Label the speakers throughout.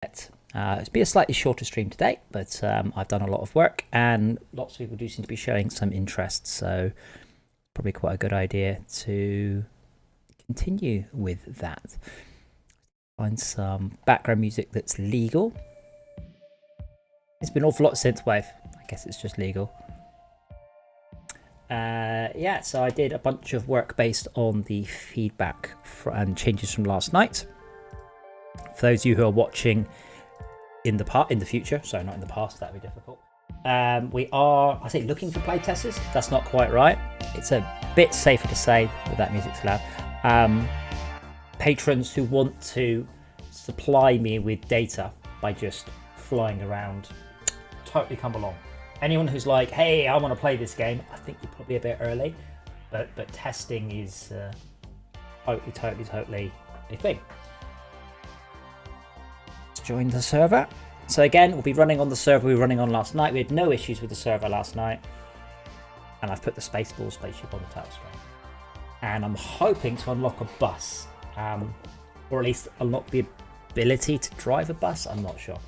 Speaker 1: It's been a slightly shorter stream today, but I've done a lot of work and lots of people do seem to be showing some interest, so probably quite a good idea to continue with that. Find some background music that's legal. It's been an awful lot of synthwave. I guess it's just legal. Yeah, so I did a bunch of work based on the feedback and changes from last night. For those of you who are watching in the future, sorry, not in the past, that'd be difficult. We are, I say, looking for play testers. That's not quite right. It's a bit safer to say with that music's loud. Patrons who want to supply me with data by just flying around, totally come along. Anyone who's like, hey, I want to play this game, I think you're probably a bit early, but testing is totally a thing. Let's join the server. So again, we'll be running on the server we were running on last night. We had no issues with the server last night. And I've put the Spaceball spaceship on the title screen. And I'm hoping to unlock a bus, or at least unlock the ability to drive a bus. I'm not sure.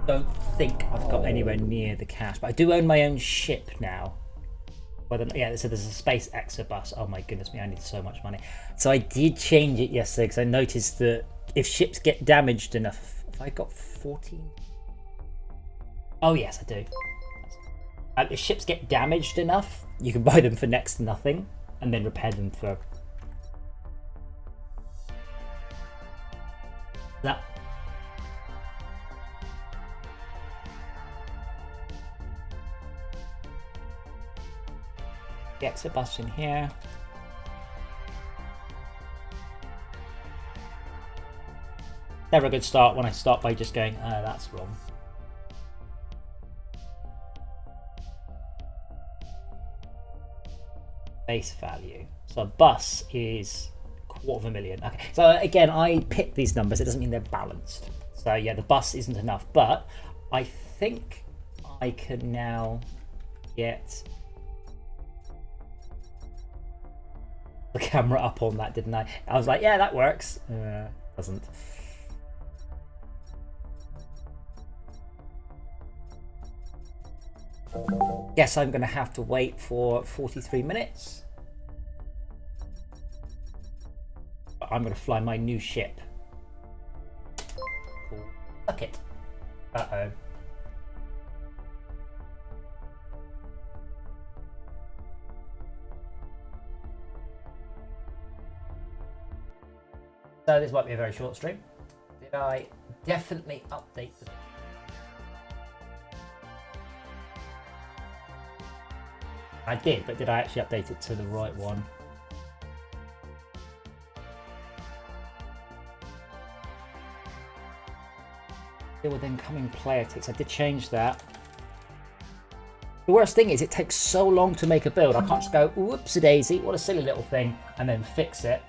Speaker 1: Don't think I've got anywhere near the cash, but I do own my own ship now. Yeah, so there's a space Exo-bus. Oh my goodness me, I need so much money. So I did change it yesterday because I noticed that if ships get damaged enough, have I got 14? Oh yes, I do. If ships get damaged enough, you can buy them for next to nothing and then repair them for that. The Exo-bus in here. Never a good start when I start by just going, oh, that's wrong. Base value. So a bus is $250,000. Okay, so again, I picked these numbers. It doesn't mean they're balanced. So yeah, the bus isn't enough, but I think I can now get the camera up on that, didn't I? I was like, yeah, that works. Doesn't. Guess I'm going to have to wait for 43 minutes. But I'm going to fly my new ship. Cool. Fuck it. Uh-oh. So this might be a very short stream. Did I definitely update the... I did, but did I actually update it to the right one? Deal with incoming player ticks. I did change that. The worst thing is it takes so long to make a build. I can't just go, whoopsie daisy, what a silly little thing, and then fix it.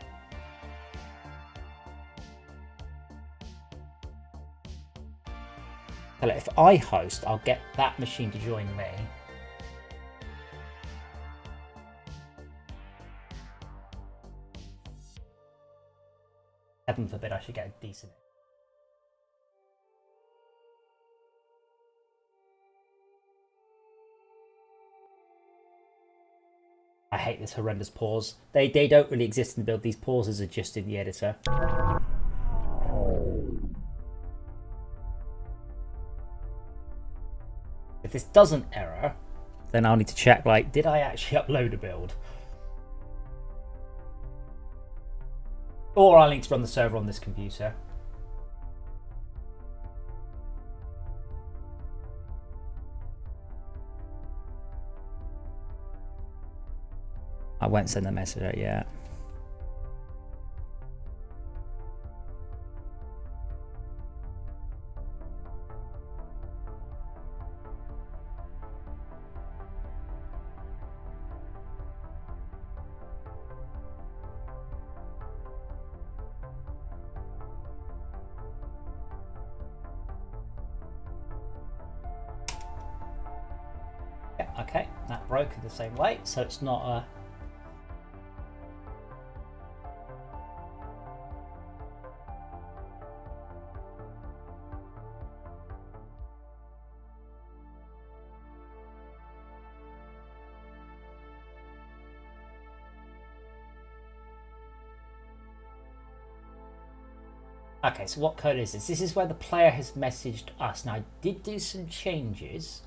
Speaker 1: If I host, I'll get that machine to join me. Heaven forbid I should get a decent. I hate this horrendous pause. They don't really exist in the build. These pauses are just in the editor. If this doesn't error, then I'll need to check, like, did I actually upload a build? Or I'll need to run the server on this computer. I won't send the message out yet. Okay, that broke in the same way, so it's not a Okay, so what code is this? This is where the player has messaged us. Now, I did do some changes.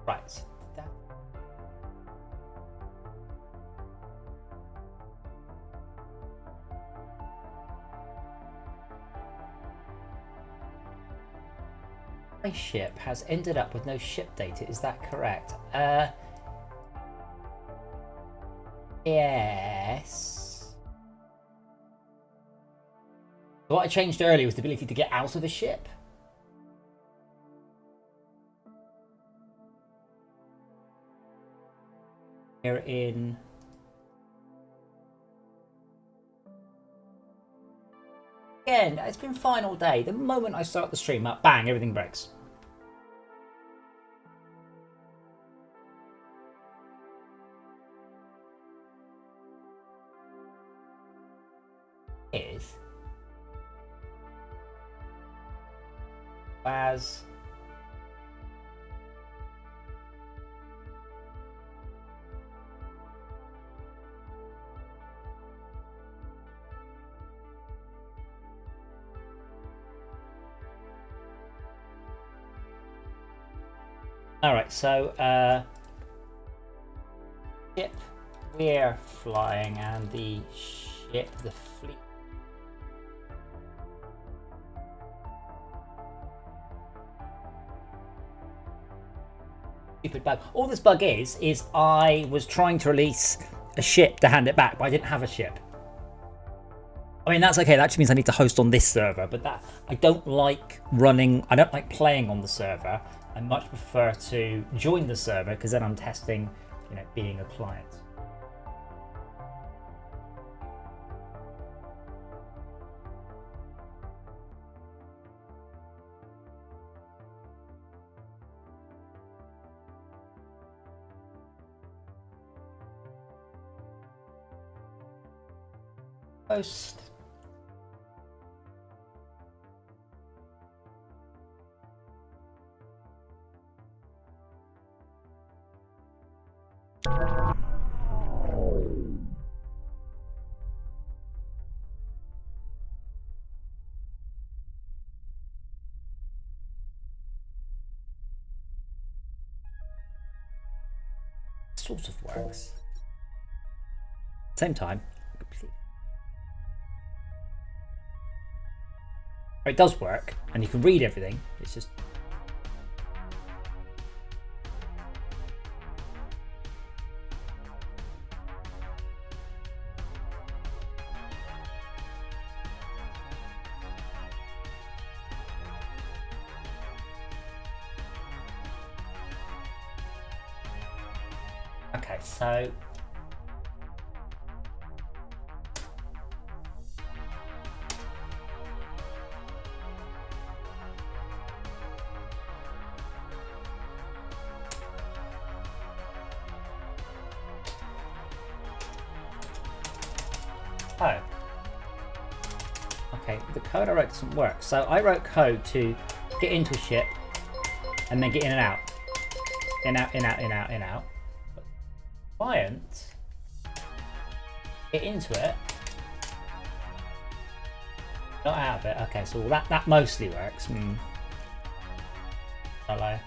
Speaker 1: Right. My ship has ended up with no ship data. Is that correct? Yes. What I changed earlier was the ability to get out of a ship. Here in again, it's been fine all day. The moment I start the stream up, bang, everything breaks. Is as all right, so ship we're flying and the ship, the fleet. Stupid bug. All this bug is I was trying to release a ship to hand it back, but I didn't have a ship. I mean, that's okay. That just means I need to host on this server, but that I don't like running. I don't like playing on the server. I much prefer to join the server because then I'm testing, you know, being a client. Host. Sort of works. Same time. It does work, and you can read everything. It's just okay. So okay, the code I wrote doesn't work. So I wrote code to get into a ship and then get in and out. In, out, in, out, in, out, in, out. But client, get into it, not out of it. Okay, so that mostly works. Hello.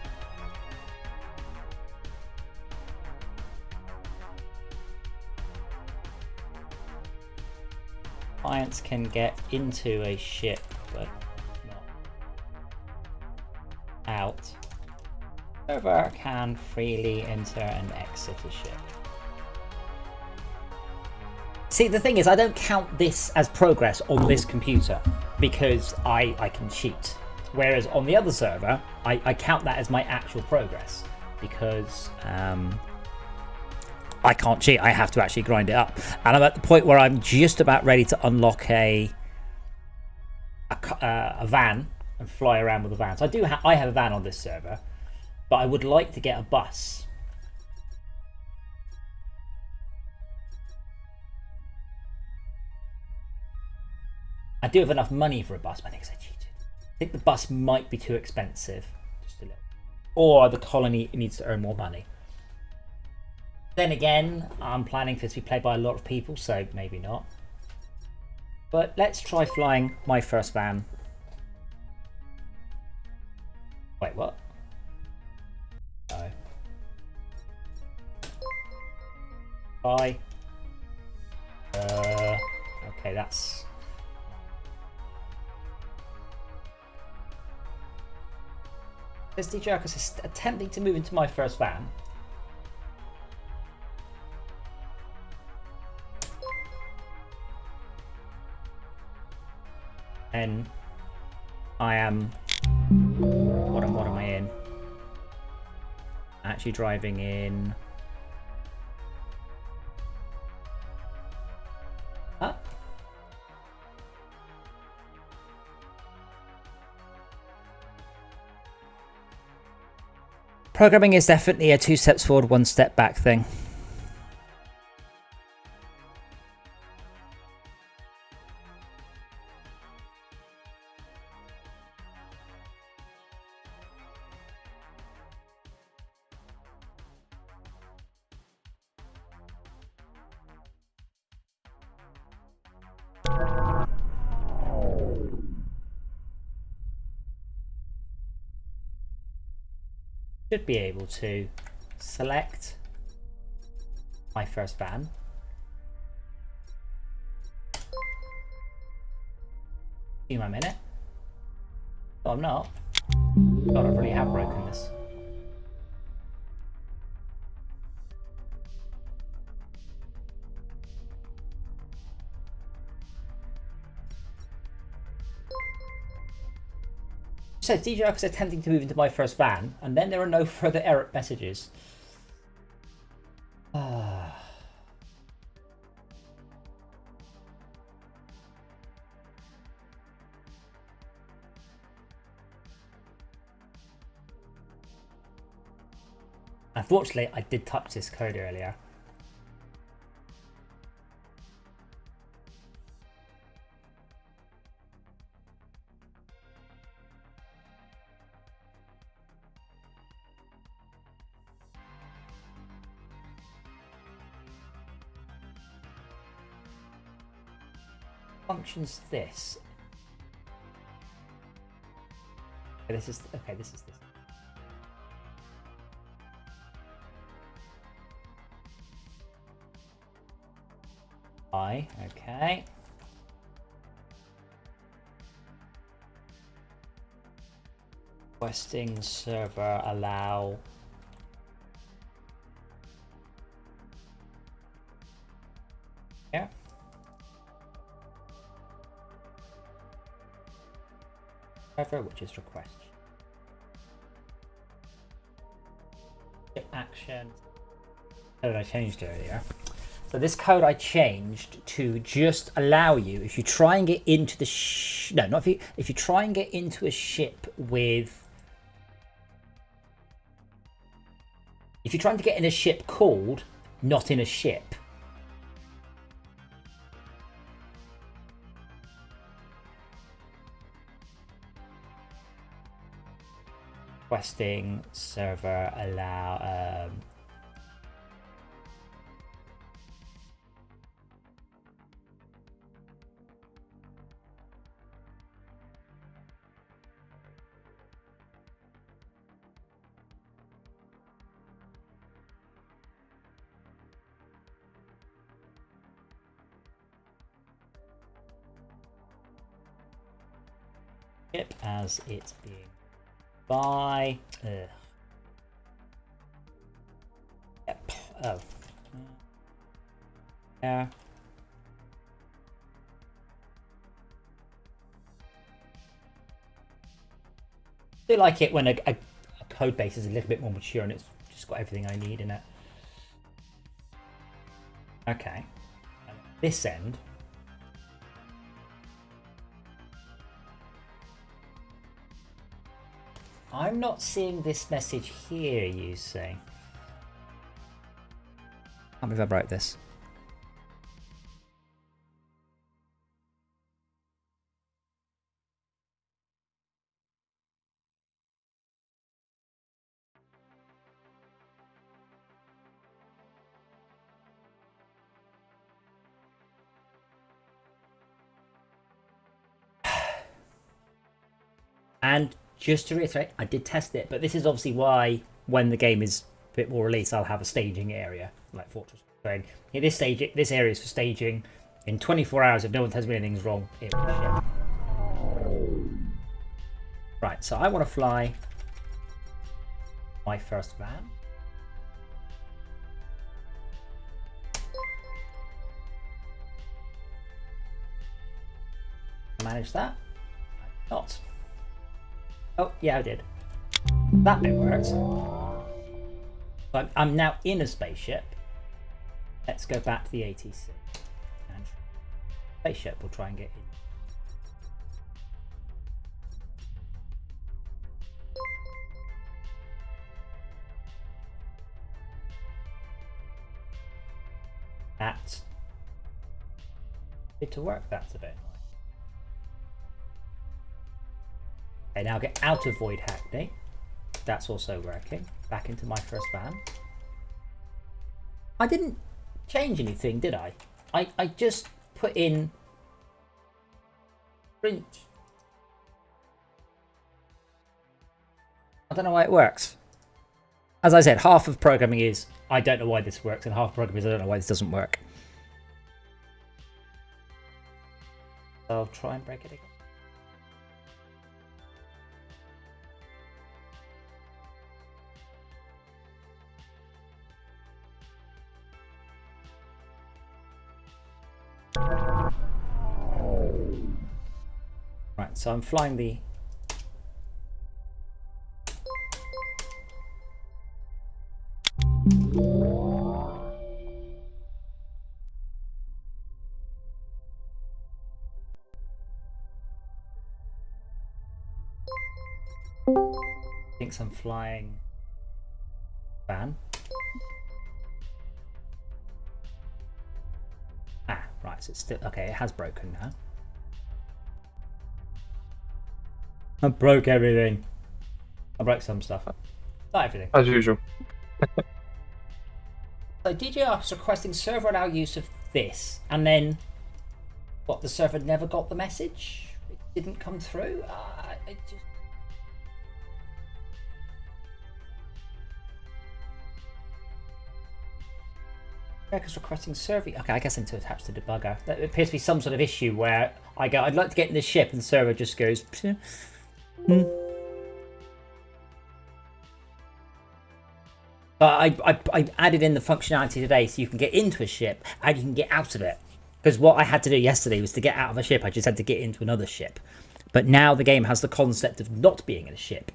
Speaker 1: Clients can get into a ship, but not out. Server can freely enter and exit a ship. See, the thing is, I don't count this as progress on this computer because I can cheat. Whereas on the other server, I count that as my actual progress because I can't cheat. I have to actually grind it up. And I'm at the point where I'm just about ready to unlock a van and fly around with a van. So I have a van on this server, but I would like to get a bus. I do have enough money for a bus, but I think I cheated. I think the bus might be too expensive, just a little. Or the colony needs to earn more money. Then again, I'm planning for this to be played by a lot of people, so maybe not. But let's try flying my first van. Wait, what? No. Bye. Okay, that's... This DJ Arcus is attempting to move into my first van. And I am... What am I in? Actually driving in... Huh? Programming is definitely a 2 steps forward, 1 step back thing. Should be able to select my first van. Give me a minute. No, I'm not. God, I really have broken this. It says DJ Arcus is attempting to move into my first van, and then there are no further error messages. Unfortunately, I did touch this code earlier. Functions this. Okay, this is this. Okay. Requesting server allow. Yeah. Server, which is request. Action. Oh, I changed it earlier. So this code I changed to just allow you, if you try and get into the if you try and get into a ship with, if you're trying to get in a ship called, not in a ship. Requesting server allow ship as it's being by yep. Oh yeah. I do like it when a code base is a little bit more mature and it's just got everything I need in it. Okay, and this end I'm not seeing this message here, you say. I can't believe I wrote this. And just to reiterate, I did test it, but this is obviously why when the game is a bit more released, I'll have a staging area like Fortress. At this stage, this area is for staging. In 24 hours, if no one tells me anything's wrong, it will ship. Right, so I want to fly my first van. Manage that. Not. Oh, yeah, I did. That bit worked. So I'm now in a spaceship. Let's go back to the ATC. And spaceship will try and get in. That to work, that's a bit annoying. Okay, now get out of Void Hackney. That's also working. Back into my first van. I didn't change anything, did I? I just put in print. I don't know why it works. As I said, half of programming is I don't know why this works, and half of programming is I don't know why this doesn't work. So I'll try and break it again. Right, so I'm flying the thinks I'm flying van. Ah, right, so it's still okay, it has broken now. I broke everything. I broke some stuff. Not everything.
Speaker 2: As usual.
Speaker 1: So DJR is requesting server allow use of this, and then what? The server never got the message. It didn't come through. It just... America's requesting server. Okay, I guess I need to attach the debugger. There appears to be some sort of issue where I go, I'd like to get in the ship, and the server just goes. But I added in the functionality today so you can get into a ship and you can get out of it. Because what I had to do yesterday was to get out of a ship, I just had to get into another ship. But now the game has the concept of not being in a ship.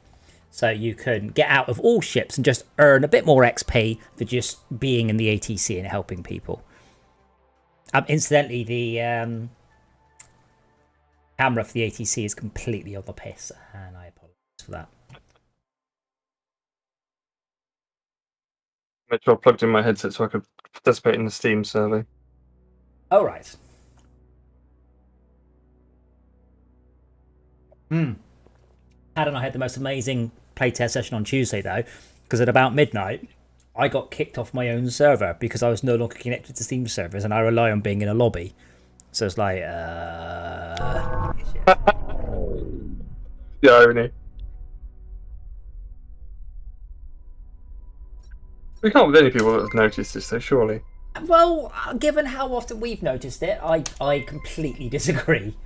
Speaker 1: So you can get out of all ships and just earn a bit more XP for just being in the ATC and helping people. Incidentally, the camera for the ATC is completely on the piss, and I apologize for that.
Speaker 2: Make sure I plugged in my headset so I could participate in the Steam survey.
Speaker 1: Oh, right. Had I had the most amazing playtest session on Tuesday, though, because at about midnight, I got kicked off my own server because I was no longer connected to Steam servers, and I rely on being in a lobby. So it's like,
Speaker 2: The irony. We can't with any people that have noticed this, though, surely.
Speaker 1: Well, given how often we've noticed it, I completely disagree.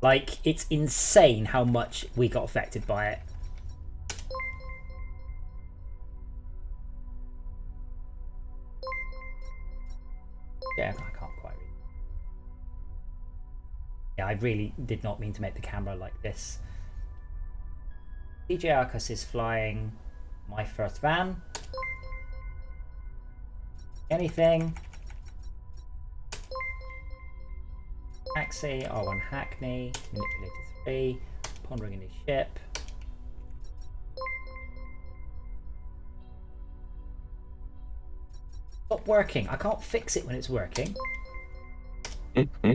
Speaker 1: Like, it's insane how much we got affected by it. Yeah, I can't quite read. Yeah, I really did not mean to make the camera like this. DJ Arcus is flying my first van. Anything. Taxi, R1 Hackney, Manipulator 3, pondering a new ship. Not working. I can't fix it when it's working.
Speaker 2: Mm-hmm.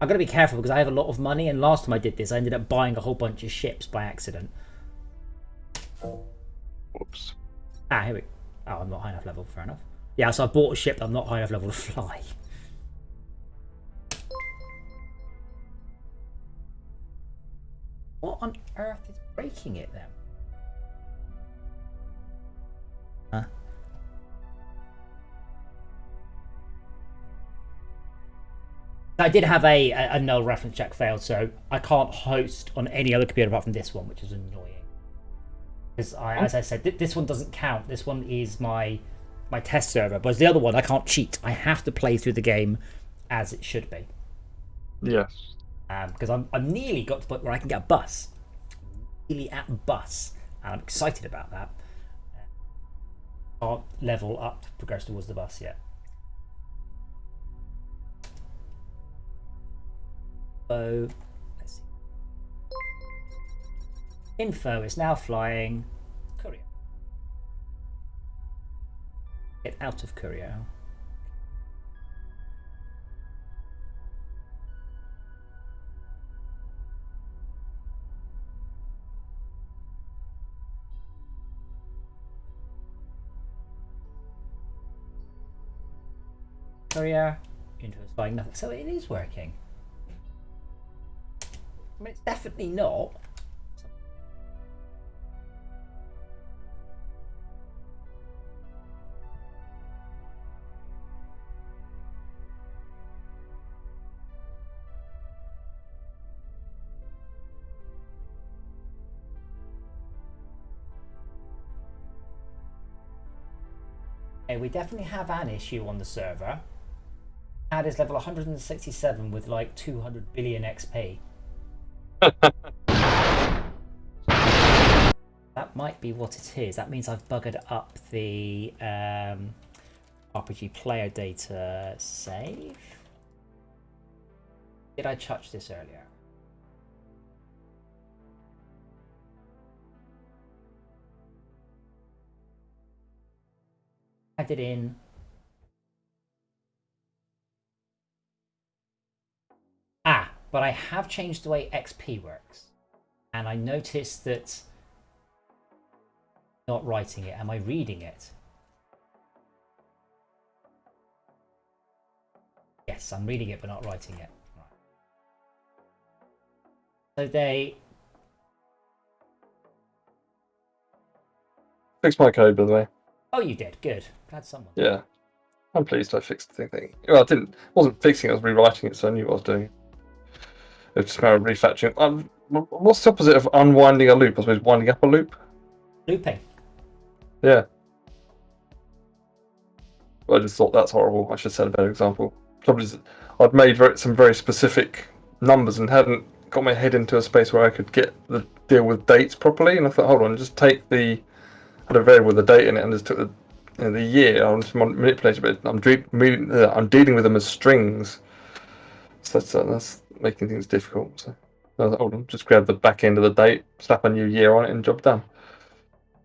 Speaker 1: I've got to be careful because I have a lot of money, and last time I did this, I ended up buying a whole bunch of ships by accident.
Speaker 2: Whoops.
Speaker 1: Ah, here we go. Oh, I'm not high enough level. Fair enough. Yeah, so I bought a ship. I'm not high enough level to fly. What on earth is breaking it then? Huh? I did have a null reference check failed, so I can't host on any other computer apart from this one, which is annoying. Because as I said, this one doesn't count. This one is my test server, but the other one I can't cheat. I have to play through the game as it should be.
Speaker 2: Yes.
Speaker 1: Because I'm nearly got to the point where I can get a bus. Nearly at a bus, and I'm excited about that. Can't level up to progress towards the bus yet. So let's see. Info is now flying courier. Get out of courier. Courier into is flying nothing. So it is working. I mean, it's definitely not. Okay, we definitely have an issue on the server. Ad is level 167 with like 200 billion XP. That might be what it is. That means I've buggered up the RPG player data save. Did I touch this earlier? Add it in. Ah, but I have changed the way XP works. And I noticed that not writing it. Am I reading it? Yes, I'm reading it but not writing it. Right. So they
Speaker 2: Fixed my code, by the way.
Speaker 1: Oh, you did. Good. Glad someone.
Speaker 2: Yeah. I'm pleased I fixed the thing. Well, I wasn't fixing it, I was rewriting it, so I knew what I was doing. It's just a matter of refactoring. What's the opposite of unwinding a loop? I suppose winding up a loop?
Speaker 1: Looping.
Speaker 2: Yeah. Well, I just thought that's horrible. I should have said a better example. Probably I'd made some very specific numbers and hadn't got my head into a space where I could deal with dates properly. And I thought, hold on, just take had a variable with the date in it and just took the year. I just manipulated it, but I'm dealing with them as strings. So that's making things difficult. So I was like, hold on, just grab the back end of the date, slap a new year on it, and job done.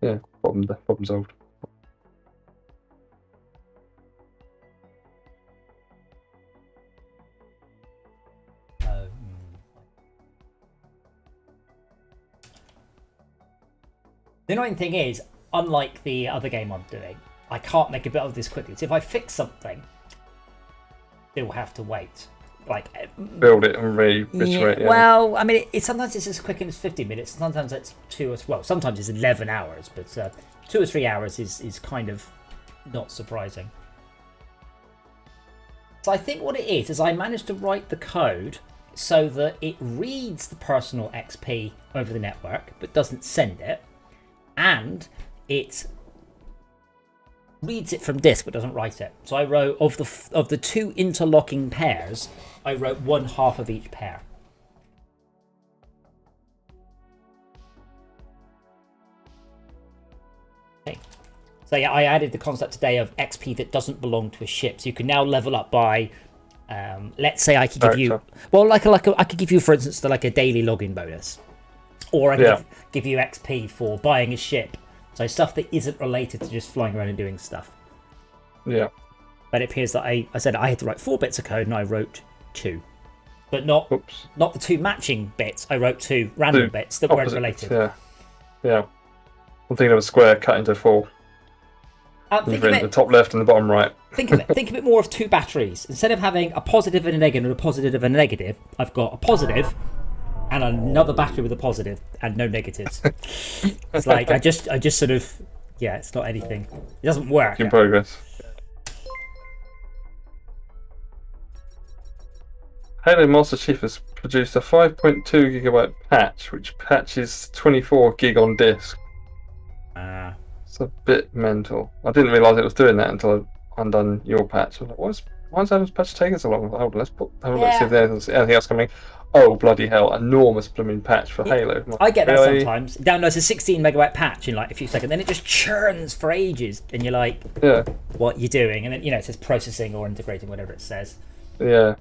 Speaker 2: Yeah, problem solved.
Speaker 1: The annoying thing is, unlike the other game I'm doing, I can't make a bit of this quickly. So if I fix something, it'll have to wait. Like
Speaker 2: build it and reiterate.
Speaker 1: Yeah. Well, I mean, sometimes it's as quick as 50 minutes. Sometimes it's sometimes it's 11 hours. But 2 or 3 hours is kind of not surprising. So I think what it is I managed to write the code so that it reads the personal XP over the network, but doesn't send it, and it reads it from disk but doesn't write it. So I wrote of the two interlocking pairs, I wrote one half of each pair. Okay. So yeah, I added the concept today of XP that doesn't belong to a ship. So you can now level up by, let's say I could give you, well, I could give you, for instance, like a daily login bonus, or I could give you XP for buying a ship So stuff that isn't related to just flying around and doing stuff.
Speaker 2: Yeah.
Speaker 1: But it appears that I said I had to write 4 bits of code and I wrote 2. But not the 2 matching bits. I wrote 2 random bits that weren't related.
Speaker 2: Yeah. I'm thinking of a square cut into 4. The top left and the bottom right.
Speaker 1: Think of it more of 2 batteries. Instead of having a positive and a negative and a positive and a negative, I've got a positive and another battery with a positive and no negatives. It's like I just sort of it's not anything. It doesn't work.
Speaker 2: In progress. Halo Master Chief has produced a 5.2 gigabyte patch, which patches 24 gig on disk. It's a bit mental. I didn't realise it was doing that until I undone your patch. I was like, why is Adam's patch taking so long? Hold on, let's have a look, see if there's anything else coming. Oh, bloody hell, enormous blooming patch for Halo.
Speaker 1: I get that sometimes. It downloads a 16 megabyte patch in like a few seconds, then it just churns for ages, and you're like, what are you doing? And then, it says processing or integrating, whatever it says.
Speaker 2: Yeah.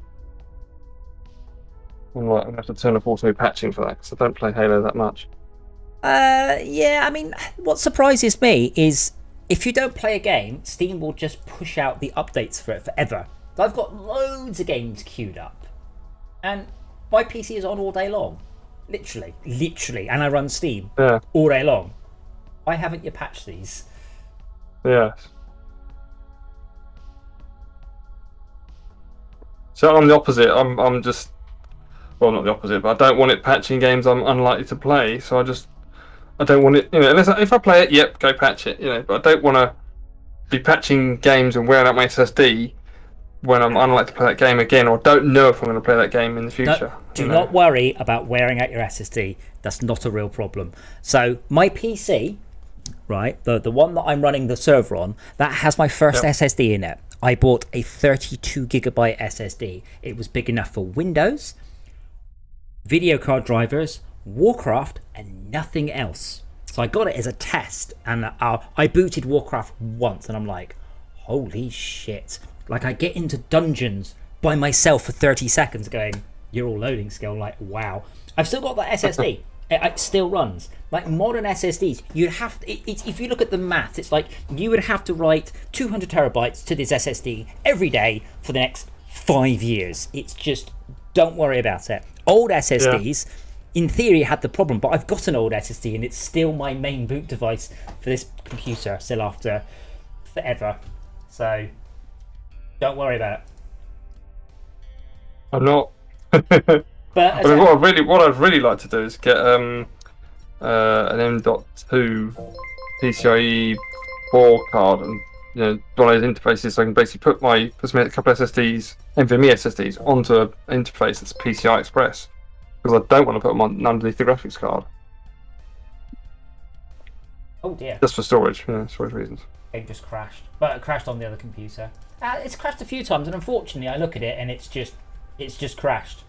Speaker 2: I'm going to have to turn off auto patching for that, because I don't play Halo that much.
Speaker 1: I mean, what surprises me is if you don't play a game, Steam will just push out the updates for it forever. So I've got loads of games queued up, and my PC is on all day long, literally, and I run Steam all day long. Why haven't you patched these?
Speaker 2: Yes. So I'm the opposite. I'm just, well, not the opposite, but I don't want it patching games I'm unlikely to play. So I don't want it, unless if I play it, go patch it, but I don't want to be patching games and wearing out my SSD when I'm unlikely to play that game again, or don't know if I'm going to play that game in the future.
Speaker 1: No, do not worry about wearing out your SSD. That's not a real problem. So my PC, right, the one that I'm running the server on, that has my first SSD in it. I bought a 32 gigabyte SSD. It was big enough for Windows, video card drivers, Warcraft, and nothing else. So I got it as a test, and I booted Warcraft once, and I'm like, holy shit. Like, I get into dungeons by myself for 30 seconds going, you're all loading skill. Like, wow. I've still got that SSD. It still runs. Like, modern SSDs, you'd have to, if you look at the math, it's like you would have to write 200 terabytes to this SSD every day for the next 5 years. It's just, don't worry about it. Old SSDs, in theory, had the problem, but I've got an old SSD and it's still my main boot device for this computer, still after forever. So, don't worry about it.
Speaker 2: I'm not.
Speaker 1: But
Speaker 2: I mean, what I'd really like to do is get an M.2 PCIe 4 card, and one of those interfaces, so I can basically put a couple of SSDs, NVMe SSDs, onto an interface that's PCI Express, because I don't want to put them on underneath the graphics card.
Speaker 1: Oh dear.
Speaker 2: Just for storage, storage reasons.
Speaker 1: It just crashed, but it crashed on the other computer. It's crashed a few times, and unfortunately, I look at it and it's just crashed.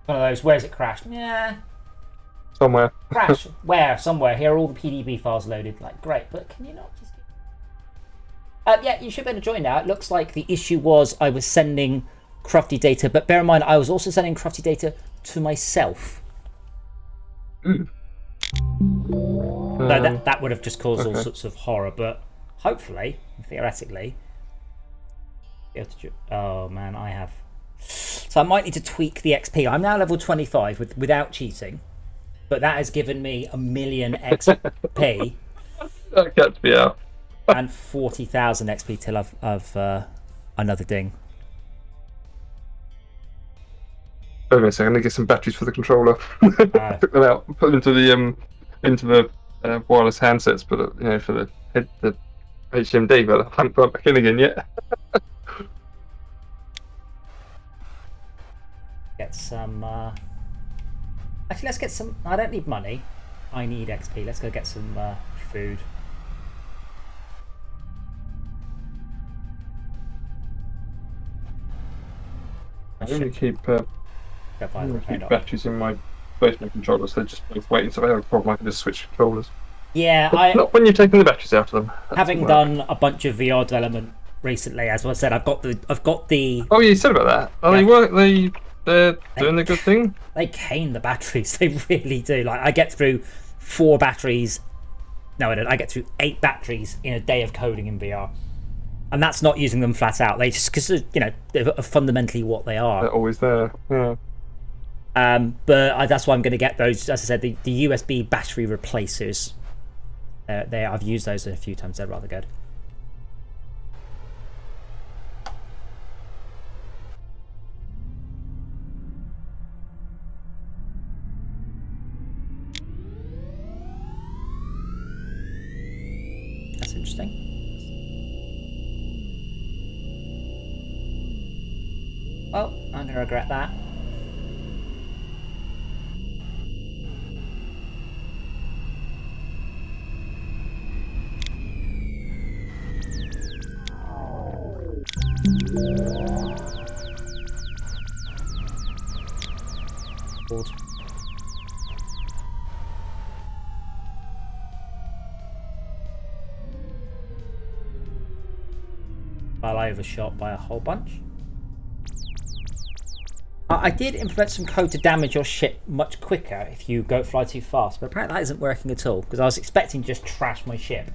Speaker 1: One of those, where's it crashed? Yeah.
Speaker 2: Somewhere.
Speaker 1: Crash. Where? Somewhere. Here are all the PDB files loaded. Like, great, but can you not just... yeah, you should be able to join now. It looks like the issue was I was sending crufty data, but bear in mind, I was also sending crufty data to myself. So that would have just caused all sorts of horror, but hopefully, theoretically... Oh man, I have... So I might need to tweak the XP. I'm now level 25 without cheating, but that has given me 1 million XP.
Speaker 2: That gets me out.
Speaker 1: And 40,000 XP till I've another ding.
Speaker 2: Wait a minute, I'm going to get some batteries for the controller. Took them out, put them into the wireless handsets, but for the HMD, but I haven't put it back in again yet.
Speaker 1: Get some actually, let's get some. I don't need money, I need XP. Let's go get some food.
Speaker 2: I only keep batteries in my basement controllers. They're just both waiting, so if I have a problem I can just switch controllers.
Speaker 1: Yeah,
Speaker 2: not when you're taking the batteries out of them.
Speaker 1: Having done a bunch of VR development recently, as I said, I've got the
Speaker 2: Oh, you said about that. They're doing the good thing.
Speaker 1: They cane the batteries. They really do. Like, I get through 4 batteries No, I don't. I get through 8 batteries in a day of coding in VR. And that's not using them flat out. They just, because, they're fundamentally what they are.
Speaker 2: They're always there. Yeah.
Speaker 1: But that's why I'm going to get those. As I said, the USB battery replacers. I've used those a few times. They're rather good. That's interesting. Well, I'm going to regret that. While I overshot by a whole bunch. I did implement some code to damage your ship much quicker if you fly too fast, but apparently that isn't working at all, because I was expecting to just trash my ship.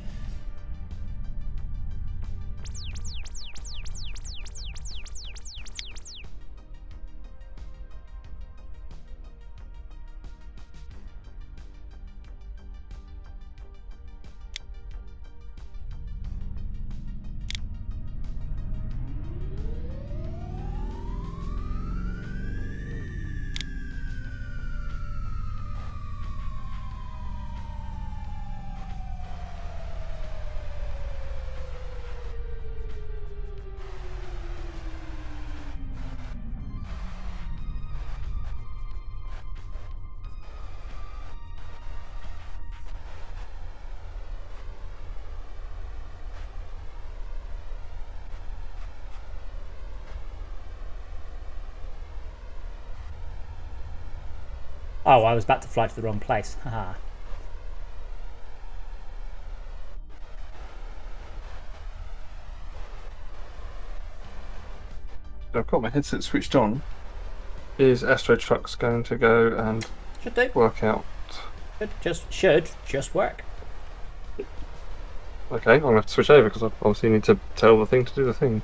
Speaker 1: Oh, I was about to fly to the wrong place. Haha.
Speaker 2: I've got my headset switched on. Is AstroTrucks going to go and
Speaker 1: Should do.
Speaker 2: work out?
Speaker 1: Should just work.
Speaker 2: Okay, I'm going to have to switch over because I obviously need to tell the thing to do the thing.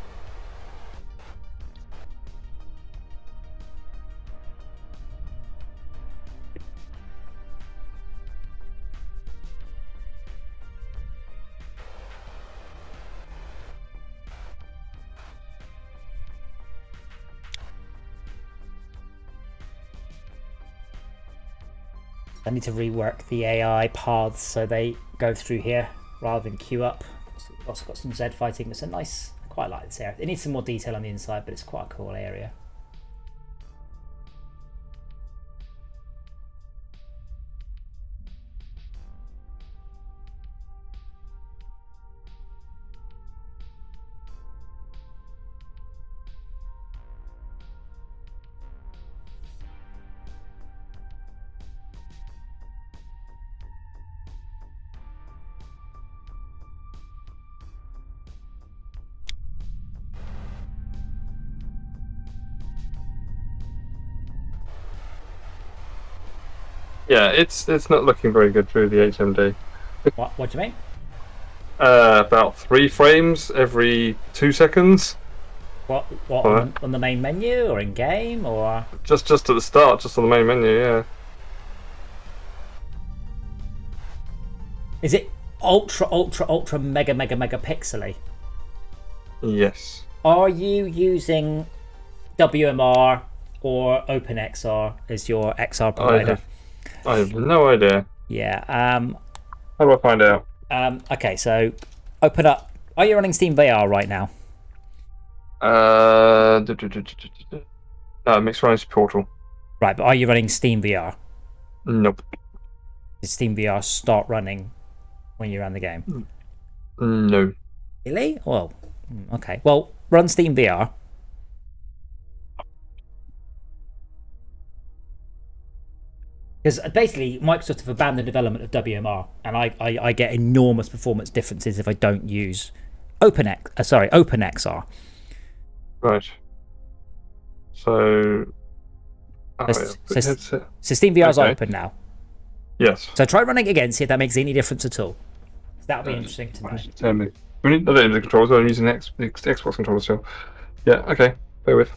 Speaker 1: I need to rework the AI paths so they go through here rather than queue up. We've also got some Z fighting. It's a nice, I quite like this area. It needs some more detail on the inside, but it's quite a cool area.
Speaker 2: Yeah, it's not looking very good through the HMD.
Speaker 1: What do you mean?
Speaker 2: About 3 frames every 2 seconds.
Speaker 1: What on the main menu or in game or?
Speaker 2: Just at the start, just on the main menu, yeah.
Speaker 1: Is it ultra mega pixely?
Speaker 2: Yes.
Speaker 1: Are you using WMR or OpenXR as your XR provider?
Speaker 2: I have no idea.
Speaker 1: Yeah.
Speaker 2: How do I find out?
Speaker 1: Okay, so open up. Are you running Steam VR right now?
Speaker 2: No, Mixed Reality Portal.
Speaker 1: Right, but are you running Steam VR?
Speaker 2: Nope.
Speaker 1: Does Steam VR start running when you run the game?
Speaker 2: No.
Speaker 1: Really? Well, okay. Well, run Steam VR. Because basically, Microsoft have abandoned development of WMR, and I get enormous performance differences if I don't use OpenXR.
Speaker 2: Right. So.
Speaker 1: So Steam VR is open now.
Speaker 2: Yes.
Speaker 1: So try running it again, see if that makes any difference at all. That would be interesting to know.
Speaker 2: Tell me. I don't need the controllers. I'm using the Xbox controller still. Yeah. Okay. Bear with.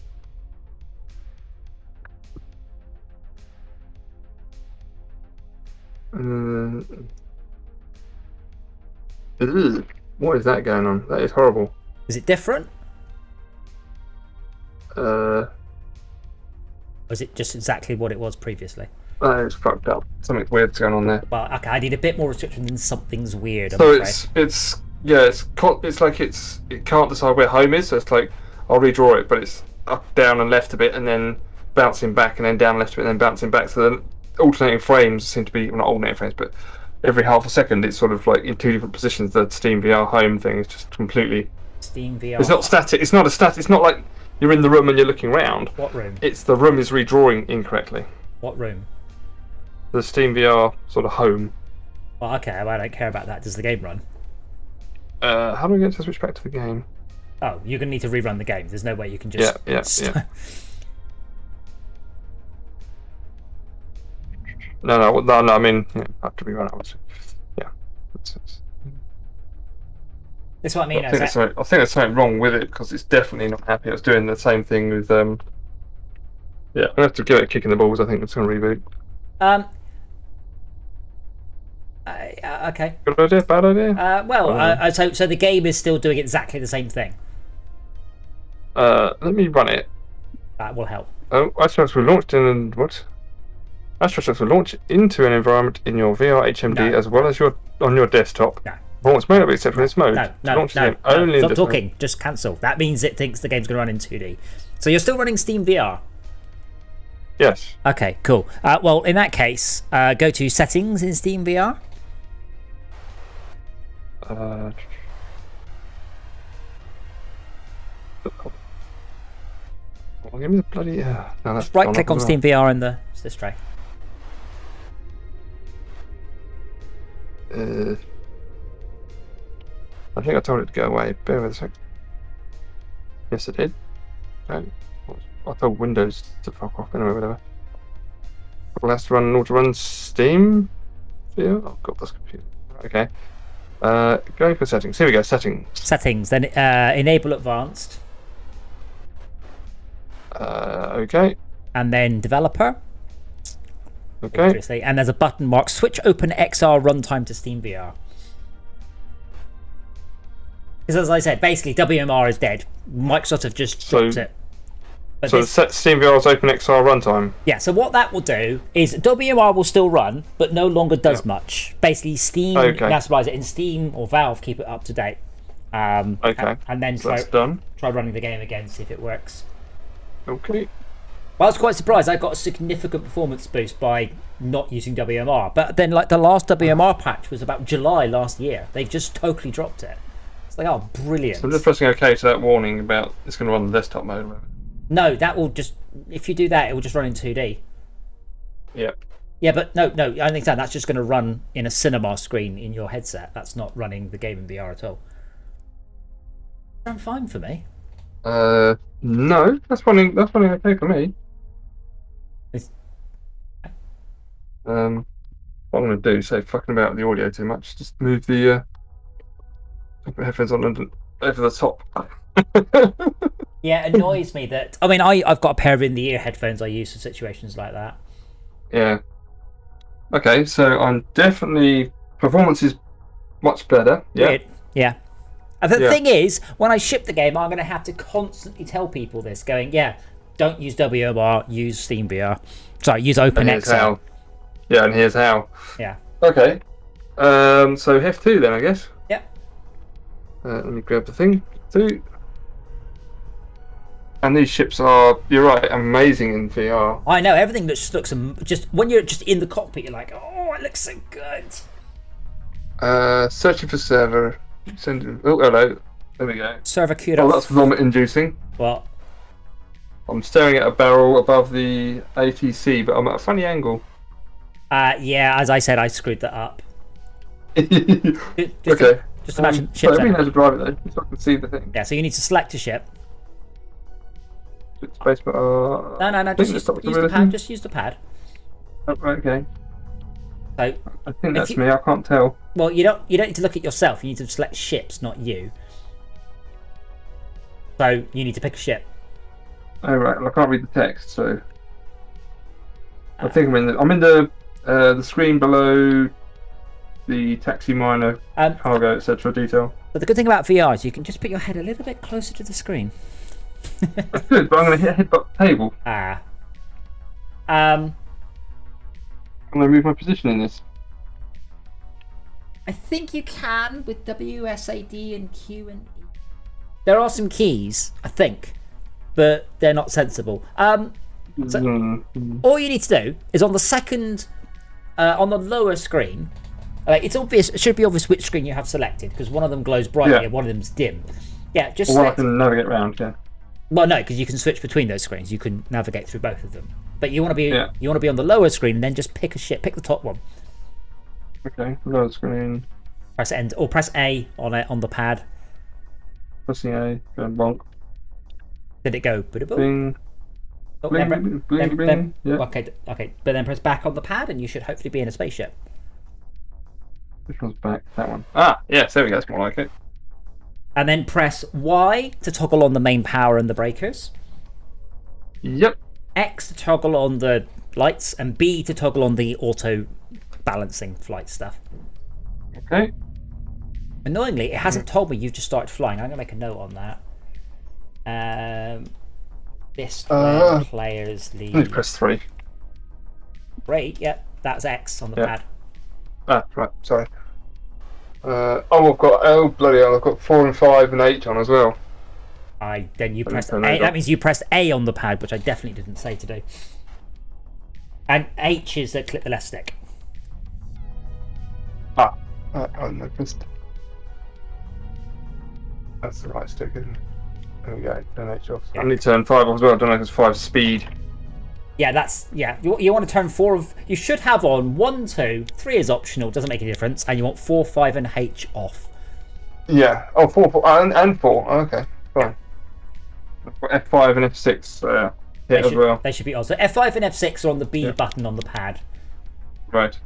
Speaker 2: What is that going on? That is horrible.
Speaker 1: Is it different?
Speaker 2: Uh,
Speaker 1: Or is it just exactly what it was previously?
Speaker 2: it's fucked up. Something weird's going on there.
Speaker 1: Well, okay, I need a bit more restriction than something's weird. I'm
Speaker 2: So
Speaker 1: afraid.
Speaker 2: it's like it can't decide where home is. So it's like I'll redraw it, but it's up, down, and left a bit, and then bouncing back, and then down, left a bit, and then bouncing back. So the alternating frames seem to be, well, not alternating frames, but every half a second it's sort of like in two different positions. The Steam VR home thing is just completely.
Speaker 1: Steam VR.
Speaker 2: It's not static. It's not a static. It's not like you're in the room and you're looking around.
Speaker 1: What room?
Speaker 2: It's the room is redrawing incorrectly.
Speaker 1: What room?
Speaker 2: The Steam VR sort of home.
Speaker 1: Well, okay, well, I don't care about that. Does the game run?
Speaker 2: How do we get to switch back to the game?
Speaker 1: Oh, you're going to need to rerun the game. There's no way you can just...
Speaker 2: Yeah. No. I mean, I have to rerun it. Yeah.
Speaker 1: That's what I mean.
Speaker 2: I think there's something wrong with it because it's definitely not happy. It's doing the same thing with. Yeah, I'm gonna have to give it a kick in the balls. I think it's gonna reboot.
Speaker 1: Okay.
Speaker 2: Good idea? Bad idea?
Speaker 1: So the game is still doing exactly the same thing.
Speaker 2: Let me run it.
Speaker 1: That will help.
Speaker 2: Oh, AstroTrucks will launch in what? AstroTrucks will launch into an environment in your VR HMD as well as on your desktop.
Speaker 1: No.
Speaker 2: Performance may not be accepted in this mode.
Speaker 1: No.
Speaker 2: Only
Speaker 1: Stop talking. Just cancel. That means it thinks the game's going to run in 2D. So you're still running Steam VR?
Speaker 2: Yes.
Speaker 1: Okay, cool. Well, in that case, go to Settings in Steam VR.
Speaker 2: Give me the bloody. No, that's
Speaker 1: Right click on Steam VR in this tray.
Speaker 2: I think I told it to go away. Bear with a sec. Yes, it did. Okay. I told Windows to fuck off. Anyway, whatever. Well, has to run an auto-run Steam. Yeah. Oh god, that's computer. Okay. Going for settings. Here we go. Settings.
Speaker 1: Settings. Then enable advanced.
Speaker 2: Okay.
Speaker 1: And then developer.
Speaker 2: Okay.
Speaker 1: Obviously. And there's a button marked switch open XR runtime to Steam VR. Because as I said, basically WMR is dead. Microsoft have just dropped it. But
Speaker 2: so Steam VR's OpenXR runtime.
Speaker 1: Yeah, so what that will do is WMR will still run, but no longer does much. Basically, Steam, that's right, in Steam or Valve keep it up to date.
Speaker 2: Okay.
Speaker 1: And then
Speaker 2: so
Speaker 1: try running the game again, see if it works.
Speaker 2: Okay.
Speaker 1: Well, I was quite surprised. I got a significant performance boost by not using WMR. But then, like, the last WMR patch was about July last year. They've just totally dropped it. It's like, oh, brilliant.
Speaker 2: So I'm just pressing OK to that warning about it's going to run the desktop mode.
Speaker 1: No, that will just... If you do that, it will just run in 2D.
Speaker 2: Yeah.
Speaker 1: Yeah, but no, I understand. That's just going to run in a cinema screen in your headset. That's not running the game in VR at all. Sounds fine for me.
Speaker 2: No, that's running okay for me. What I'm going to do, say fucking about the audio too much, just move the headphones on over the top.
Speaker 1: Yeah, it annoys me that... I mean, I've got a pair of in-the-ear headphones I use for situations like that.
Speaker 2: Yeah. Okay, so I'm definitely... Performance is much better. Yeah.
Speaker 1: Weird. Yeah. And the thing is, when I ship the game, I'm going to have to constantly tell people this, going, yeah, don't use WMR, use Steam VR. Sorry, use OpenXR.
Speaker 2: Yeah, and here's how.
Speaker 1: Yeah.
Speaker 2: Okay. So Hef 2 then, I guess.
Speaker 1: Yep.
Speaker 2: Let me grab the thing. 2. And these ships are, you're right, amazing in VR.
Speaker 1: I know, everything looks just when you're just in the cockpit, you're like, oh, it looks so good.
Speaker 2: Searching for server. Oh, hello. There we go.
Speaker 1: Server queued
Speaker 2: up.
Speaker 1: up.
Speaker 2: Oh, that's vomit inducing.
Speaker 1: What?
Speaker 2: I'm staring at a barrel above the ATC, but I'm at a funny angle.
Speaker 1: Yeah, as I said, I screwed that up.
Speaker 2: Okay.
Speaker 1: Just imagine
Speaker 2: ship. Let me know how to drive it though, so I can see the thing.
Speaker 1: Yeah, so you need to select a ship.
Speaker 2: Space bar.
Speaker 1: No. Just use the pad. Just use the pad.
Speaker 2: Oh, right, okay.
Speaker 1: So
Speaker 2: I think that's me. I can't tell.
Speaker 1: Well, you don't need to look at yourself. You need to select ships, not you. So you need to pick a ship.
Speaker 2: Oh right, well, I can't read the text, so I think I'm in the screen below the taxi minor cargo etc. detail.
Speaker 1: But the good thing about VR is you can just put your head a little bit closer to the screen.
Speaker 2: That's good, but I'm going to hit the table.
Speaker 1: I'm
Speaker 2: going to move my position in this.
Speaker 1: I think you can with WSAD and Q and E. There are some keys, I think, but they're not sensible. So all you need to do is on the second, on the lower screen, it's obvious. It should be obvious which screen you have selected because one of them glows brightly and one of them's dim. Yeah, just.
Speaker 2: Well, I can navigate around. Yeah.
Speaker 1: Well, no, because you can switch between those screens. You can navigate through both of them. But you want to be on the lower screen and then just pick a ship. Pick the top one.
Speaker 2: Okay, lower screen.
Speaker 1: Press End or press A on the pad.
Speaker 2: Pressing A, going bonk.
Speaker 1: Did it go?
Speaker 2: Bing.
Speaker 1: Oh,
Speaker 2: Bling, bling. Yeah.
Speaker 1: Okay. But then press back on the pad, and you should hopefully be in a spaceship.
Speaker 2: Which one's back? That one. Ah, yes, there we go. It's more like it.
Speaker 1: And then press Y to toggle on the main power and the breakers.
Speaker 2: Yep.
Speaker 1: X to toggle on the lights, and B to toggle on the auto balancing flight stuff.
Speaker 2: Okay.
Speaker 1: Annoyingly, it hasn't told me you've just started flying. I'm going to make a note on that. This players lead.
Speaker 2: Let me press 3.
Speaker 1: Great, yeah, that's X on the pad.
Speaker 2: Ah, right, sorry. I've got, bloody hell, I've got 4 and 5 and H on as well.
Speaker 1: Then you pressed A. That means you pressed A on the pad, which I definitely didn't say to do. And H is click the left stick.
Speaker 2: No, pressed. That's the right stick, isn't it? There we go, turn H off. Yeah. I need to turn 5 off as well, don't I? Because 5 speed.
Speaker 1: Yeah, you want to turn 4 of. You should have on 1, 2, 3 is optional, doesn't make any difference, and you want 4, 5, and H off.
Speaker 2: Yeah. Oh, 4 and 4. Oh, okay, fine. F5 and F6 as well.
Speaker 1: They should be on. So F5 and F6 are on the B button on the pad.
Speaker 2: Right.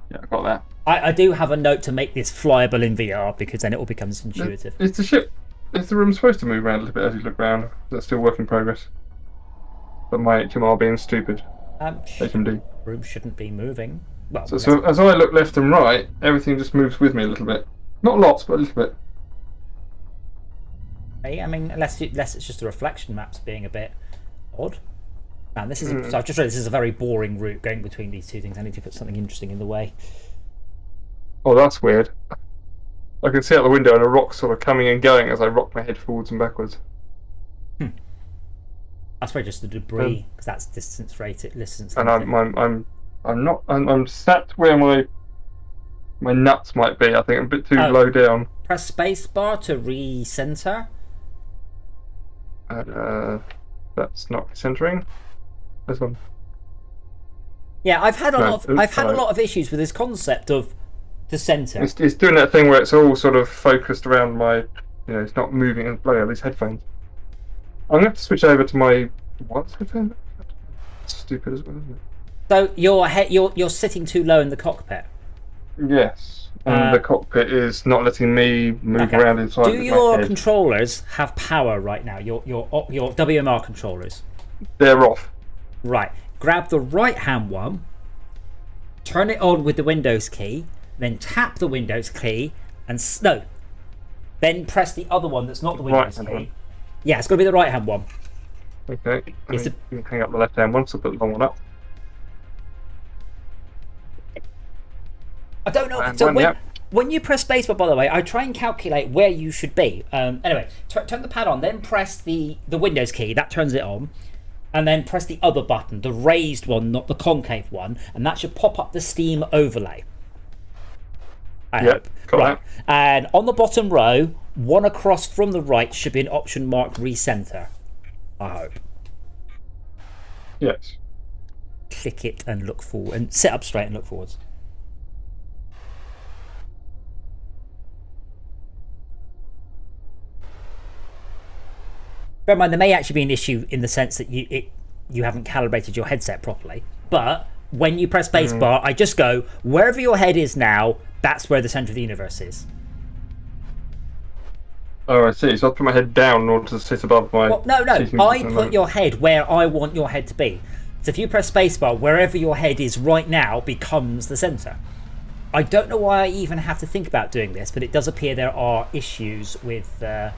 Speaker 2: Yeah, I got that.
Speaker 1: I do have a note to make this flyable in VR because then it all becomes intuitive.
Speaker 2: Is the ship, is the room supposed to move around a little bit as you look around? That's still work in progress. But my HMR being stupid. HMD.
Speaker 1: Room shouldn't be moving. Well,
Speaker 2: so as I look left and right, everything just moves with me a little bit. Not lots, but a little bit.
Speaker 1: I mean, unless it's just the reflection maps being a bit odd. Man, this is. So I've just read this is a very boring route going between these two things. I need to put something interesting in the way.
Speaker 2: Oh, that's weird. I can see out the window and a rock sort of coming and going as I rock my head forwards and backwards.
Speaker 1: That's probably just the debris because that's distance rated.
Speaker 2: And I'm sat where my nuts might be. I think I'm a bit too low down.
Speaker 1: Press spacebar to recenter.
Speaker 2: That's not centering. This one.
Speaker 1: Yeah, I've had a lot of issues with this concept of the center.
Speaker 2: It's doing that thing where it's all sort of focused around my, it's not moving and bloody hell, these headphones. I'm gonna have to switch over to my headphone. That's stupid as well, isn't it?
Speaker 1: So you're sitting too low in the cockpit.
Speaker 2: Yes, and the cockpit is not letting me move around inside.
Speaker 1: Do your controllers have power right now? Your WMR controllers.
Speaker 2: They're off.
Speaker 1: Right. Grab the right-hand one. Turn it on with the Windows key. Then tap the Windows key and then press the other one that's not the Windows key. One. Yeah, it's got to be the right-hand one.
Speaker 2: Okay. You can hang up the left-hand one, so put the long one up.
Speaker 1: I don't know. So when you press spacebar, by the way, I try and calculate where you should be. Anyway, turn the pad on, then press the Windows key. That turns it on. And then press the other button, the raised one, not the concave one. And that should pop up the Steam overlay. I hope. Right. And on the bottom row, one across from the right should be an option marked recenter. I hope.
Speaker 2: Yes.
Speaker 1: Click it and look forward, and sit up straight and look forwards. Bear in mind, there may actually be an issue in the sense that you haven't calibrated your headset properly, but when you press spacebar, I just go, wherever your head is now, that's where the center of the universe is.
Speaker 2: Oh, I see. So I put my head down in order to sit above my...
Speaker 1: Well, no. I put your head where I want your head to be. So if you press spacebar, wherever your head is right now becomes the center. I don't know why I even have to think about doing this, but it does appear there are issues with the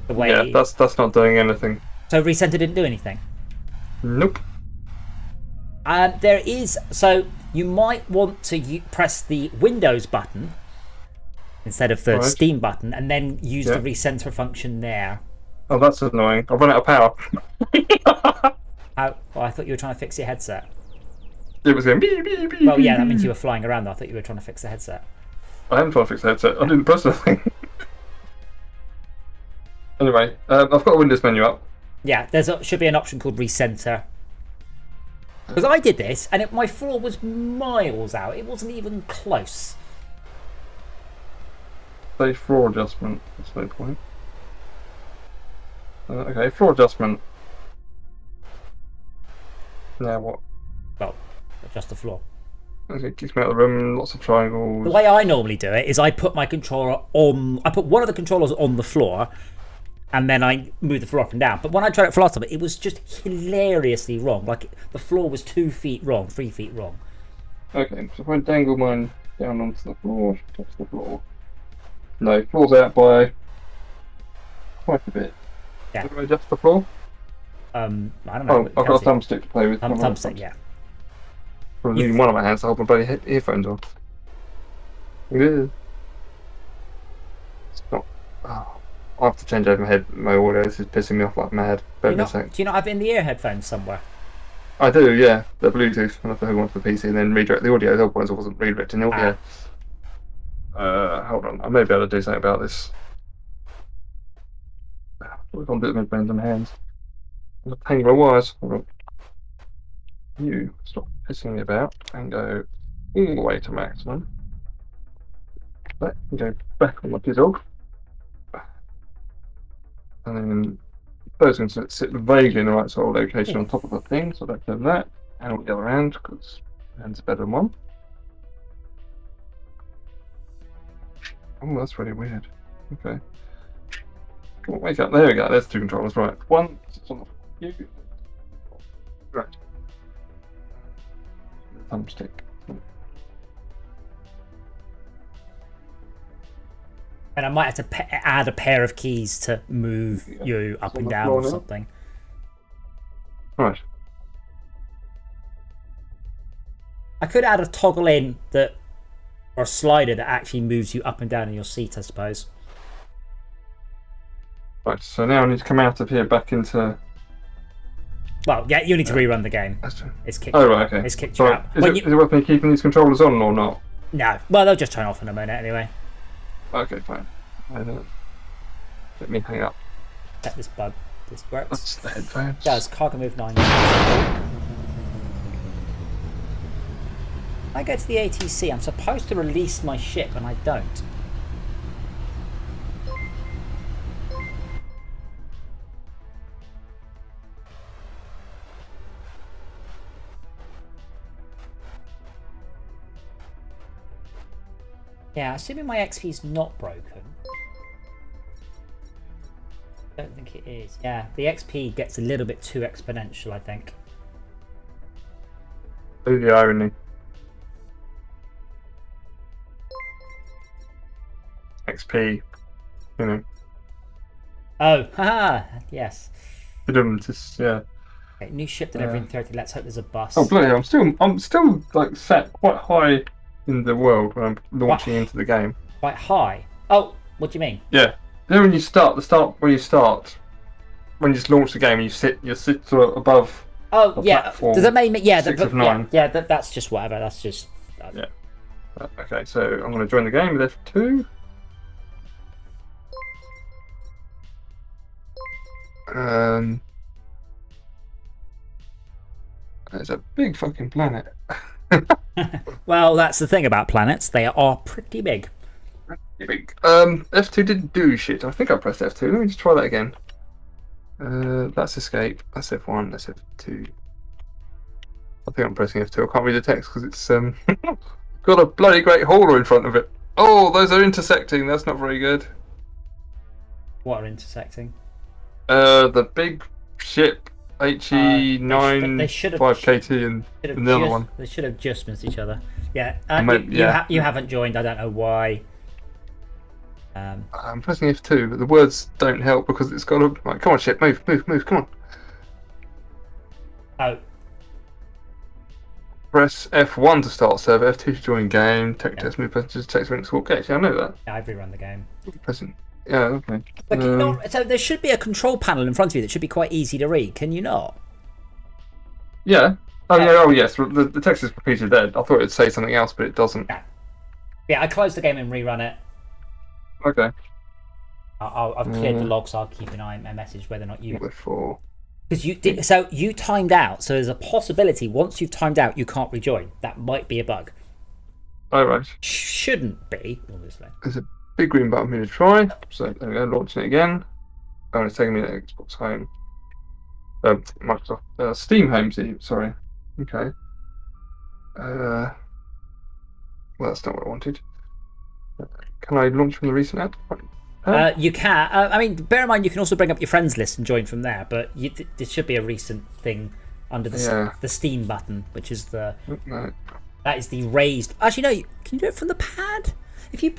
Speaker 1: way...
Speaker 2: Yeah, that's not doing anything.
Speaker 1: So recenter didn't do anything?
Speaker 2: Nope.
Speaker 1: There is... So you might want to press the Windows button instead of the Steam button, and then use the recenter function there.
Speaker 2: Oh, that's annoying. I've run out of power.
Speaker 1: Well, I thought you were trying to fix your headset.
Speaker 2: It was going beep, beep, beep.
Speaker 1: Well, yeah, that means you were flying around though. I thought you were trying to fix the headset.
Speaker 2: I haven't tried to fix the headset. I didn't press anything. Anyway, I've got a Windows menu up.
Speaker 1: Yeah, should be an option called recenter. Because I did this, and my floor was miles out. It wasn't even close.
Speaker 2: Say floor adjustment. That's no point. Okay, floor adjustment. Now what?
Speaker 1: Well, adjust the floor.
Speaker 2: Okay, kicks me out of the room. Lots of triangles.
Speaker 1: The way I normally do it is I put my controller on. I put one of the controllers on the floor, and then I move the floor up and down. But when I tried it for last time, it was just hilariously wrong. Like the floor was 2 feet wrong, 3 feet wrong.
Speaker 2: Okay, so if I dangle mine down onto the floor, touch the floor. No, floor's out by quite a bit.
Speaker 1: Yeah.
Speaker 2: Do I adjust the floor?
Speaker 1: I don't know.
Speaker 2: Oh, I've got a thumbstick to play with.
Speaker 1: Thumbstick, yeah.
Speaker 2: I'm using one of my hands to hold my bloody earphones on. Yeah. It's not. Oh, I have to change over my audio. This is pissing me off like mad.
Speaker 1: Do you not have in-the-ear headphones somewhere?
Speaker 2: I do, yeah. They're Bluetooth. I have to hook onto the PC and then redirect the audio. The other ones I wasn't redirecting the audio. Hold on. I may be able to do something about this. We've got a bit of headphones on my hands. I'm hanging my wires. Hold on. You stop pissing me about and go all the way to maximum. Let me go back on the pizzle. And then those are going to sit vaguely in the right sort of location on top of the thing, so don't turn that. And on the other hand, because hand's better than one. Oh, that's really weird. Okay. Come on, wake up. There we go. There's two controllers. Right. One sits on the you. Right. Thumbstick.
Speaker 1: And I might have to add a pair of keys to move you up and down or something.
Speaker 2: Right.
Speaker 1: I could add a toggle in that, or a slider that actually moves you up and down in your seat, I suppose.
Speaker 2: Right, so now I need to come out of here back into...
Speaker 1: Well, yeah, you need to rerun the game. It's kicked
Speaker 2: oh, right, okay.
Speaker 1: It's kicked you out.
Speaker 2: Is it worth me keeping these controllers on or not?
Speaker 1: No. Well, they'll just turn off in a minute anyway.
Speaker 2: Okay, fine. Let me hang up.
Speaker 1: Let this bug. This works.
Speaker 2: That's the headphones.
Speaker 1: It does. Cargo move 9. I go to the ATC. I'm supposed to release my ship, and I don't. Yeah, assuming my XP's not broken. I don't think it is. Yeah, the XP gets a little bit too exponential, I think.
Speaker 2: Oh, the irony. XP, you know.
Speaker 1: Oh, haha, yes.
Speaker 2: Just, yeah.
Speaker 1: Okay, new ship delivery in 30. Let's hope there's a bus.
Speaker 2: Oh, bloody hell, I'm still like sat quite high in the world when I'm launching into the game.
Speaker 1: Quite high? Oh, what do you mean?
Speaker 2: Yeah. You know when you start, when you just launch the game, you sit sort of above.
Speaker 1: Oh, yeah. Does that mean, yeah,
Speaker 2: 6 of 9.
Speaker 1: Yeah, that's just whatever. That's just.
Speaker 2: Yeah. Okay, so I'm going to join the game with F2. It's a big fucking planet.
Speaker 1: Well, that's the thing about planets. They are pretty big.
Speaker 2: Pretty big. F2 didn't do shit. I think I pressed F2. Let me just try that again. That's escape. That's F1. That's F2. I think I'm pressing F2. I can't read the text because it's got a bloody great hauler in front of it. Oh, those are intersecting. That's not very good.
Speaker 1: What are intersecting?
Speaker 2: The big ship HE 95KT and the other one.
Speaker 1: They should have just missed each other. Yeah. You haven't joined. I don't know why.
Speaker 2: I'm pressing F2, but the words don't help because it's got a. Right, come on, ship, move, come on.
Speaker 1: Oh.
Speaker 2: Press F1 to start server, F2 to join game, test move passengers, text links. Okay, see, I know that.
Speaker 1: Yeah, I've rerun the game.
Speaker 2: Pressing. Yeah, okay.
Speaker 1: But can you not, so there should be a control panel in front of you that should be quite easy to read. Can you not?
Speaker 2: Yeah. Oh, yeah. Oh, yes. The text is repeated there. I thought it'd say something else, but it doesn't.
Speaker 1: Yeah, I closed the game and rerun it.
Speaker 2: Okay.
Speaker 1: I've cleared the logs. So I'll keep an eye on my message whether or not you.
Speaker 2: Before.
Speaker 1: Because you timed out, so there's a possibility once you've timed out you can't rejoin. That might be a bug.
Speaker 2: Oh, right.
Speaker 1: Shouldn't be, obviously.
Speaker 2: There's a big green button for me to try. So there we go, launching it again. Oh, it's taking me to Xbox Home. Microsoft Steam Home. Sorry. Okay. Well, that's not what I wanted. Can I launch from the recent app?
Speaker 1: You can. I mean, bear in mind you can also bring up your friends list and join from there. But there should be a recent thing under the Steam button, which is the that is the raised. Actually, no. Can you do it from the pad? If you,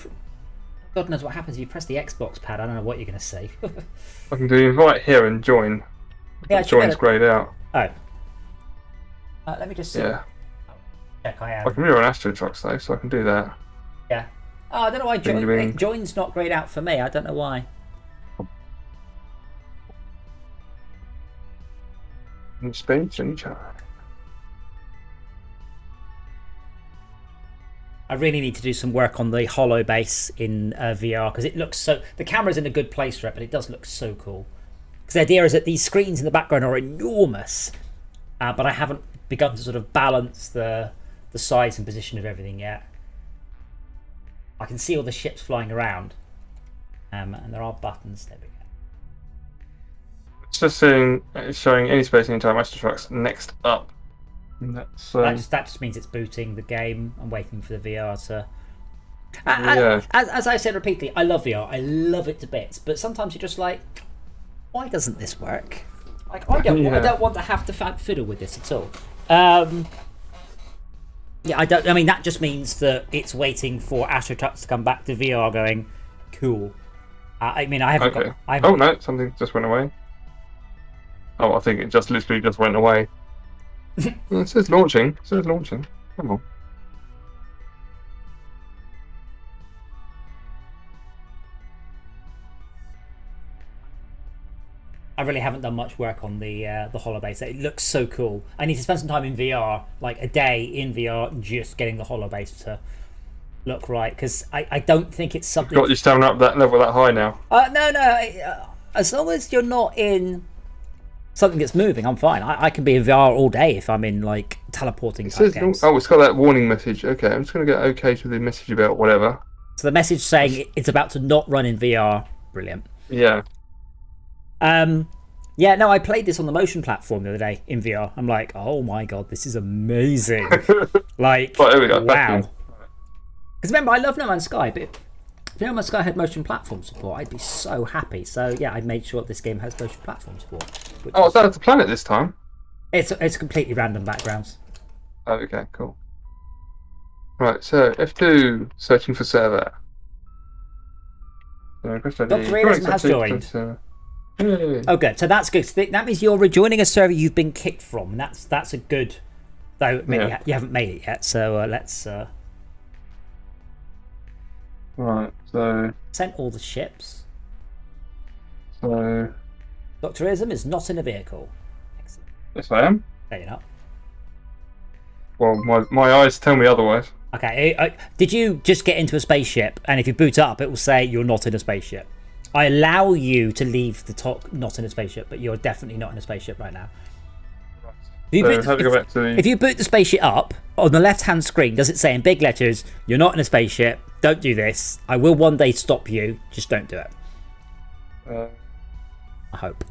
Speaker 1: God knows what happens if you press the Xbox pad. I don't know what you're going to say.
Speaker 2: I can do invite here and join.
Speaker 1: Yeah,
Speaker 2: join's grayed out.
Speaker 1: Oh. Let me just see.
Speaker 2: Yeah.
Speaker 1: Check. I
Speaker 2: can rerun AstroTrucks though, so I can do that.
Speaker 1: Yeah. Oh, I don't know why join's not grayed out for me. I don't know why.
Speaker 2: Any speech, any chat.
Speaker 1: I really need to do some work on the hollow base in VR because it looks so. The camera's in a good place for it, but it does look so cool. Because the idea is that these screens in the background are enormous, but I haven't begun to sort of balance the size and position of everything yet. I can see all the ships flying around, and there are buttons. There we go.
Speaker 2: It's just showing any space, anytime AstroTrucks next up.
Speaker 1: That just means it's booting the game. I'm waiting for the VR to. As I said repeatedly, I love VR. I love it to bits. But sometimes you're just like, why doesn't this work? Like I don't want to have to fiddle with this at all. Yeah, I don't. I mean, that just means that it's waiting for AstroTrucks to come back to VR, going, cool. I mean, I haven't got.
Speaker 2: Oh no, something just went away. Oh, I think it just literally just went away. It says launching. It says launching. Come on.
Speaker 1: I really haven't done much work on the holobase. It looks so cool. I need to spend some time in VR, like a day in VR, just getting the holobase to look right. Because I don't think it's something.
Speaker 2: You've got your stamina up that level that high now.
Speaker 1: No. As long as you're not in something that's moving, I'm fine. I can be in VR all day if I'm in like teleporting type games.
Speaker 2: Oh, it's got that warning message. Okay, I'm just going to get okay to the message about whatever.
Speaker 1: So the message saying it's about to not run in VR. Brilliant.
Speaker 2: Yeah.
Speaker 1: Yeah, no, I played this on the motion platform the other day in VR. I'm like, oh my god, this is amazing. Like,
Speaker 2: there we go.
Speaker 1: Wow. Because remember, I love No Man's Sky, but if No Man's Sky had motion platform support, I'd be so happy. So yeah, I made sure this game has motion platform support.
Speaker 2: Oh, that's the planet this time?
Speaker 1: It's completely random backgrounds.
Speaker 2: Oh, okay, cool. Right, so F2, searching for server.
Speaker 1: Dr. Realism has joined. Oh, good. So that's good. So that means you're rejoining a server you've been kicked from. And that's a good. Though I mean, you haven't made it yet. So let's.
Speaker 2: Right. So.
Speaker 1: Sent all the ships.
Speaker 2: So.
Speaker 1: Dr. Realism is not in a vehicle. Excellent.
Speaker 2: Yes, I am.
Speaker 1: No, you're not.
Speaker 2: Well, my eyes tell me otherwise.
Speaker 1: Okay. Did you just get into a spaceship? And if you boot up, it will say you're not in a spaceship. I allow you to leave the top not in a spaceship, but you're definitely not in a spaceship right now. If you boot the spaceship up, on the left-hand screen, does it say in big letters, you're not in a spaceship, don't do this, I will one day stop you, just don't do it. I hope.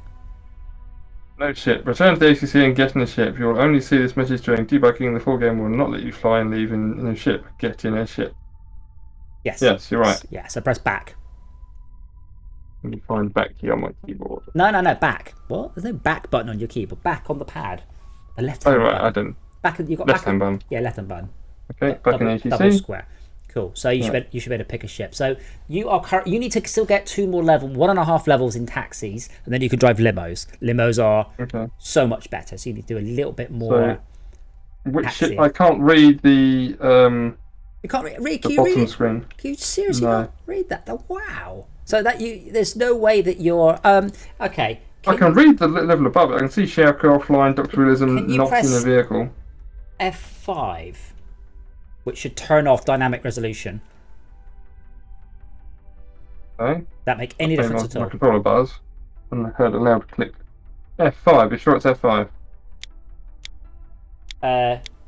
Speaker 2: No ship. Return to the ACC and get in a ship. You will only see this message during debugging. The full game will not let you fly and leave in a ship. Get in a ship.
Speaker 1: Yes.
Speaker 2: Yes, you're right.
Speaker 1: Yeah, so press back.
Speaker 2: Let me find back key on my keyboard.
Speaker 1: No, back. What? There's no back button on your keyboard. Back on the pad. The left
Speaker 2: Oh,
Speaker 1: hand
Speaker 2: right,
Speaker 1: button.
Speaker 2: I didn't.
Speaker 1: Back, you got
Speaker 2: Left
Speaker 1: back
Speaker 2: hand button.
Speaker 1: Yeah, left hand button.
Speaker 2: Okay, back in ATC.
Speaker 1: Double square. Cool. So you should be able to pick a ship. So you need to still get 2 more 1.5 levels in taxis, and then you can drive limos. Limos are so much better. So you need to do a little bit more.
Speaker 2: So, which ship? I can't read the
Speaker 1: You can't read.
Speaker 2: the bottom screen.
Speaker 1: Can you seriously not read that? Wow. So that there's no way that you're okay.
Speaker 2: I can read the level above it. I can see Sherka offline, Dr. Realism, not in the vehicle.
Speaker 1: F5, which should turn off dynamic resolution.
Speaker 2: Okay.
Speaker 1: That make any difference at all?
Speaker 2: My controller buzz, and I heard a loud click. F5. You sure it's F5?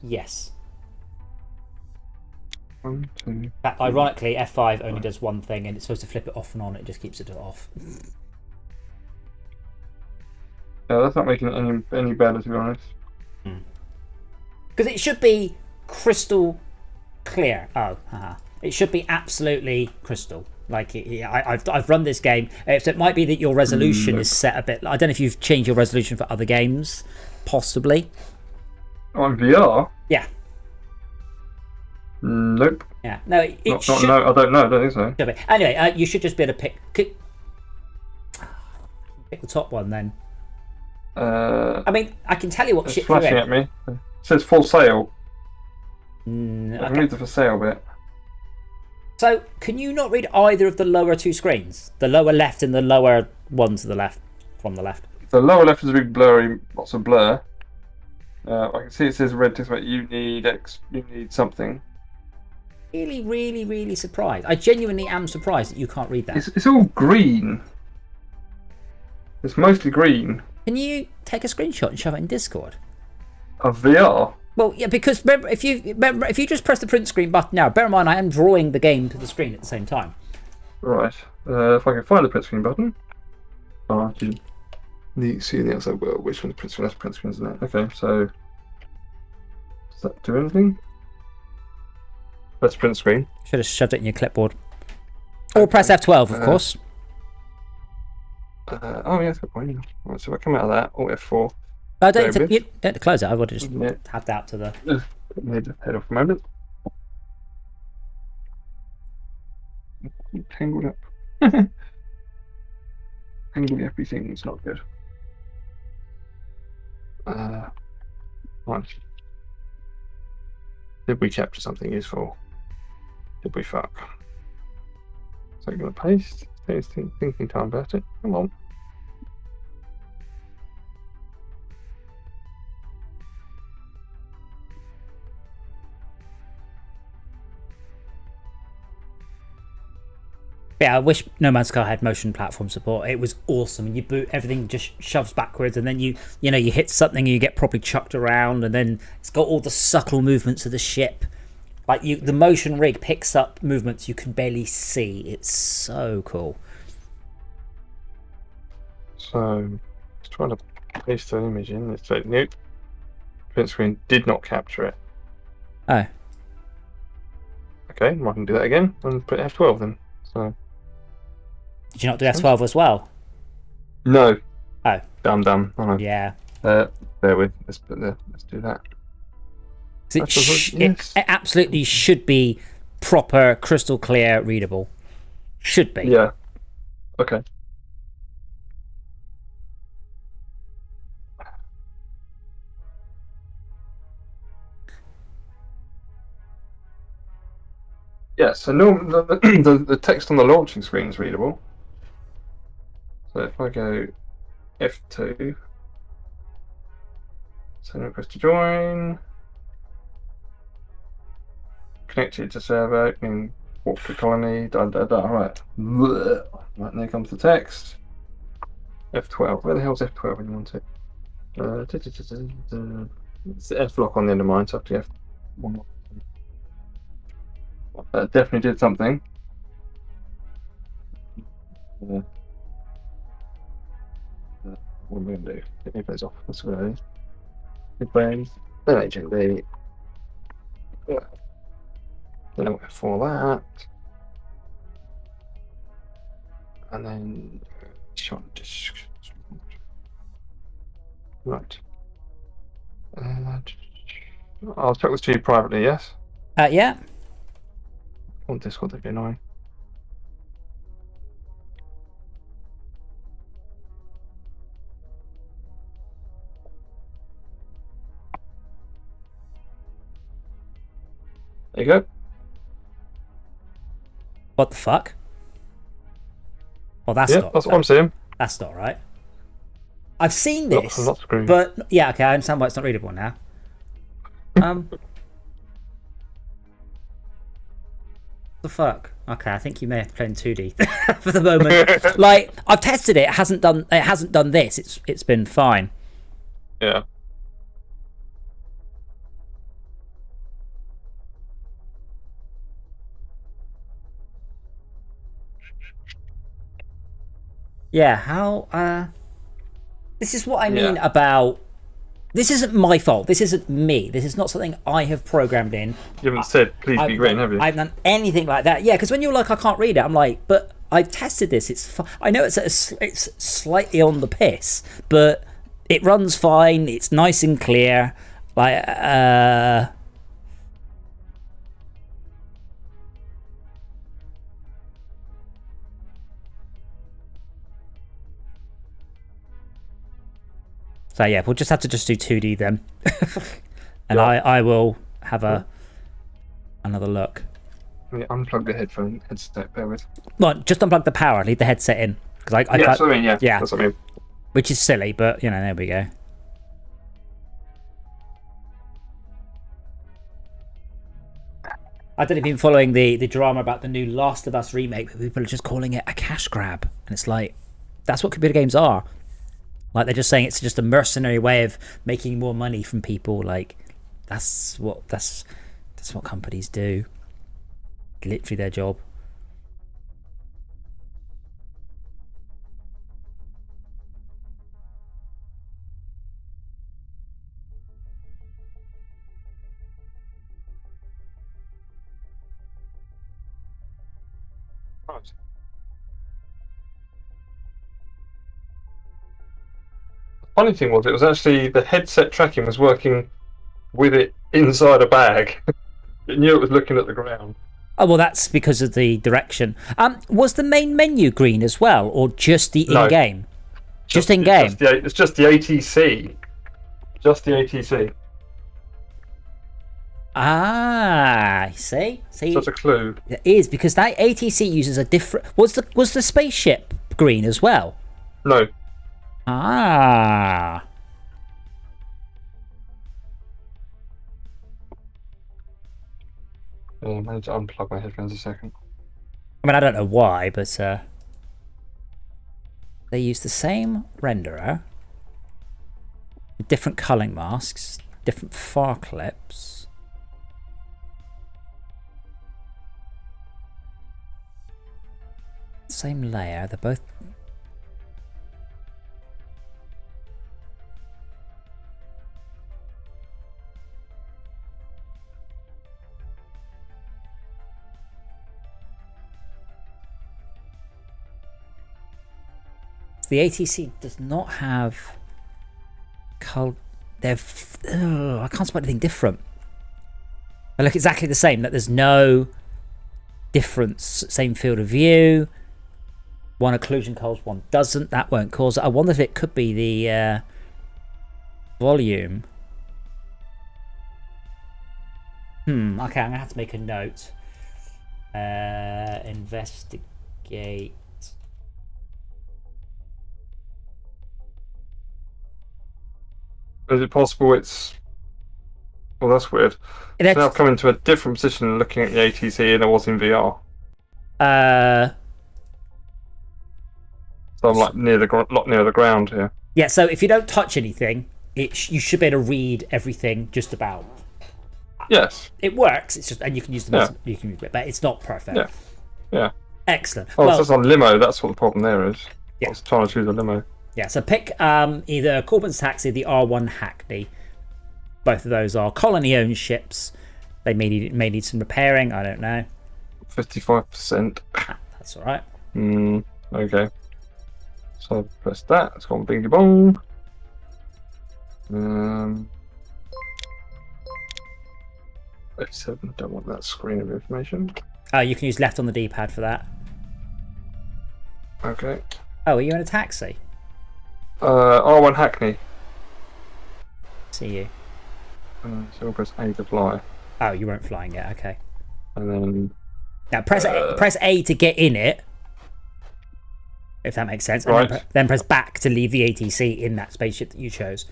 Speaker 1: Yes.
Speaker 2: 1, 2.
Speaker 1: In fact, ironically, F5 only does one thing, and it's supposed to flip it off and on. It just keeps it off.
Speaker 2: Yeah, that's not making it any better, to be honest.
Speaker 1: Because it should be crystal clear. Oh, it should be absolutely crystal. Like I've run this game. So it might be that your resolution is set a bit. I don't know if you've changed your resolution for other games, possibly.
Speaker 2: On VR?
Speaker 1: Yeah.
Speaker 2: Nope.
Speaker 1: Yeah. No.
Speaker 2: I don't know. I don't think so.
Speaker 1: Anyway, you should just be able to pick the top one then. I mean, I can tell you what ship you're in.
Speaker 2: It's flashing at me. It says full sail. I
Speaker 1: Okay.
Speaker 2: can read the for sale bit.
Speaker 1: So, can you not read either of the lower 2 screens? The lower left and the lower one to the left, from the left?
Speaker 2: The lower left is a big blurry, lots of blur. I can see it says red text, but you need something.
Speaker 1: Really, really, really surprised. I genuinely am surprised that you can't read that.
Speaker 2: It's all green. It's mostly green.
Speaker 1: Can you take a screenshot and shove it in Discord?
Speaker 2: Of VR?
Speaker 1: Well, yeah, because remember, if you just press the print screen button now, bear in mind I am drawing the game to the screen at the same time.
Speaker 2: Right. If I can find the print screen button. Oh, you see the outside. Well, which one's print screen? That's print screen, isn't it? Okay, so does that do anything? That's print screen.
Speaker 1: Should have shoved it in your clipboard. Or press F12, of course.
Speaker 2: Oh yeah, that's a good point. Right, so if I come out of that, or F4.
Speaker 1: I don't have to close it. I would have just tabbed out to the.
Speaker 2: Need to head off a moment. Tangled up. Tangled everything is not good. Right. Did we capture something useful? Did we fuck? So I'm gonna paste. Stay thinking time about it. Come on.
Speaker 1: Yeah, I wish No Man's Sky had motion platform support. It was awesome. You boot, everything just shoves backwards, and then you hit something and you get properly chucked around, and then it's got all the subtle movements of the ship. Like the motion rig picks up movements you can barely see. It's so cool.
Speaker 2: So, just trying to paste an image in. It's like, nope. Print screen did not capture it.
Speaker 1: Oh.
Speaker 2: Okay, I can do that again and put F12 then. So.
Speaker 1: Did you not do F12 as well?
Speaker 2: No.
Speaker 1: Oh.
Speaker 2: Dumb. Oh, no.
Speaker 1: Yeah.
Speaker 2: Bear with. Let's do that.
Speaker 1: It absolutely should be proper, crystal clear, readable. Should be.
Speaker 2: Yeah. Okay. Yeah, so the text on the launching screen is readable. So if I go F2, send request to join, connected to server, opening warp to colony, right. Right, there comes the text. F12, where the hell's F12 when you want it? It's the F lock on the end of mine, so I have to F1. That definitely did something. What am I going to do? Get those off. That's what I do. Big brain. Then HMB. Then for that. And then shot disk. Right. I'll check this to you privately, yes?
Speaker 1: Yeah.
Speaker 2: On Discord, that'd be annoying. There you go.
Speaker 1: What the fuck? Well, that's
Speaker 2: Yeah,
Speaker 1: not.
Speaker 2: that's what I'm seeing.
Speaker 1: That's not right. I've seen this,
Speaker 2: Not
Speaker 1: but yeah, okay, I understand why it's not readable now. The fuck? Okay, I think you may have to play in 2D for the moment. Like, I've tested it. It hasn't done this. It's been fine.
Speaker 2: Yeah.
Speaker 1: Yeah, how this is what I mean about this isn't my fault. This isn't me. This is not something I have programmed in.
Speaker 2: You haven't said please be green, have you?
Speaker 1: I haven't done anything like that. Yeah, because when you're like, I can't read it, I'm like, but I've tested this. It's I know it's slightly on the piss, but it runs fine. It's nice and clear. Like so yeah, we'll just have to do 2D then. And yeah. I will have another look.
Speaker 2: Unplug the headset, bear with.
Speaker 1: Well, just unplug the power, leave the headset in. Because
Speaker 2: that's what I mean, yeah.
Speaker 1: That's
Speaker 2: what I mean.
Speaker 1: Which is silly, but you know, there we go. I don't know if you've been following the drama about the new Last of Us remake, but people are just calling it a cash grab. And it's like, that's what computer games are. Like, they're just saying it's just a mercenary way of making more money from people. Like, that's what companies do. Literally their job.
Speaker 2: Right. Funny thing was, it was actually the headset tracking was working with it inside a bag. It knew it was looking at the ground.
Speaker 1: Oh, well, that's because of the direction. Was the main menu green as well, or just the in-game? No, just in-game?
Speaker 2: It's just the ATC. Just the ATC.
Speaker 1: Ah, see?
Speaker 2: That's a clue.
Speaker 1: It is, because that ATC uses a different... Was the spaceship green as well?
Speaker 2: No.
Speaker 1: Ah.
Speaker 2: I need to unplug my headphones a second.
Speaker 1: I mean, I don't know why, but they use the same renderer with different culling masks, different far clips. Same layer. They're both... The ATC does not have I can't spot anything different. They look exactly the same. That there's no difference. Same field of view. One occlusion cause, one doesn't. That won't cause it. I wonder if it could be the volume. Okay, I'm gonna have to make a note. Investigate.
Speaker 2: Is it possible it's... Well, that's weird. It's now come into a different position looking at the ATC than it was in VR. So I'm like near the ground here.
Speaker 1: Yeah, so if you don't touch anything, you should be able to read everything just about.
Speaker 2: Yes.
Speaker 1: It works, it's just... And you can use the you can use it, but it's not perfect.
Speaker 2: Yeah.
Speaker 1: Excellent.
Speaker 2: Oh, well, it says on limo, that's what the problem there is.
Speaker 1: Yeah.
Speaker 2: I was trying to choose a limo.
Speaker 1: Yeah, so pick either Corbin's Taxi, the R1 Hackney. Both of those are colony-owned ships. They may need some repairing. I don't know.
Speaker 2: 55%.
Speaker 1: That's all right.
Speaker 2: Okay. So I've pressed that. It's gone bingy bong. 87. Don't want that screen of information.
Speaker 1: You can use left on the D-pad for that.
Speaker 2: Okay.
Speaker 1: Oh, are you in a taxi?
Speaker 2: R1 Hackney.
Speaker 1: See you.
Speaker 2: So we'll press A to fly.
Speaker 1: Oh, you weren't flying yet. Okay.
Speaker 2: And then
Speaker 1: now press A to get in it, if that makes sense. And
Speaker 2: right.
Speaker 1: then press back to leave the ATC in that spaceship that you chose.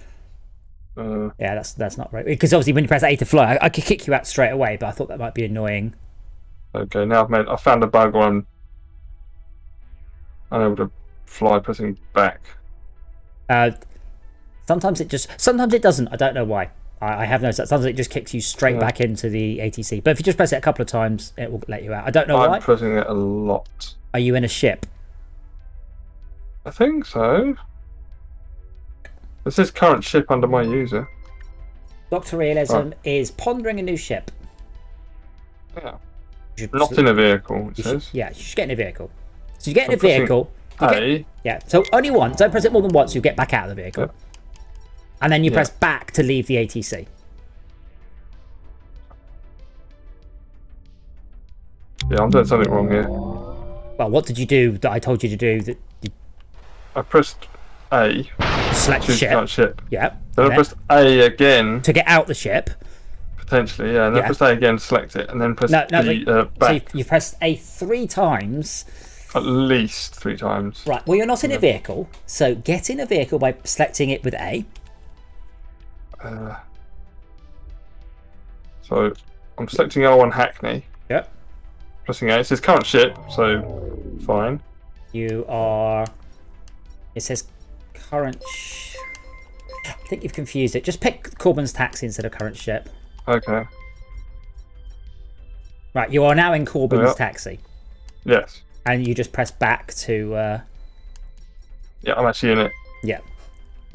Speaker 1: Yeah, that's not right. Because obviously when you press A to fly, I could kick you out straight away, but I thought that might be annoying.
Speaker 2: Okay, now I found a bug where I'm unable to fly pressing back.
Speaker 1: Sometimes it doesn't. I don't know why. I have noticed that sometimes it just kicks you straight back into the ATC. But if you just press it a couple of times, it will let you out. I don't know why.
Speaker 2: I'm pressing it a lot.
Speaker 1: Are you in a ship?
Speaker 2: I think so. It says current ship under my user.
Speaker 1: Dr. Realism is pondering a new ship.
Speaker 2: Yeah. Not in a vehicle, it says.
Speaker 1: Yeah, you should get in a vehicle. So you get in a vehicle.
Speaker 2: Yeah,
Speaker 1: so only once. Don't press it more than once, you'll get back out of the vehicle.
Speaker 2: Yep.
Speaker 1: And then you press back to leave the ATC.
Speaker 2: Yeah, I'm doing something wrong here.
Speaker 1: Well, what did you do that I told you to do?
Speaker 2: I pressed A.
Speaker 1: Select ship. Yeah.
Speaker 2: Then I pressed A again.
Speaker 1: To get out the ship.
Speaker 2: Potentially, yeah. And then press A again, select it, and then press back.
Speaker 1: So you've pressed A 3 times.
Speaker 2: At least 3 times.
Speaker 1: Right, well, you're not in a vehicle, so get in a vehicle by selecting it with A.
Speaker 2: So I'm selecting R1 Hackney.
Speaker 1: Yep.
Speaker 2: Pressing A. It says current ship, so fine.
Speaker 1: You are. It says current. I think you've confused it. Just pick Corbin's Taxi instead of current ship.
Speaker 2: Okay.
Speaker 1: Right, you are now in Corbin's Taxi.
Speaker 2: Yes.
Speaker 1: And you just press back to.
Speaker 2: Yeah, I'm actually in it.
Speaker 1: Yeah.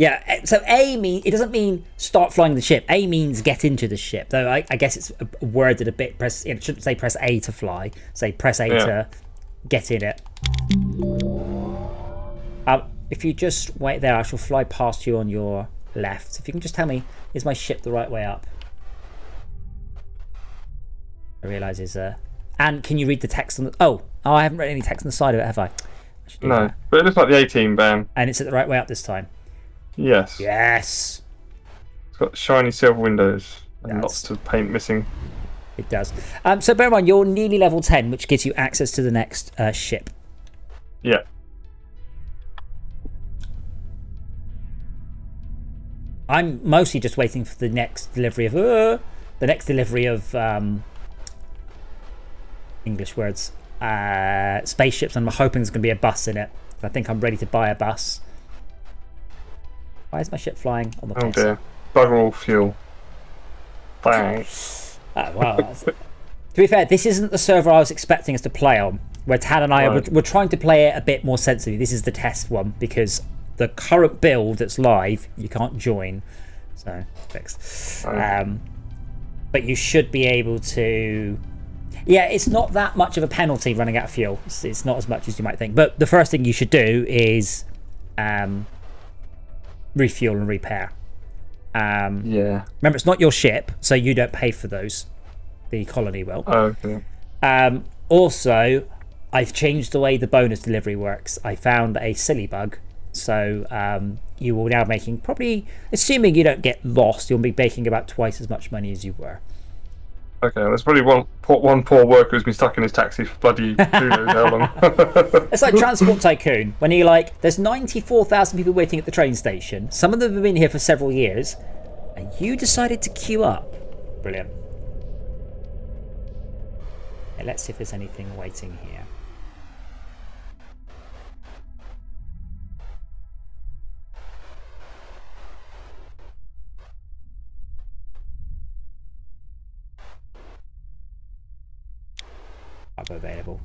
Speaker 1: Yeah, so A means, it doesn't mean start flying the ship. A means get into the ship. Though I guess it's worded a bit. It shouldn't say press A to fly. Say press A to get in it. If you just wait there, I shall fly past you on your left. If you can just tell me, is my ship the right way up? I realise is and can you read the text on the? Oh, I haven't read any text on the side of it, have I?
Speaker 2: No, but it looks like the 18 band.
Speaker 1: And it's at the right way up this time.
Speaker 2: Yes.
Speaker 1: Yes.
Speaker 2: It's got shiny silver windows and lots of paint missing.
Speaker 1: It does. So bear in mind, you're nearly level 10, which gives you access to the next ship.
Speaker 2: Yeah.
Speaker 1: I'm mostly just waiting for the next delivery of English words, spaceships, and I'm hoping there's going to be a bus in it. I think I'm ready to buy a bus. Why is my ship flying on the piss?
Speaker 2: Oh dear. Bugger all fuel. Bang.
Speaker 1: Wow. To be fair, this isn't the server I was expecting us to play on, where Tad and I we're trying to play it a bit more sensibly. This is the test one, because the current build that's live, you can't join. So, fixed. But you should be able to... Yeah, it's not that much of a penalty running out of fuel. It's not as much as you might think. But the first thing you should do is refuel and repair.
Speaker 2: Yeah.
Speaker 1: Remember, it's not your ship, so you don't pay for those. The colony will.
Speaker 2: Okay.
Speaker 1: Also, I've changed the way the bonus delivery works. I found a silly bug. So you will now making, probably, assuming you don't get lost, you'll be making about twice as much money as you were.
Speaker 2: Okay, there's probably one poor worker who's been stuck in his taxi for bloody who knows how long.
Speaker 1: It's like Transport Tycoon, when you're like, there's 94,000 people waiting at the train station. Some of them have been here for several years, and you decided to queue up. Brilliant. Okay, let's see if there's anything waiting here. Available.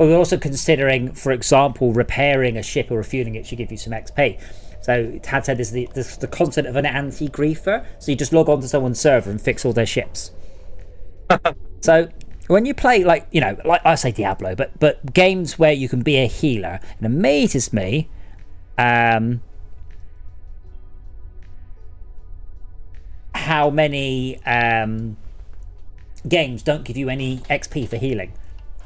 Speaker 1: But we're also considering, for example, repairing a ship or refueling it should give you some XP. So Tad said this is the concept of an anti-griefer. So you just log on to someone's server and fix all their ships. So when you play, like I say Diablo, but games where you can be a healer, it amazes me how many games don't give you any XP for healing.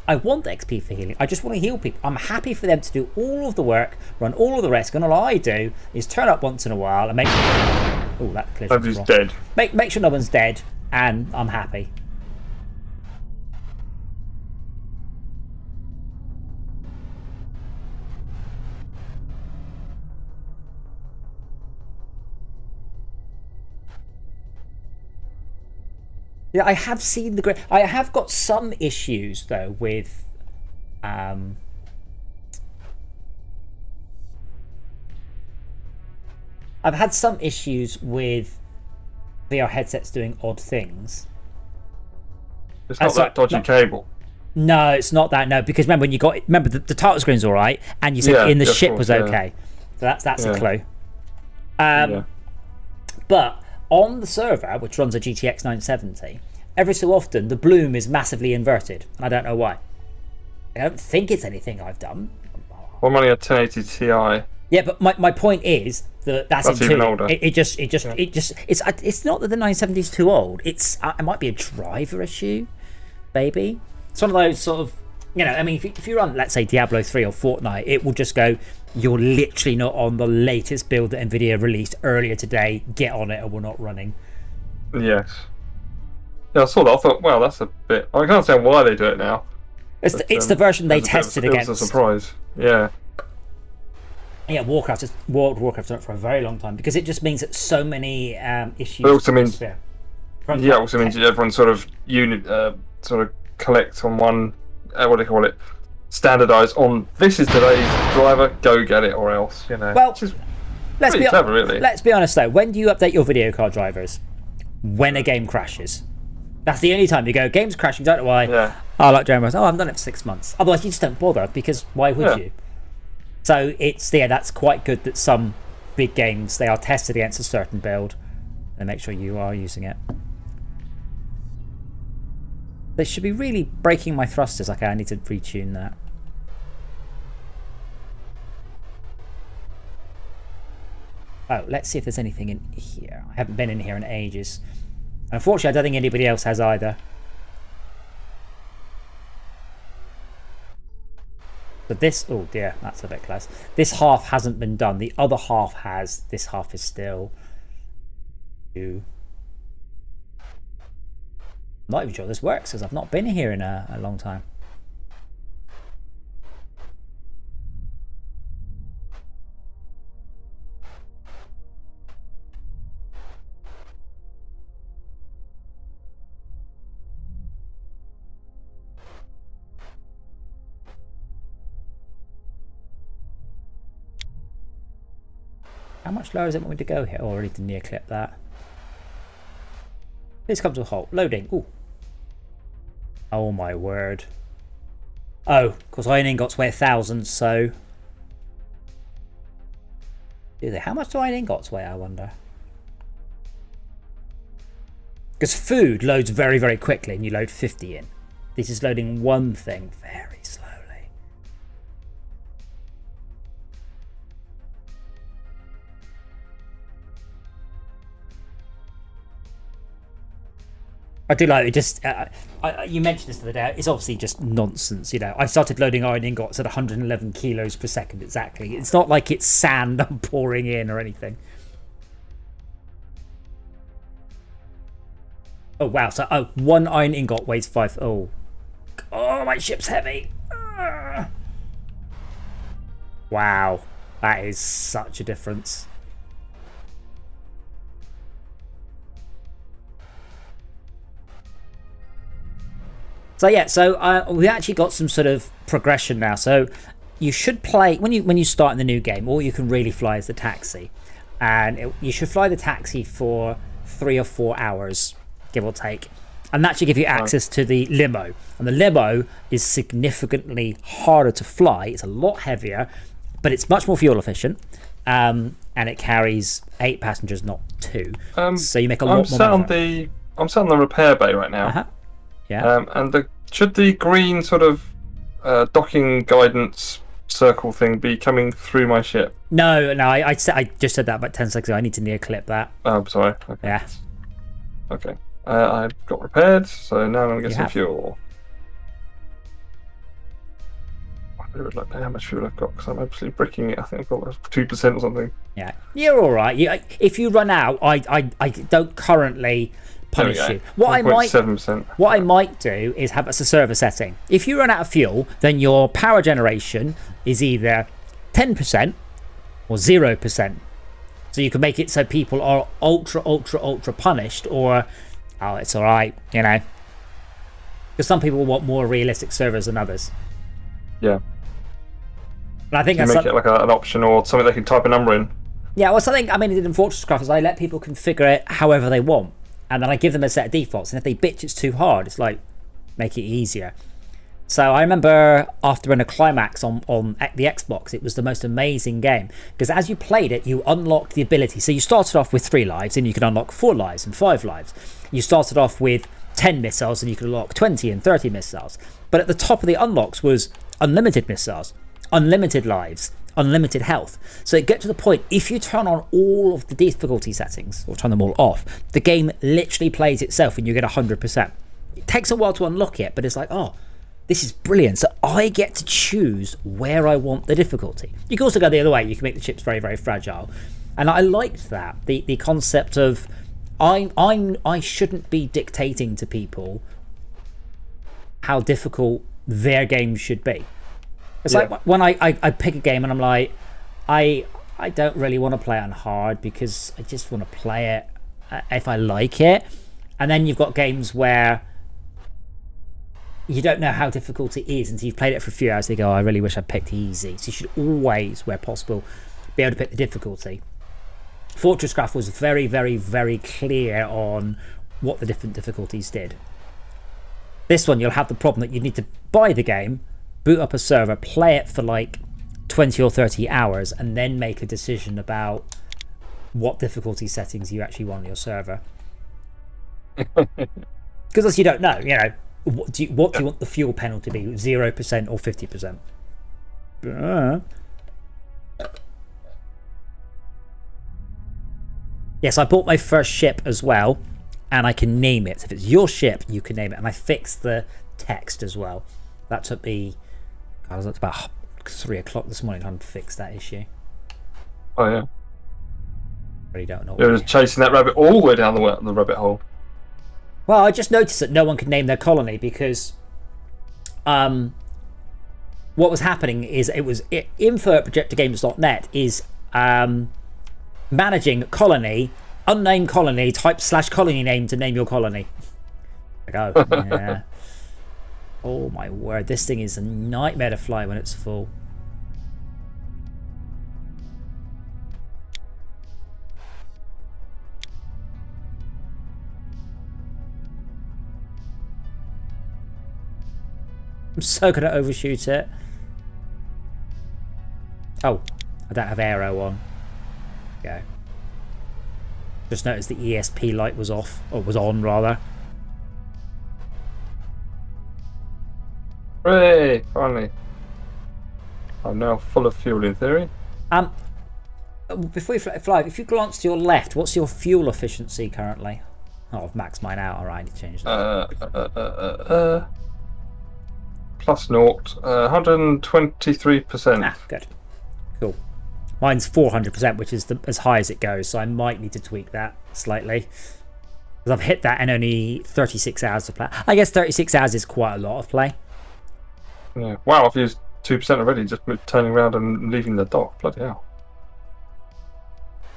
Speaker 1: I want XP for healing. I just want to heal people. I'm happy for them to do all of the work, run all of the risk, and all I do is turn up once in a while and make sure... Oh, that
Speaker 2: nobody's dead.
Speaker 1: Make sure no one's dead, and I'm happy. Yeah, I have seen I have got some issues though with I've had some issues with VR headsets doing odd things.
Speaker 2: It's not that dodgy cable.
Speaker 1: No, it's not that. No, because remember the title screen's all right, and you said in the ship was okay. So that's a clue. But on the server, which runs a GTX 970, every so often the bloom is massively inverted, and I don't know why. I don't think it's anything I've done.
Speaker 2: I'm running a 1080 Ti.
Speaker 1: Yeah, but my point is that's
Speaker 2: even older.
Speaker 1: It's not that the 970 is too old. It might be a driver issue, maybe. It's one of those sort of, I mean, if you run, let's say, Diablo 3 or Fortnite, it will just go, you're literally not on the latest build that NVIDIA released earlier today. Get on it, or we're not running.
Speaker 2: Yes. Yeah, I saw that. I thought, wow, that's a bit... I can't understand why they do it now.
Speaker 1: It's the version they tested against.
Speaker 2: It was a surprise. Yeah.
Speaker 1: Yeah, World of Warcraft's done it for a very long time, because it just means that so many issues...
Speaker 2: It also means... Yeah, it also means everyone sort of collects on one... what do you call it? Standardise on, this is today's driver, go get it, or else,
Speaker 1: Well,
Speaker 2: which is
Speaker 1: let's be
Speaker 2: clever, really.
Speaker 1: Let's be honest though, when do you update your video card drivers? When a game crashes. That's the only time you go, game's crashing, don't know why.
Speaker 2: Yeah.
Speaker 1: Like Jeremy was, I haven't done it for 6 months. Otherwise you just don't bother, because why would you? So that's quite good that some big games, they are tested against a certain build and make sure you are using it. They should be really breaking my thrusters. Okay, I need to retune that. Oh, let's see if there's anything in here. I haven't been in here in ages. Unfortunately, I don't think anybody else has either. But this... Oh dear, that's a bit close. This half hasn't been done. The other half has. This half is still... I'm not even sure this works, because I've not been here in a long time. How much lower does it want me to go here? Oh, I already did near clip that. This comes to a halt. Loading. Ooh. Oh my word. Oh, because iron ingots weigh 1,000, so... Do they? How much do iron ingots weigh, I wonder? Because food loads very, very quickly and you load 50 in. This is loading one thing very slowly. I do like it. Just you mentioned this the other day. It's obviously just nonsense, I started loading iron ingots at 111 kilos per second exactly. It's not like it's sand I'm pouring in or anything. Oh wow! So one iron ingot weighs 5. Oh, my ship's heavy. Wow, that is such a difference. So yeah, we actually got some sort of progression now. So you should play when you start in the new game. All you can really fly is the taxi, and you should fly the taxi for 3 or 4 hours, give or take. and that should give you access to the limo. And the limo is significantly harder to fly. It's a lot heavier, but it's much more fuel efficient. And it carries 8 passengers, not 2. So you make a lot more money.
Speaker 2: I'm sat on the repair bay right now.
Speaker 1: Yeah.
Speaker 2: And should the green sort of docking guidance circle thing be coming through my ship?
Speaker 1: No. I just said that about 10 seconds ago. I need to near clip that.
Speaker 2: Oh, sorry. Okay.
Speaker 1: Yeah.
Speaker 2: Okay. I've got repaired, so now I'm going to get some fuel. I would like to know how much fuel I've got because I'm absolutely bricking it. I think I've got 2% or something.
Speaker 1: Yeah, you're all right. If you run out, I don't currently punish you. What I might do is have as a server setting. If you run out of fuel, then your power generation is either 10% or 0%. So you can make it so people are ultra punished, or it's all right, you know. Because some people want more realistic servers than others.
Speaker 2: Yeah.
Speaker 1: And I think
Speaker 2: that's make it like an option or something they can type a number in.
Speaker 1: Yeah, well, something I did in FortressCraft is I let people configure it however they want, and then I give them a set of defaults. And if they bitch it's too hard, it's like make it easier. So I remember after in a climax on the Xbox, it was the most amazing game because as you played it, you unlocked the ability. So you started off with 3 lives, and you could unlock 4 lives and 5 lives. You started off with 10 missiles, and you could unlock 20 and 30 missiles. But at the top of the unlocks was unlimited missiles, unlimited lives, unlimited health. So it get to the point, if you turn on all of the difficulty settings or turn them all off, the game literally plays itself and you get 100%. It takes a while to unlock it, but it's like, oh, this is brilliant. So I get to choose where I want the difficulty. You can also go the other way. You can make the chips very, very fragile. And I liked that. The concept of I shouldn't be dictating to people how difficult their game should be. It's like when I pick a game and I'm like, I don't really want to play it on hard because I just want to play it if I like it. And then you've got games where you don't know how difficult it is until you've played it for a few hours. They go, I really wish I picked easy. So you should always, where possible, be able to pick the difficulty. FortressCraft was very, very, very clear on what the different difficulties did. This one, you'll have the problem that you need to buy the game, boot up a server, play it for like 20 or 30 hours, and then make a decision about what difficulty settings you actually want on your server. Because as you don't know, you know, what do you want the fuel penalty to be? 0% or 50%? Yes, I bought my first ship as well, and I can name it. If it's your ship, you can name it. And I fixed the text as well. That took me, I was at about 3 o'clock this morning trying to fix that issue.
Speaker 2: Oh yeah.
Speaker 1: Really don't know.
Speaker 2: You're just chasing that rabbit all the way down the rabbit hole.
Speaker 1: Well, I just noticed that no one could name their colony because what was happening is info at projectorgames.net is managing colony, unnamed colony, type / colony name to name your colony. Like, oh, yeah. Oh my word, this thing is a nightmare to fly when it's full. I'm so gonna overshoot it. Oh, I don't have aero on. Go. Just noticed the ESP light was off, or was on rather.
Speaker 2: Hooray! Finally. I'm now full of fuel in theory.
Speaker 1: Before you fly, if you glance to your left, what's your fuel efficiency currently? Oh, I've maxed mine out. Alright, I need to change that.
Speaker 2: Plus 123%.
Speaker 1: Ah, good. Cool. Mine's 400%, which is as high as it goes, so I might need to tweak that slightly. Because I've hit that in only 36 hours of play. I guess 36 hours is quite a lot of play.
Speaker 2: Yeah. Wow, I've used 2% already, just turning around and leaving the dock. Bloody hell.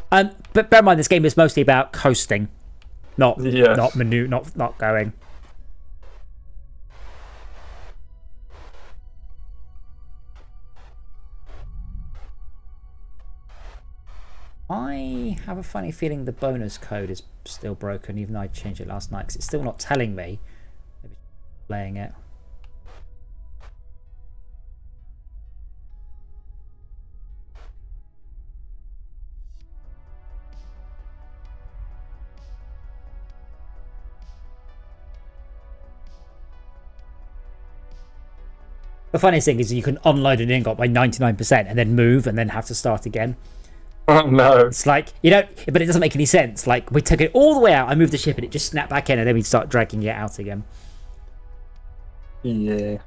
Speaker 1: But bear in mind, this game is mostly about coasting, not going. I have a funny feeling the bonus code is still broken, even though I changed it last night, because it's still not telling me. Maybe playing it. The funniest thing is you can unload an ingot by 99% and then move and then have to start again.
Speaker 2: Oh no.
Speaker 1: It's like, you don't, but it doesn't make any sense. Like, we took it all the way out, I moved the ship and it just snapped back in and then we start dragging it out again.
Speaker 2: Yeah.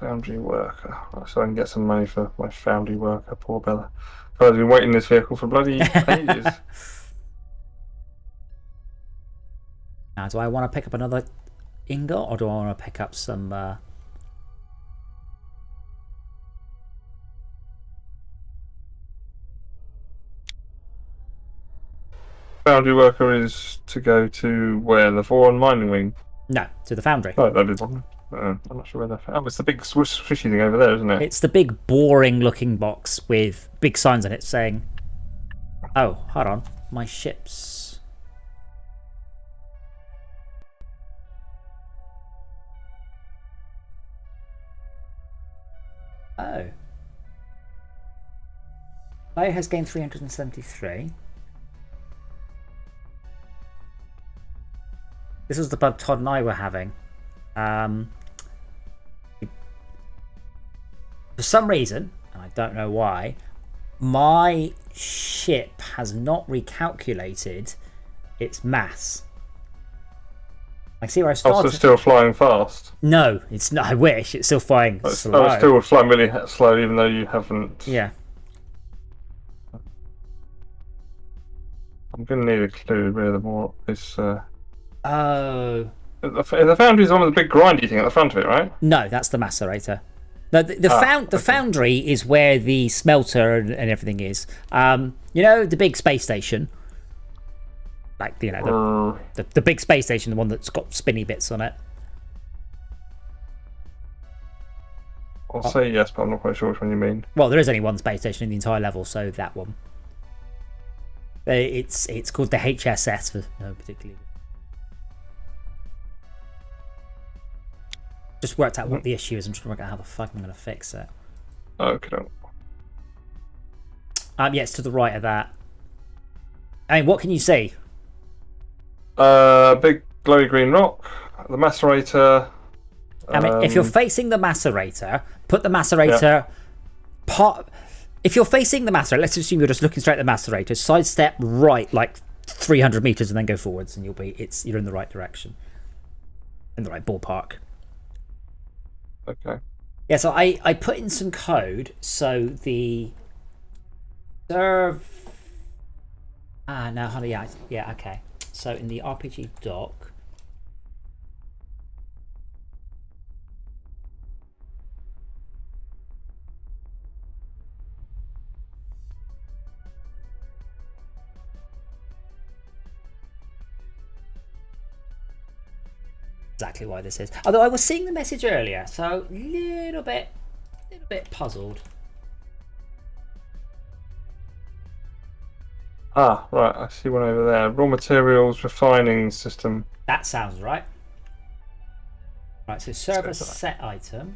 Speaker 2: Foundry worker. So I can get some money for my foundry worker, poor Bella. I've been waiting in this vehicle for bloody ages.
Speaker 1: Now, do I want to pick up another ingot or do I want to pick up some...
Speaker 2: Foundry worker is to go to where? The Voron mining wing?
Speaker 1: No, to the foundry.
Speaker 2: Oh, that is one. I'm not sure where that. Oh, it's the big swishy thing over there, isn't it?
Speaker 1: It's the big boring looking box with big signs on it saying, oh, hold on, my ship's... Oh. Player has gained 373. This was the bug Todd and I were having. For some reason, and I don't know why, my ship has not recalculated its mass. I see where I started.
Speaker 2: Also still flying fast.
Speaker 1: No, it's not. I wish it's still flying slow.
Speaker 2: It's still flying really slow, even though you haven't.
Speaker 1: Yeah.
Speaker 2: I'm going to need a clue where the more this.
Speaker 1: Oh.
Speaker 2: The foundry is one with the big grindy thing at the front of it, right?
Speaker 1: No, that's the macerator. The foundry is where the smelter and everything is. You know, the big space station. Like, you know, the big space station, the one that's got spinny bits on it.
Speaker 2: I'll say yes, but I'm not quite sure which one you mean.
Speaker 1: Well, there is only one space station in the entire level, so that one. It's called the HSS for no particular. Just worked out what the issue is. I'm trying to work out how the fuck I'm going to fix it.
Speaker 2: Okay.
Speaker 1: Yeah, it's to the right of that. I mean, what can you see?
Speaker 2: Big glowy green rock, the macerator.
Speaker 1: I mean, if you're facing the macerator, put the macerator part. If you're facing the macerator, let's assume you're just looking straight at the macerator. Sidestep right like 300 meters and then go forwards, and you're in the right direction, in the right ballpark.
Speaker 2: Okay.
Speaker 1: Yeah, so I put in some code so the serve. No, honey, yeah, okay. So in the RPG doc. Exactly why this is. Although I was seeing the message earlier, so a little bit puzzled.
Speaker 2: Ah, right. I see one over there. Raw materials refining system.
Speaker 1: That sounds right. Right, so server set item.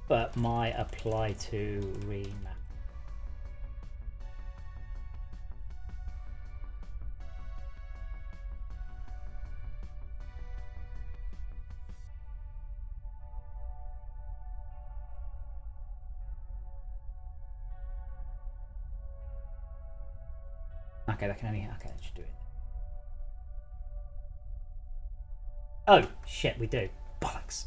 Speaker 1: But my apply to remap. Okay, that can only. Okay, that should do it. Oh shit, we do. Bollocks.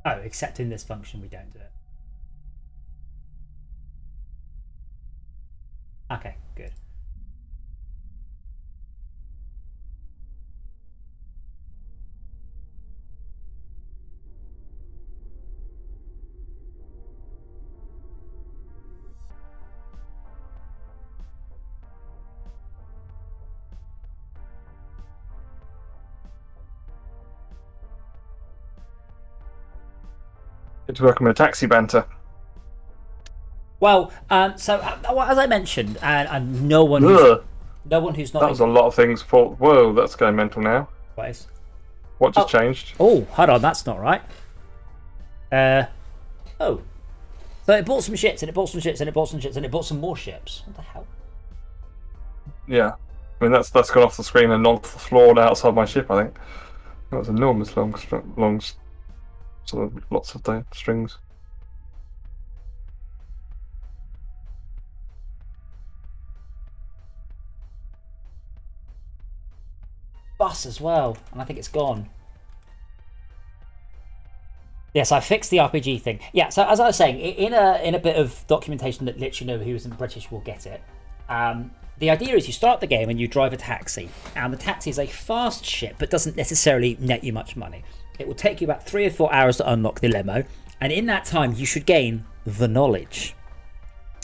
Speaker 1: Oh, except in this function we don't do it. Okay, good.
Speaker 2: It's working with taxi banter.
Speaker 1: Well, so as I mentioned, and no one who's not.
Speaker 2: That was a lot of things. Thought, whoa, that's going mental now.
Speaker 1: Ways.
Speaker 2: What just changed?
Speaker 1: Oh, hold on, that's not right. Oh. So it bought some ships, and it bought some ships, and it bought some ships, and it bought some more ships. What the hell?
Speaker 2: Yeah. I mean, that's gone off the screen and on the floor outside my ship, I think. That was enormous long sort of lots of strings.
Speaker 1: Bus as well, and I think it's gone. Yes, I fixed the RPG thing. Yeah, so as I was saying, in a bit of documentation that lets you know who isn't British will get it. The idea is you start the game and you drive a taxi, and the taxi is a fast ship but doesn't necessarily net you much money. It will take you about 3 or 4 hours to unlock the limo, and in that time you should gain the knowledge.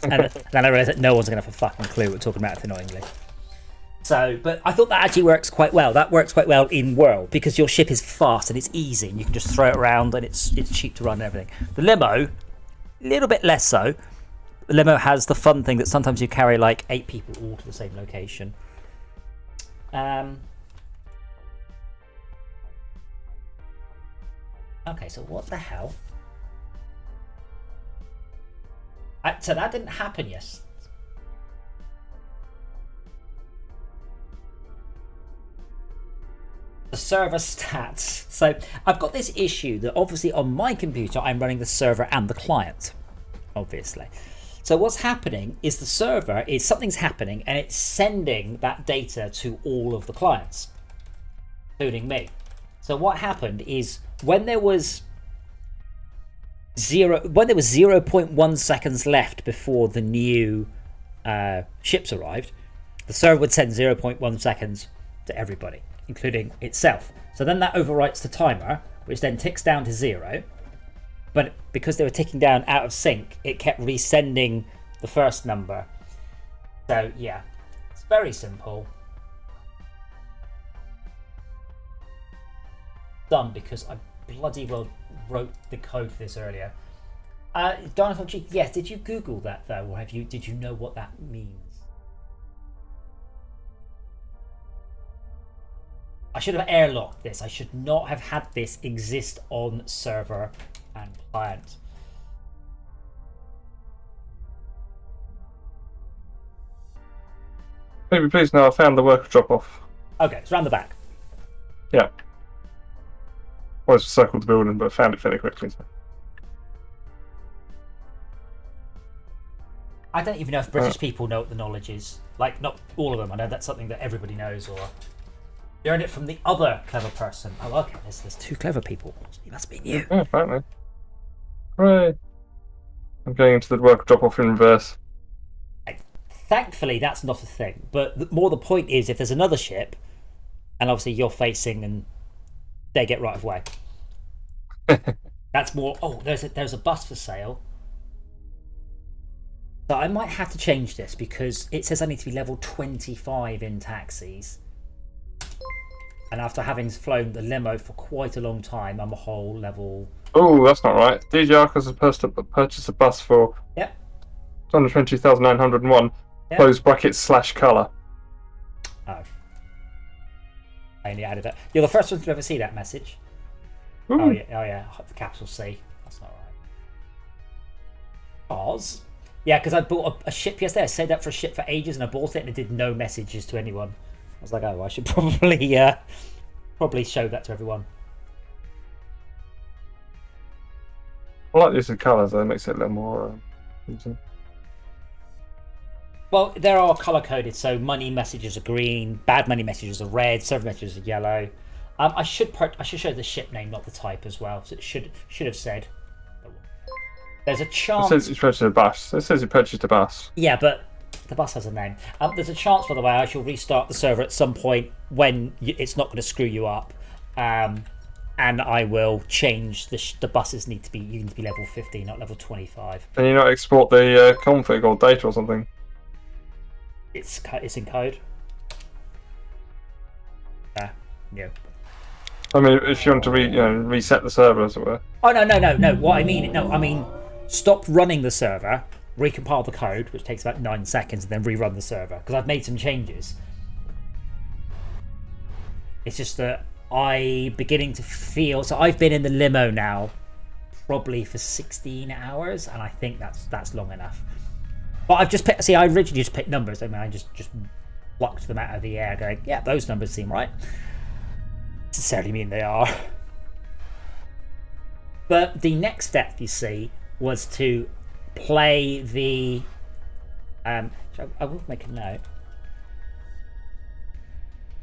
Speaker 1: And then I realised that no one's going to have a fucking clue what we're talking about annoyingly. So, but I thought that actually works quite well. That works quite well in world because your ship is fast and it's easy and you can just throw it around and it's cheap to run and everything. The limo, a little bit less so. The limo has the fun thing that sometimes you carry like 8 people all to the same location. Okay, so what the hell? So that didn't happen yet. The server stats. So I've got this issue that obviously on my computer I'm running the server and the client, obviously. So what's happening is the server is something's happening and it's sending that data to all of the clients, including me. So what happened is when there was 0.1 seconds left before the new ships arrived, the server would send 0.1 seconds to everybody, including itself. So then that overwrites the timer, which then ticks down to 0. But because they were ticking down out of sync, it kept resending the first number. So yeah, it's very simple. Done because I bloody well wrote the code for this earlier. Dinosaur G, yes, did you Google that though, or did you know what that means? I should have airlocked this. I should not have had this exist on server and client.
Speaker 2: Maybe please, no, I found the worker drop off.
Speaker 1: Okay, it's round the back.
Speaker 2: Yeah. I was circled the building, but I found it fairly quickly. So.
Speaker 1: I don't even know if British people know what the knowledge is. Like, not all of them. I know that's something that everybody knows, or you learned it from the other clever person. Oh, okay, there's 2 clever people. It must be you.
Speaker 2: Yeah, apparently. Right. I'm going into the worker drop off in reverse.
Speaker 1: Thankfully, that's not a thing. But more the point is, if there's another ship, and obviously you're facing and they get right of way. That's more. Oh, there's a bus for sale. So I might have to change this because it says I need to be level 25 in taxis. And after having flown the limo for quite a long time, I'm a whole level.
Speaker 2: Oh, that's not right. DJ Arcus has purchased a bus for 222,901. Close brackets / colour.
Speaker 1: Oh. I only added that. You're the first one to ever see that message.
Speaker 2: Ooh.
Speaker 1: Oh yeah, the capital C. That's not right. Oz? Yeah, because I bought a ship yesterday. I saved up for a ship for ages and I bought it and it did no messages to anyone. I was like, oh, I should probably show that to everyone.
Speaker 2: I like the use of colours though, it makes it a little more easy.
Speaker 1: Well, there are colour coded, so money messages are green, bad money messages are red, server messages are yellow. I should show the ship name, not the type as well. So it should have said. There's a chance.
Speaker 2: It says you purchased a bus. It says you purchased a bus.
Speaker 1: Yeah, but the bus has a name. There's a chance, by the way, I shall restart the server at some point when it's not going to screw you up, and I will change the buses need to be. You need to be level 50, not level 25.
Speaker 2: Can you not export the config or data or something?
Speaker 1: It's in code. Yeah.
Speaker 2: I mean, if you want to reset the server, as it were.
Speaker 1: Oh no. What I mean, stop running the server, recompile the code, which takes about 9 seconds, and then rerun the server because I've made some changes. It's just that I'm beginning to feel. So I've been in the limo now, probably for 16 hours, and I think that's long enough. But I've just picked. See, I originally just picked numbers. I mean, I just plucked them out of the air, going, yeah, those numbers seem right. Necessarily mean they are. But the next step, you see, was to play the. I will make a note.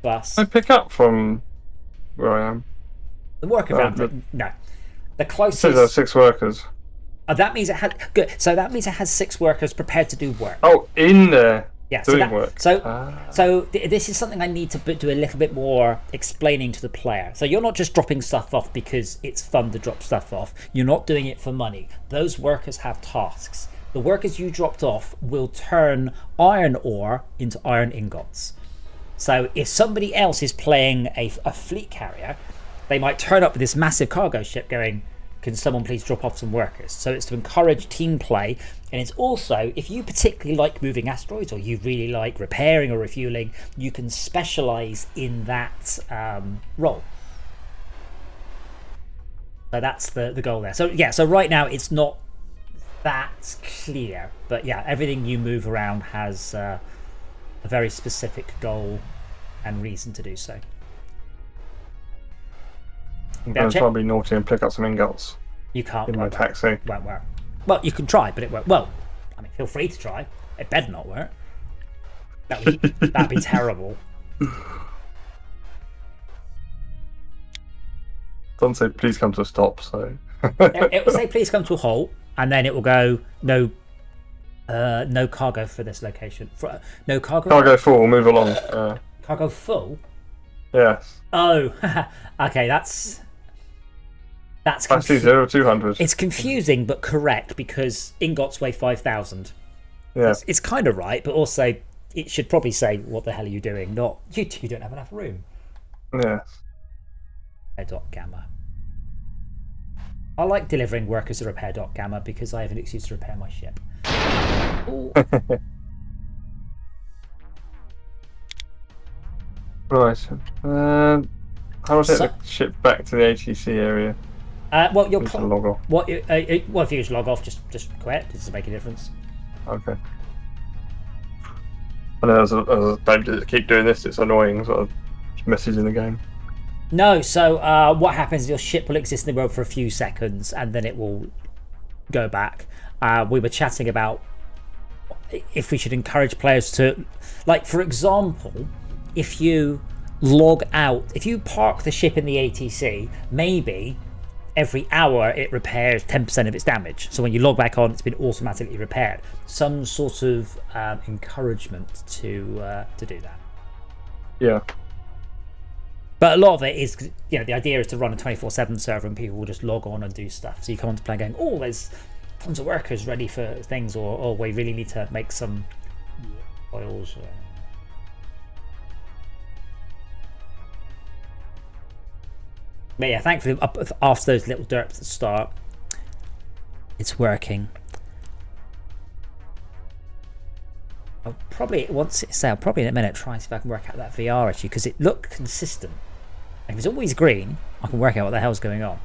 Speaker 1: Bus.
Speaker 2: I pick up from where I am.
Speaker 1: The worker van. No, the closest.
Speaker 2: It says there are 6 workers.
Speaker 1: Oh, that means it has good. So that means it has 6 workers prepared to do work.
Speaker 2: Oh, in there.
Speaker 1: Yeah,
Speaker 2: doing work.
Speaker 1: So this is something I need to do a little bit more explaining to the player. So you're not just dropping stuff off because it's fun to drop stuff off. You're not doing it for money. Those workers have tasks. The workers you dropped off will turn iron ore into iron ingots. So if somebody else is playing a fleet carrier, they might turn up with this massive cargo ship going, can someone please drop off some workers? So it's to encourage team play, and it's also, if you particularly like moving asteroids or you really like repairing or refueling, you can specialize in that role. So that's the goal there. So yeah, so right now it's not that clear, but yeah, everything you move around has a very specific goal and reason to do so.
Speaker 2: I'm going to try and be naughty and pick up some ingots.
Speaker 1: You can't.
Speaker 2: In my taxi.
Speaker 1: Won't work. Well, you can try, but it won't. Well, I mean, feel free to try. It better not work. That'd be terrible.
Speaker 2: Doesn't say please come to a stop, so.
Speaker 1: It will say please come to a halt, and then it will go no cargo for this location. No cargo.
Speaker 2: Cargo full. Move along.
Speaker 1: Cargo full.
Speaker 2: Yes.
Speaker 1: Oh, okay. That's
Speaker 2: actually 200.
Speaker 1: It's confusing but correct because ingots weigh 5,000.
Speaker 2: Yeah.
Speaker 1: It's kind of right, but also it should probably say, "What the hell are you doing?" Not you don't have enough room.
Speaker 2: Yes.
Speaker 1: Dot gamma. I like delivering workers to repair dot gamma because I have an excuse to repair my ship.
Speaker 2: Right. How was it the ship back to the ATC area?
Speaker 1: Well, you'll
Speaker 2: log off.
Speaker 1: Well, if you just log off, just quit. Does it make a difference?
Speaker 2: Okay. I know as a time to keep doing this, it's annoying sort of message in the game.
Speaker 1: No, so what happens is your ship will exist in the world for a few seconds and then it will go back. We were chatting about if we should encourage players to, like, for example, if you log out, if you park the ship in the ATC, maybe every hour it repairs 10% of its damage. So when you log back on, it's been automatically repaired. Some sort of encouragement to do that.
Speaker 2: Yeah.
Speaker 1: But a lot of it is, the idea is to run a 24/7 server and people will just log on and do stuff. So you come onto play going, oh, there's tons of workers ready for things, or oh, we really need to make some oils. But yeah, thankfully, after those little derps at the start, it's working. I'll probably, once it's out, probably in a minute, try and see if I can work out that VR issue, because it looked consistent. If it's always green, I can work out what the hell's going on.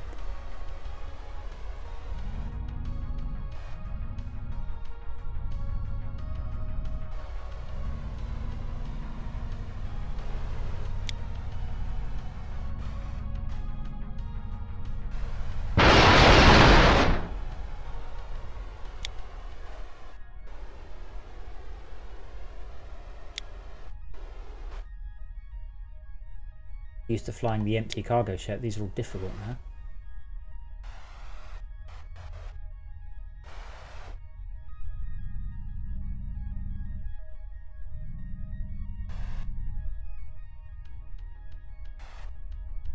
Speaker 1: Used to flying the empty cargo ship. These are all difficult now.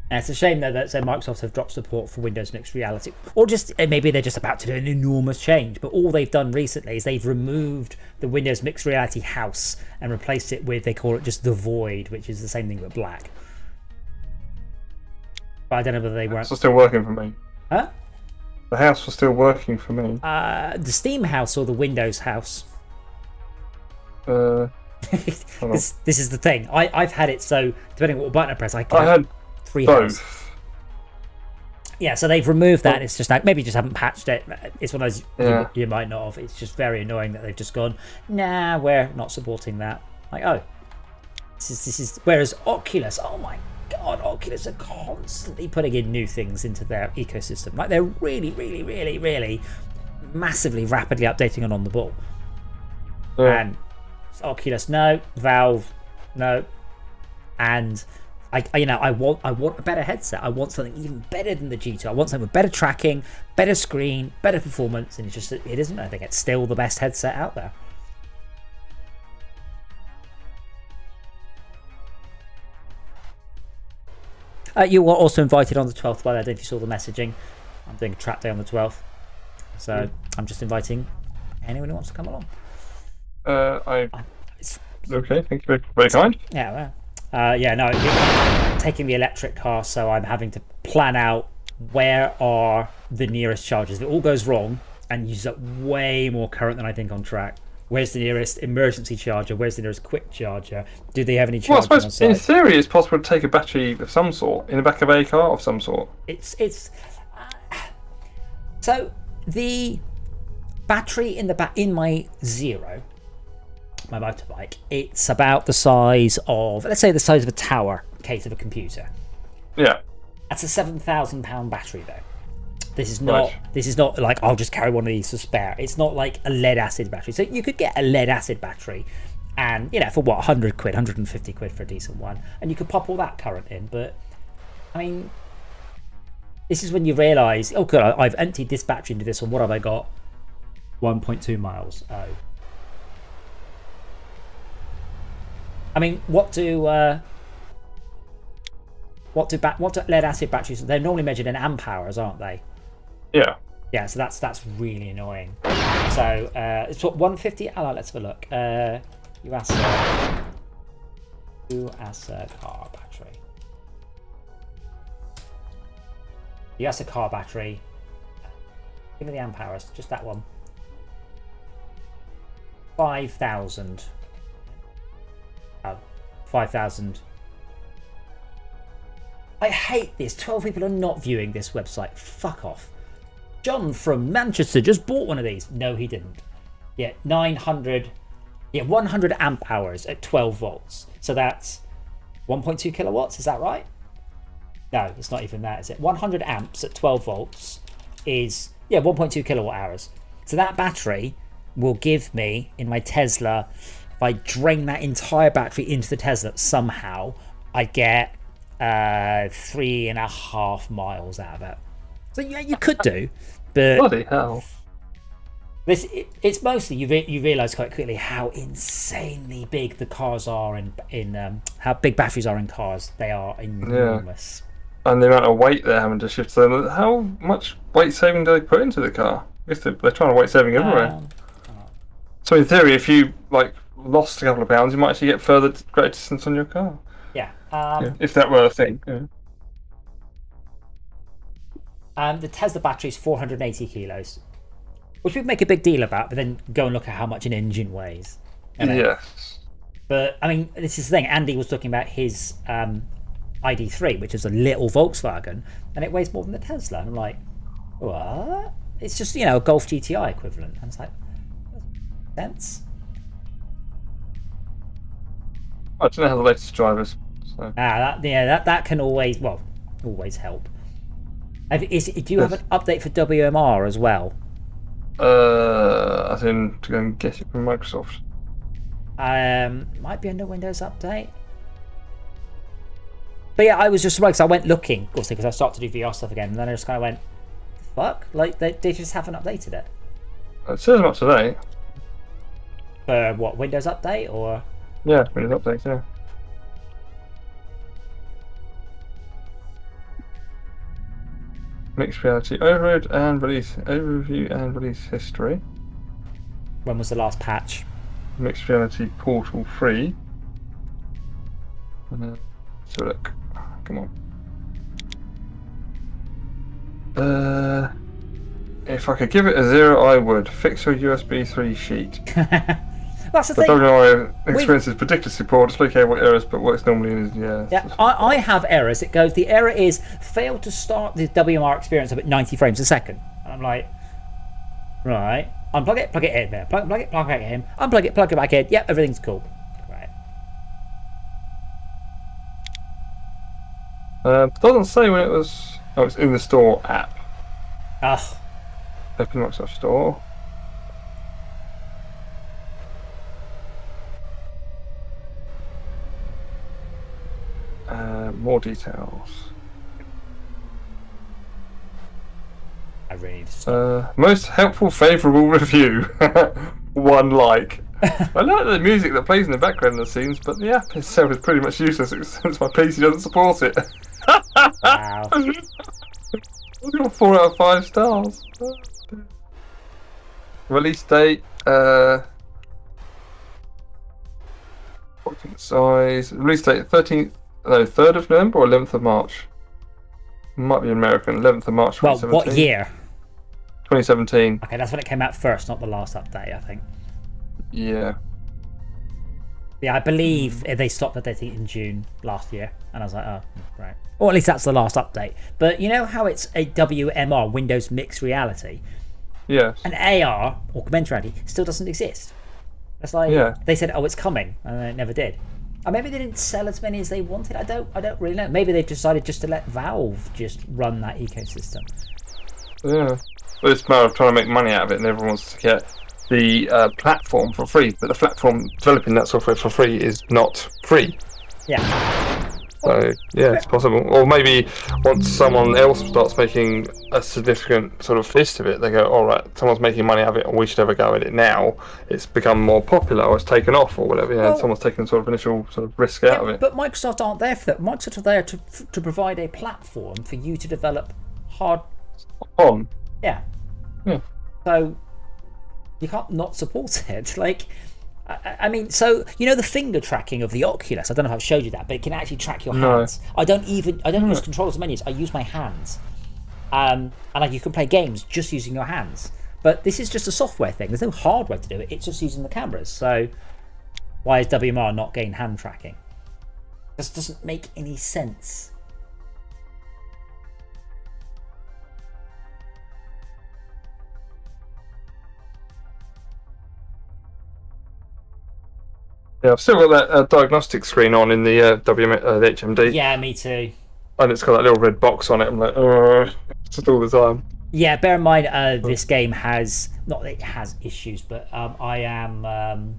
Speaker 1: And it's a shame though that Microsoft have dropped support for Windows Mixed Reality, or just maybe they're just about to do an enormous change. But all they've done recently is they've removed the Windows Mixed Reality house and replaced it with, they call it just the Void, which is the same thing but black. But I don't know whether they
Speaker 2: The
Speaker 1: weren't.
Speaker 2: house was still working for me.
Speaker 1: Huh?
Speaker 2: The house was still working for me.
Speaker 1: The Steam house or the Windows house?
Speaker 2: Hold on.
Speaker 1: this is the thing. I've had it so depending on what button I press, I can
Speaker 2: I
Speaker 1: have
Speaker 2: had
Speaker 1: 3
Speaker 2: both.
Speaker 1: houses. Yeah, so they've removed that. It's just like maybe just haven't patched it. It's one of those you might not have. It's just very annoying that they've just gone, nah, we're not supporting that. Like, oh, this is. Whereas Oculus, oh my god, Oculus are constantly putting in new things into their ecosystem. Like they're really, really, really, really massively rapidly updating and on the ball.
Speaker 2: Yeah.
Speaker 1: And Oculus, no. Valve, no. And I want a better headset. I want something even better than the G2. I want something with better tracking, better screen, better performance, and it isn't. I think it's still the best headset out there. You were also invited on the 12th, by the way. I don't know if you saw the messaging. I'm doing a trap day on the 12th. So I'm just inviting anyone who wants to come along.
Speaker 2: Okay, thank you, very kind.
Speaker 1: Yeah, no, taking the electric car, so I'm having to plan out where are the nearest chargers. If it all goes wrong and use up way more current than I think on track, where's the nearest emergency charger? Where's the nearest quick charger? Do they have any chargers
Speaker 2: Well, I
Speaker 1: on
Speaker 2: suppose
Speaker 1: site?
Speaker 2: in theory it's possible to take a battery of some sort in the back of a car of some sort.
Speaker 1: So the battery in my Zero, my motorbike, it's about the size of, let's say, the size of a tower case of a computer.
Speaker 2: Yeah.
Speaker 1: That's a £7,000 battery though. This is not like I'll just carry one of these to spare. It's not like a lead acid battery. So you could get a lead acid battery, and for what, 100 quid, 150 quid for a decent one, and you could pop all that current in. But I mean, this is when you realise, oh good, I've emptied this battery into this one. What have I got? 1.2 miles. Oh. I mean, what do lead acid batteries? They're normally measured in amp hours, aren't they?
Speaker 2: Yeah.
Speaker 1: Yeah, so that's really annoying. So it's what, 150. Oh, let's have a look. UASA car battery. UASA car battery. Give me the amp hours. Just that one. 5,000. 5,000. I hate this. 12 people are not viewing this website. Fuck off. John from Manchester just bought one of these. No, he didn't. Yeah, 900. Yeah, 100 amp hours at 12 volts. So that's 1.2 kilowatts. Is that right? No, it's not even that, is it? 100 amps at 12 volts is, 1.2 kilowatt hours. So that battery will give me, in my Tesla, if I drain that entire battery into the Tesla somehow, I get 3.5 miles out of it. So yeah, you could do, but
Speaker 2: Bloody hell.
Speaker 1: It's mostly you realise quite quickly how insanely big the cars are in how big batteries are in cars. They are enormous.
Speaker 2: Yeah. And the amount of weight they're having to shift. So how much weight saving do they put into the car? I guess they're trying to weight saving everywhere. So in theory, if you lost a couple of pounds, you might actually get greater distance on your car.
Speaker 1: Yeah.
Speaker 2: If that were a thing. Yeah.
Speaker 1: The Tesla battery is 480 kilos, which we make a big deal about, but then go and look at how much an engine weighs.
Speaker 2: Yes.
Speaker 1: But I mean, this is the thing. Andy was talking about his ID3, which is a little Volkswagen, and it weighs more than the Tesla. And I'm like, what? It's just a Golf GTI equivalent. And it's like, sense.
Speaker 2: I don't know how the latest drivers. So.
Speaker 1: That can always help. Do you have an update for WMR as well?
Speaker 2: As in to go and get it from Microsoft.
Speaker 1: Might be under Windows update. But yeah, I was just surprised. I went looking, obviously, because I started to do VR stuff again, and then I just kind of went, "Fuck!" Like they just haven't updated it.
Speaker 2: It says not today.
Speaker 1: For what, Windows update or?
Speaker 2: Yeah, Windows update. Yeah. Mixed reality overview and release history.
Speaker 1: When was the last patch?
Speaker 2: Mixed reality portal 3. Let's have a look. Come on. If I could give it a 0, I would. Fix your USB 3 sheet.
Speaker 1: That's the
Speaker 2: The
Speaker 1: thing.
Speaker 2: WMR experience is particularly poor. Display cable errors, but works normally. Yeah.
Speaker 1: Yeah, I have errors. It goes, the error is failed to start the WMR experience up at 90 frames a second. And I'm like, right, unplug it, plug it in there. Plug it back in. Unplug it, plug it back in. Yep, everything's cool. Right.
Speaker 2: Doesn't say when it was. Oh, it's in the store app.
Speaker 1: Ugh.
Speaker 2: Open Microsoft Store. More details.
Speaker 1: I really need to stop.
Speaker 2: Most helpful, favourable review. 1 like. I like the music that plays in the background of the scenes, but the app itself is pretty much useless since my PC doesn't support it.
Speaker 1: Wow.
Speaker 2: I've got 4 out of 5 stars. Release date. Size. Release date 3rd of November or 11th of March. Might be American. 11th of March.
Speaker 1: Well, what year?
Speaker 2: 2017.
Speaker 1: Okay, that's when it came out first, not the last update, I think.
Speaker 2: Yeah.
Speaker 1: Yeah, I believe they stopped updating in June last year, and I was like, oh, right. Or at least that's the last update. But you know how it's a WMR, Windows Mixed Reality?
Speaker 2: Yes.
Speaker 1: An AR, augmented reality, still doesn't exist. It's like, they said, oh, it's coming, and then it never did. Or maybe they didn't sell as many as they wanted. I don't really know. Maybe they've decided just to let Valve just run that ecosystem.
Speaker 2: Yeah. Well, it's a matter of trying to make money out of it, and everyone wants to get the platform for free. But the platform developing that software for free is not free.
Speaker 1: Yeah.
Speaker 2: So, yeah, it's possible. Or maybe once someone else starts making a significant sort of fist of it, they go, all right, someone's making money out of it, and we should have a go at it now. It's become more popular, or it's taken off, or whatever. Yeah, someone's taken sort of initial sort of risk out of it.
Speaker 1: But Microsoft aren't there for that. Microsoft are there to provide a platform for you to develop hard...
Speaker 2: On.
Speaker 1: Yeah.
Speaker 2: Yeah.
Speaker 1: So you can't not support it. Like... I mean, so you know the finger tracking of the Oculus. I don't know if I've showed you that, but it can actually track your hands. I don't use controls and menus. I use my hands, and like you can play games just using your hands. But this is just a software thing. There's no hardware to do it. It's just using the cameras. So why is WMR not getting hand tracking? This doesn't make any sense.
Speaker 2: Yeah, I've still got that diagnostic screen on in the the HMD.
Speaker 1: Yeah, me too.
Speaker 2: And it's got that little red box on it. I'm like, just all the time.
Speaker 1: Yeah, bear in mind, this game has not that it has issues, but I am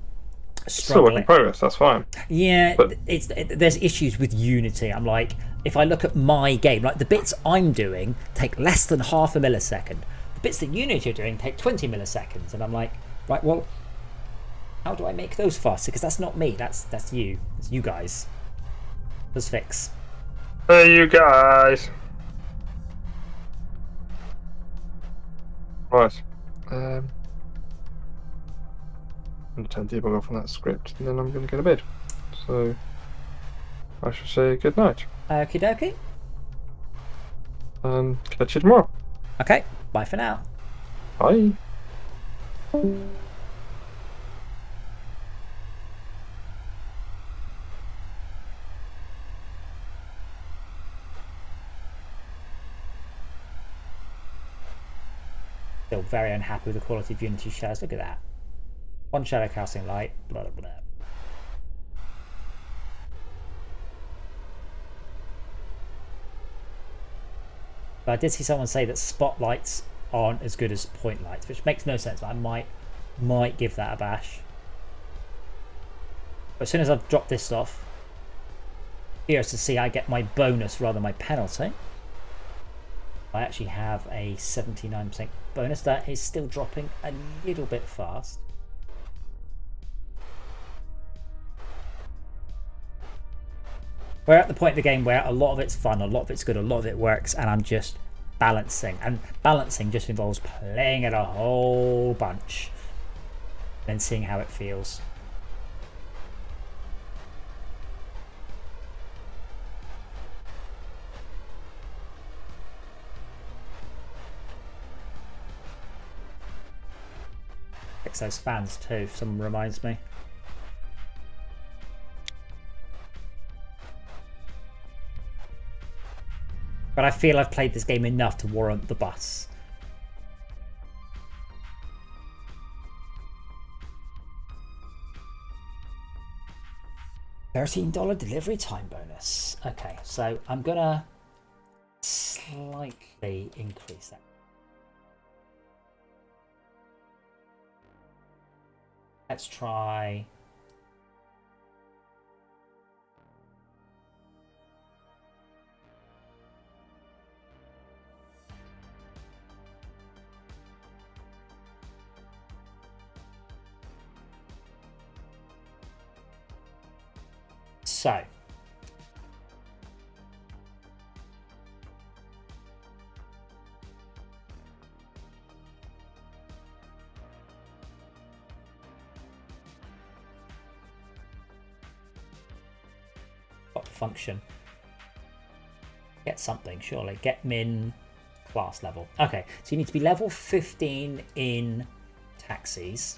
Speaker 2: still work in progress. That's fine.
Speaker 1: Yeah, but there's issues with Unity. I'm like, if I look at my game, like the bits I'm doing take less than half a millisecond. The bits that Unity are doing take 20 milliseconds, and I'm like, right, well, how do I make those faster? Because that's not me. That's you. It's you guys. Let's fix.
Speaker 2: Hey, you guys. Right. I'm going to turn debug off on that script, and then I'm going to go to bed. So I shall say good night.
Speaker 1: Okie dokie.
Speaker 2: Catch you tomorrow.
Speaker 1: Okay. Bye for now.
Speaker 2: Bye.
Speaker 1: Still very unhappy with the quality of Unity shadows. Look at that. One shadow casting light. Blah, blah, blah. But I did see someone say that spotlights aren't as good as point lights, which makes no sense, but I might give that a bash. But as soon as I've dropped this off, here's to see I get my bonus rather than my penalty. I actually have a 79% bonus. That is still dropping a little bit fast. We're at the point of the game where a lot of it's fun, a lot of it's good, a lot of it works, and I'm just balancing. And balancing just involves playing it a whole bunch, then seeing how it feels. Fix those fans too, if someone reminds me. But I feel I've played this game enough to warrant the bus. $13 delivery time bonus. Okay, so I'm gonna slightly increase that. Let's try. So. Function. Get something, surely. Get min class level. Okay, so you need to be level 15 in taxis.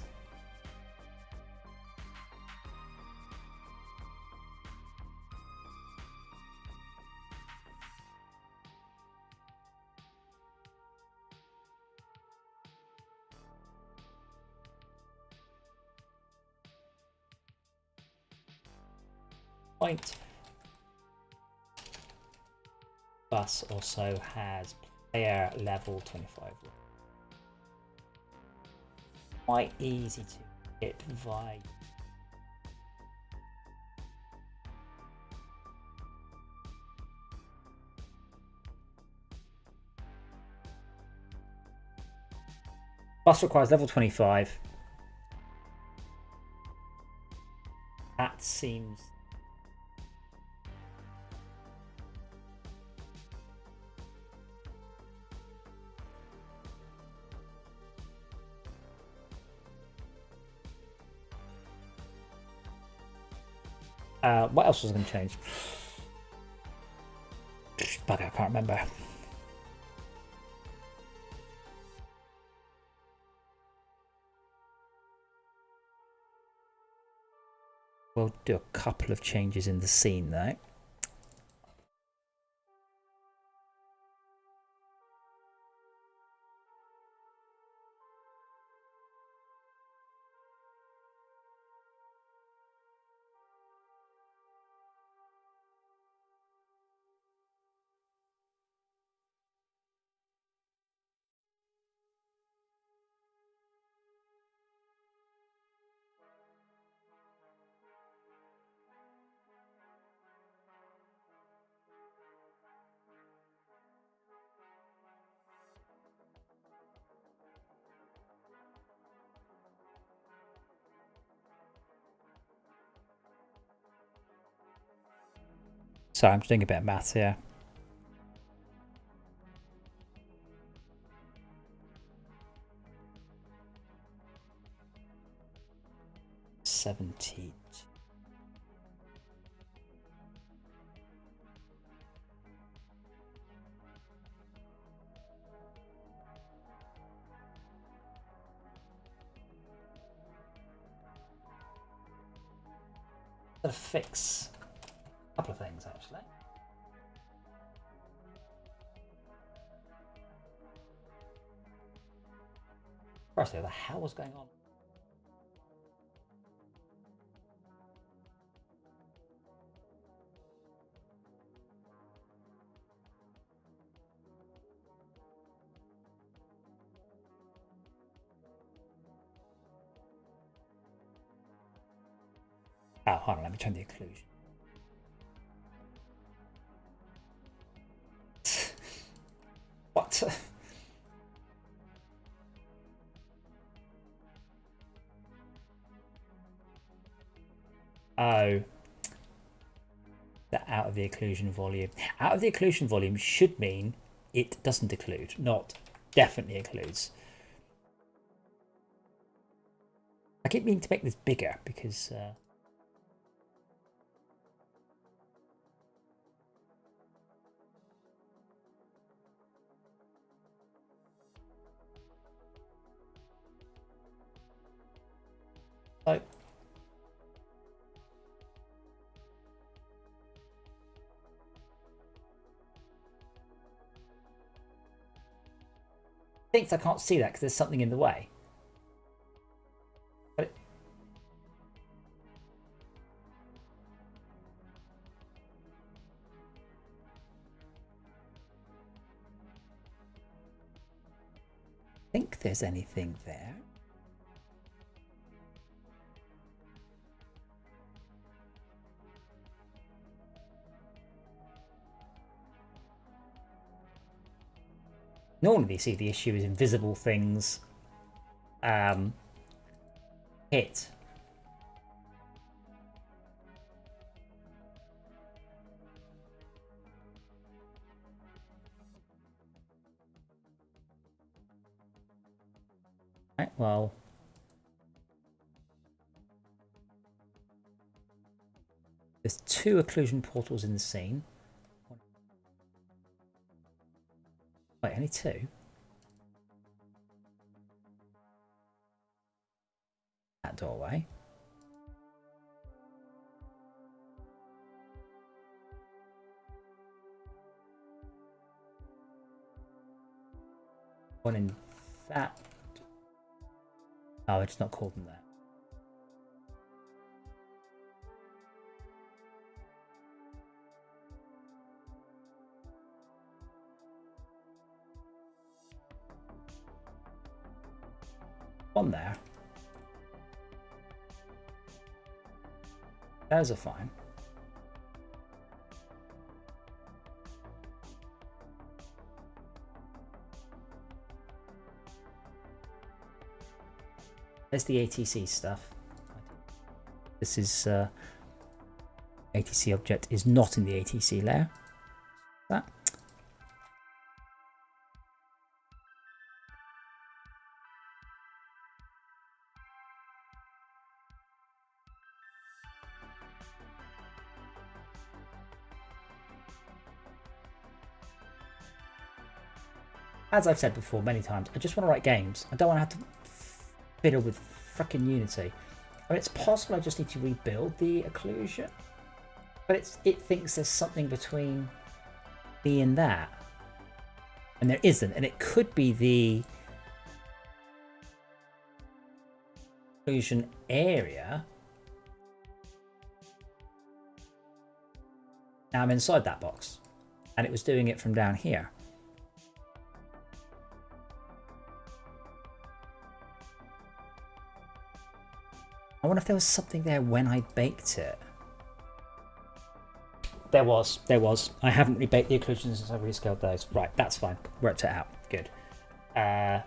Speaker 1: Point. Bus also has player level 25. Quite easy to hit via. Bus requires level 25. That seems. What else was going to change? Bugger, I can't remember. We'll do a couple of changes in the scene though. So I'm just doing a bit of maths here. $70. Gotta fix a couple of things actually. Firstly, what the hell was going on? Oh, hold on, let me turn the occlusion. What? Oh. The out of the occlusion volume. Out of the occlusion volume should mean it doesn't occlude, not definitely occludes. I keep meaning to make this bigger because So thinks I can't see that because there's something in the way. But I think there's anything there. Normally, you see the issue is invisible things hit. Right, well, there's 2 occlusion portals in the scene. Wait, only 2? That doorway. One in that. Oh, it's not called them there. One there. Those are fine. There's the ATC stuff. This is ATC object is not in the ATC layer. That. As I've said before many times, I just want to write games. I don't want to have to fiddle with frickin' Unity. I mean, it's possible I just need to rebuild the occlusion, but it thinks there's something between me and that, and there isn't, and it could be the occlusion area. Now I'm inside that box, and it was doing it from down here. I wonder if there was something there when I baked it. There was. I haven't rebaked the occlusions since I rescaled those. Right, that's fine. Worked it out. Good. The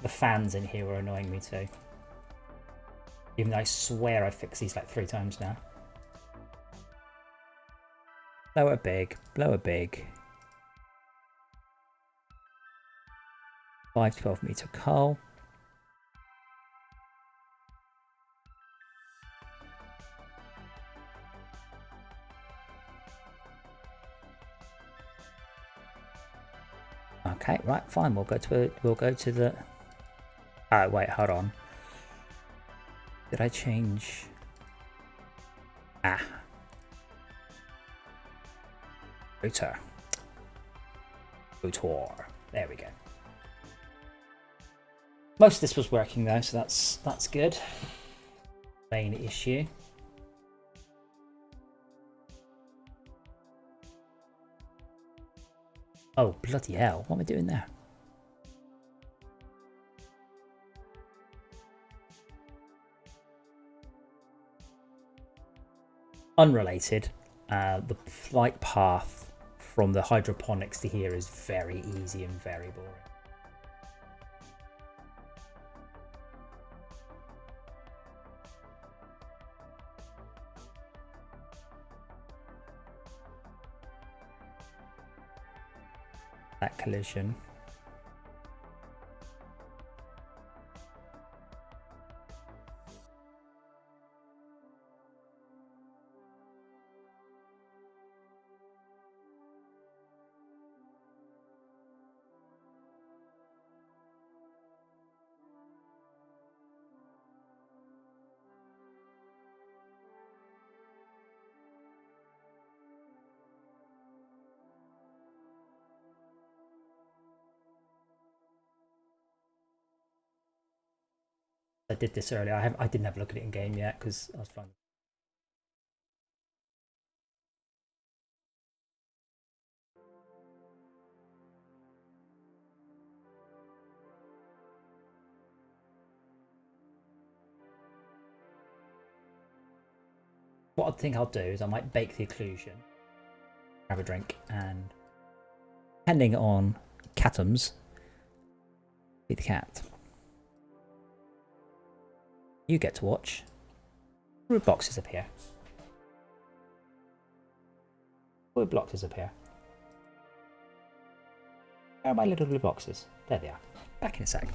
Speaker 1: fans in here were annoying me too. Even though I swear I've fixed these like 3 times now. Blower big, blower big. 5 12-meter coal. Okay, right, fine. We'll go to the. Oh wait, hold on. Did I change? Ah. Router. There we go. Most of this was working though, so that's good. Main issue. Oh, bloody hell. What am I doing there? Unrelated. The flight path from the hydroponics to here is very easy and very boring. That collision. I did this earlier. I didn't have a look at it in game yet because I was flying. What I think I'll do is I might bake the occlusion, have a drink, and depending on Catums, be the cat. You get to watch. Wood boxes appear. Wood boxes appear. Where are my little blue boxes? There they are. Back in a sec.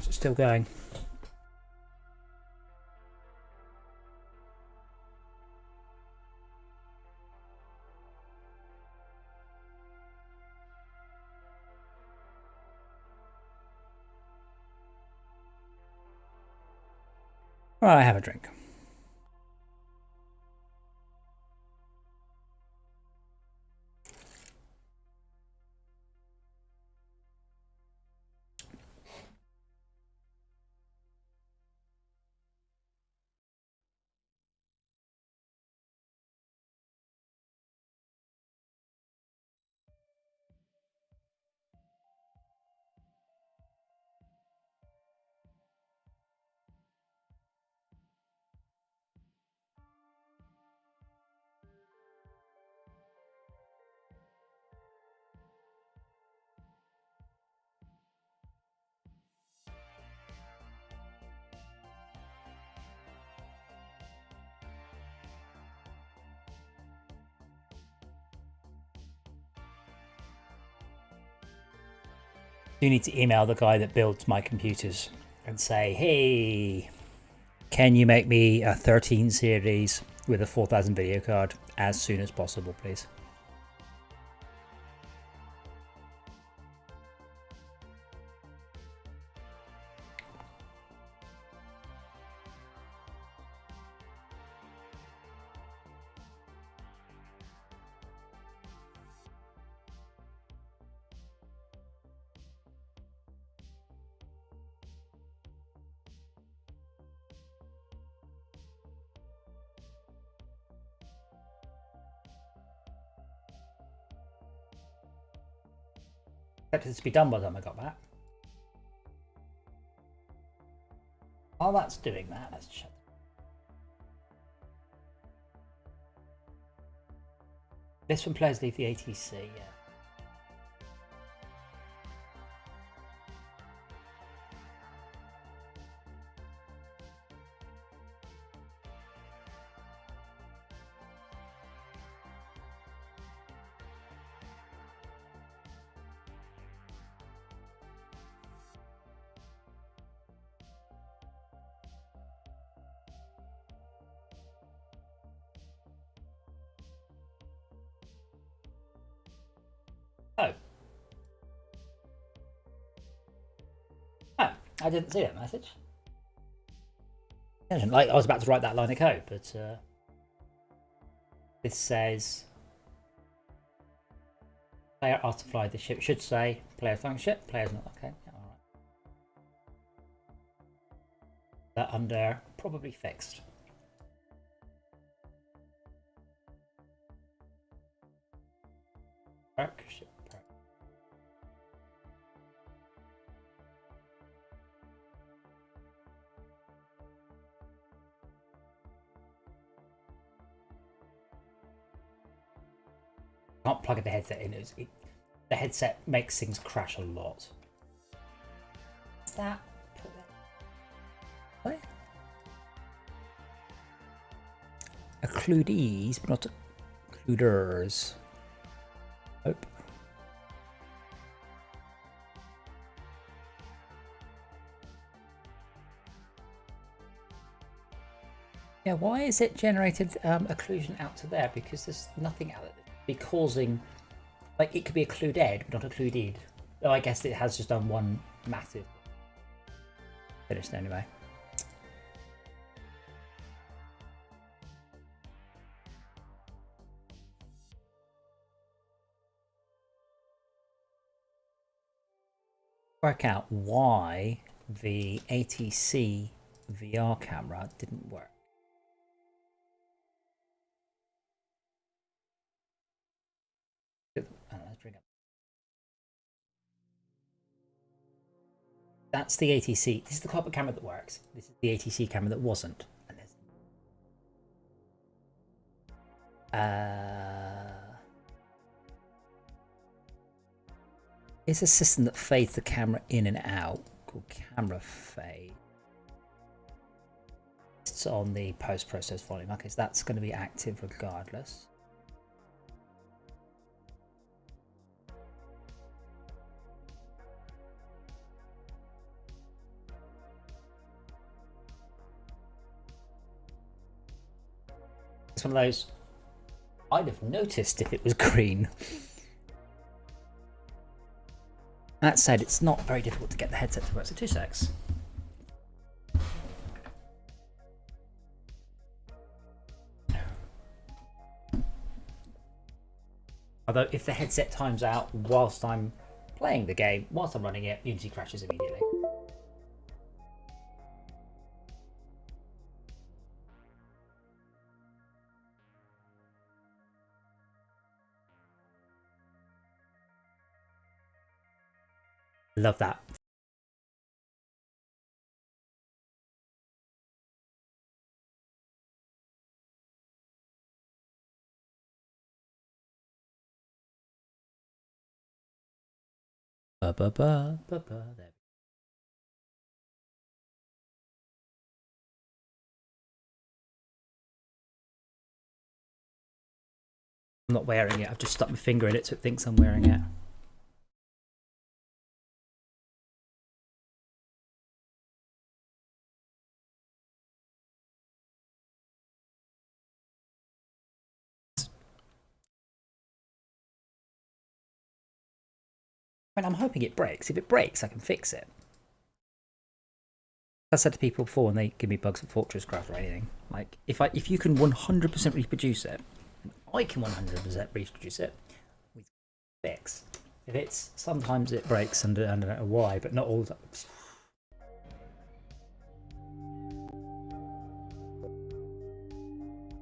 Speaker 1: It's still going. Right, have a drink. You need to email the guy that builds my computers and say, hey, can you make me a 13 series with a 4000 video card as soon as possible, please? Expected this to be done by the time I got back. While that's doing that, let's check. This when players leave the ATC, yeah. Oh. Oh, I didn't see that message. Like I was about to write that line of code, but this says player asked to fly the ship. It should say player flying ship. Player's not okay. Yeah, all right. That under probably fixed. Work ship. Can't plug the headset in. The headset makes things crash a lot. Is that? What? Occludees, but not occluders. Nope. Yeah, why is it generated occlusion out to there? Because there's nothing out there. Be causing, like it could be occluded but not occluded. Though I guess it has just done one massive. Finished anyway. Work out why the ATC VR camera didn't work. That's the ATC. This is the cockpit camera that works. This is the ATC camera that wasn't. It's a system that fades the camera in and out called camera fade. It's on the post-process volume. Okay, so that's going to be active regardless. It's one of those, I'd have noticed if it was green. That said, it's not very difficult to get the headset to work, so 2 secs. Although if the headset times out whilst I'm playing the game, whilst I'm running it, Unity crashes immediately. Love that. There. I'm not wearing it. I've just stuck my finger in it so it thinks I'm wearing it. I mean, I'm hoping it breaks. If it breaks, I can fix it. I said to people before when they give me bugs at Fortress Craft or anything, like if you can 100% reproduce it, and I can 100% reproduce it, we fix. If it's sometimes it breaks and I don't know why, but not all the times.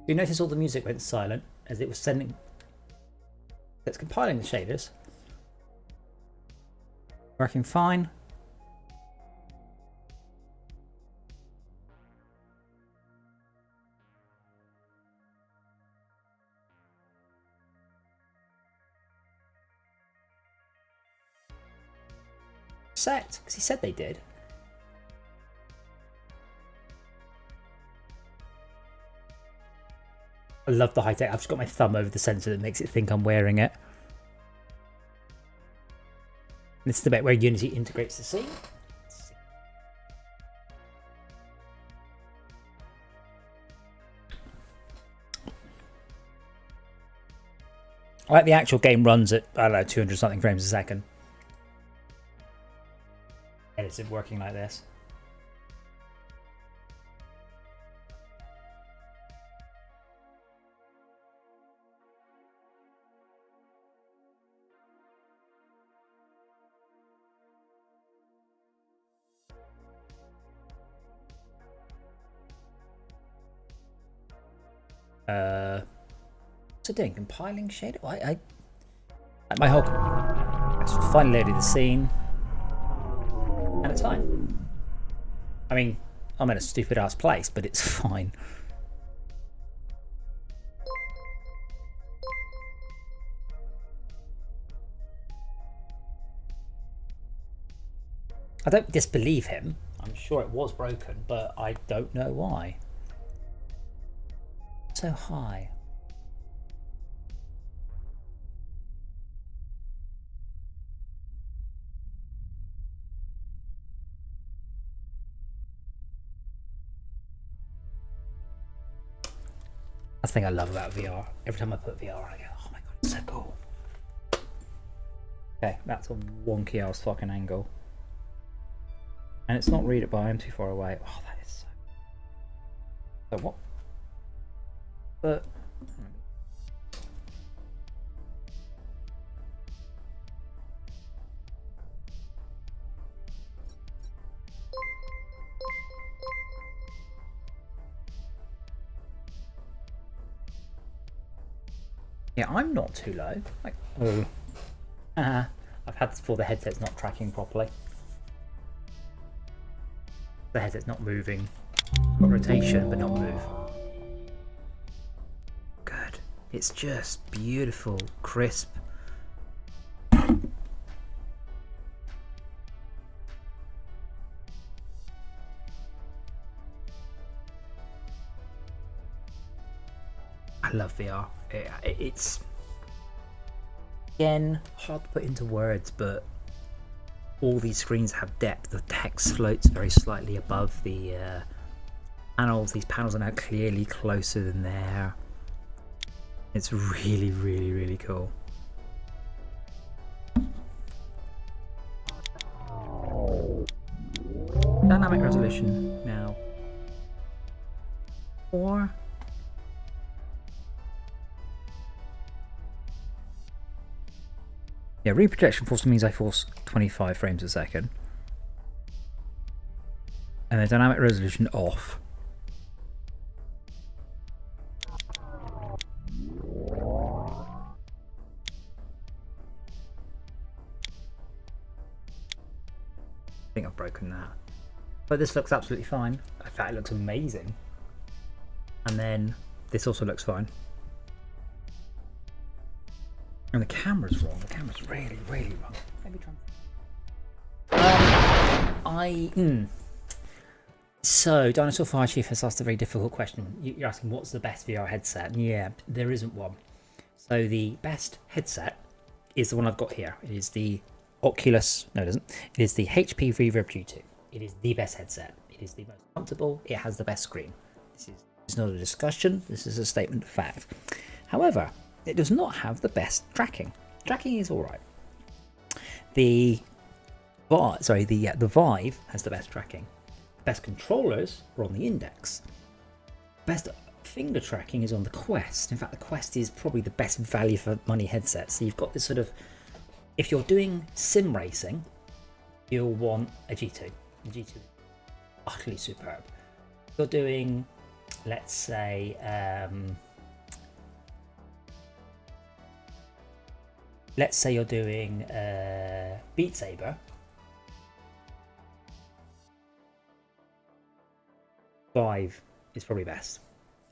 Speaker 1: You notice all the music went silent as it was sending. It's compiling the shaders. Working fine. Set, because he said they did. I love the high tech. I've just got my thumb over the sensor that makes it think I'm wearing it. This is the bit where Unity integrates the scene. I like the actual game runs at, I don't know, 200 something frames a second. And it's working like this. What's it doing? Compiling shader? My whole... It's finally loaded the scene. And it's fine. I mean, I'm in a stupid ass place, but it's fine. I don't disbelieve him. I'm sure it was broken, but I don't know why. So high. That's the thing I love about VR. Every time I put VR on, I go, oh my god, it's so cool. Okay, that's a wonky ass fucking angle. And it's not readable, I'm too far away. Oh, that is so... So what? But... Yeah, I'm not too low. Like, oh. I've had this before, the headset's not tracking properly. The headset's not moving. It's got rotation, but not move. Good. It's just beautiful, crisp. I love VR. It's, again, hard to put into words, but all these screens have depth. The text floats very slightly above the panels. These panels are now clearly closer than there. It's really, really, really cool. Dynamic resolution now. 4. Yeah, reprojection force means I force 25 frames a second. And the dynamic resolution off. I think I've broken that. But this looks absolutely fine. In fact, it looks amazing. And then this also looks fine. And the camera's wrong. The camera's really, really wrong. Maybe try. So, Dinosaur Fire Chief has asked a very difficult question. You're asking what's the best VR headset? And yeah, there isn't one. So the best headset is the one I've got here. It is the Oculus. No, it isn't. It is the HP Reverb G2. It is the best headset. It is the most comfortable. It has the best screen. This is not a discussion. This is a statement of fact. However, it does not have the best tracking. Tracking is all right. The Vive has the best tracking. The best controllers are on the Index. Best finger tracking is on the Quest. In fact, the Quest is probably the best value for money headset. So you've got this sort of, if you're doing sim racing, you'll want a G2. The G2 is utterly superb. If you're doing, let's say, you're doing Beat Saber, 5 is probably best.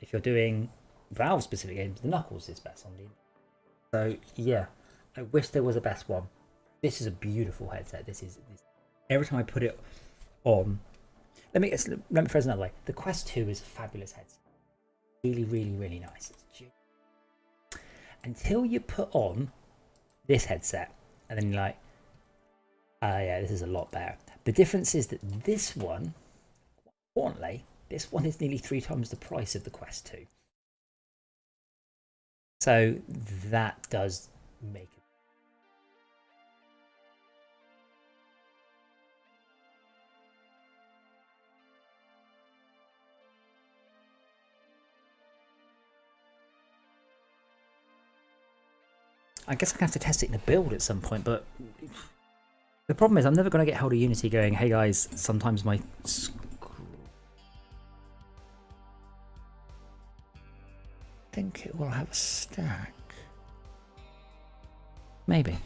Speaker 1: If you're doing Valve specific games, the Knuckles is best on the. So yeah, I wish there was a best one. This is a beautiful headset. This every time I put it on. Let me phrase it another way. The Quest 2 is a fabulous headset. Really, really, really nice. Until you put on this headset, and then you're like, yeah, this is a lot better. The difference is that this one, importantly, this one is nearly 3 times the price of the Quest 2. So that does make it. I guess I'm going to have to test it in a build at some point, but the problem is I'm never going to get hold of Unity going, hey guys, sometimes my... I think it will have a stack. Maybe.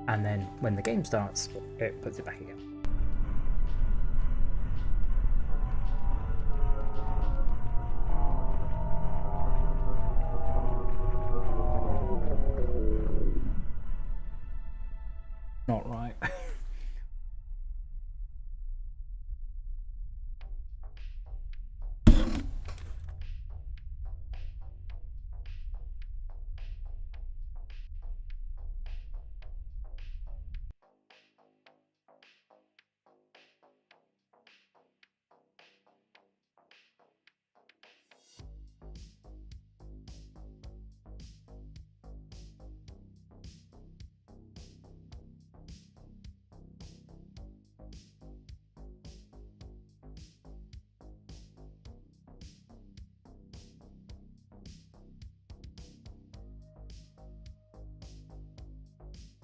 Speaker 1: and then when the game starts, it puts it back again. Not right.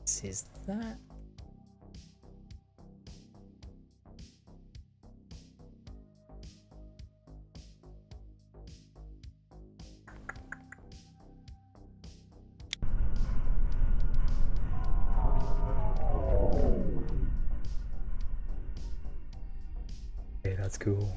Speaker 1: This is that. Okay, that's cool.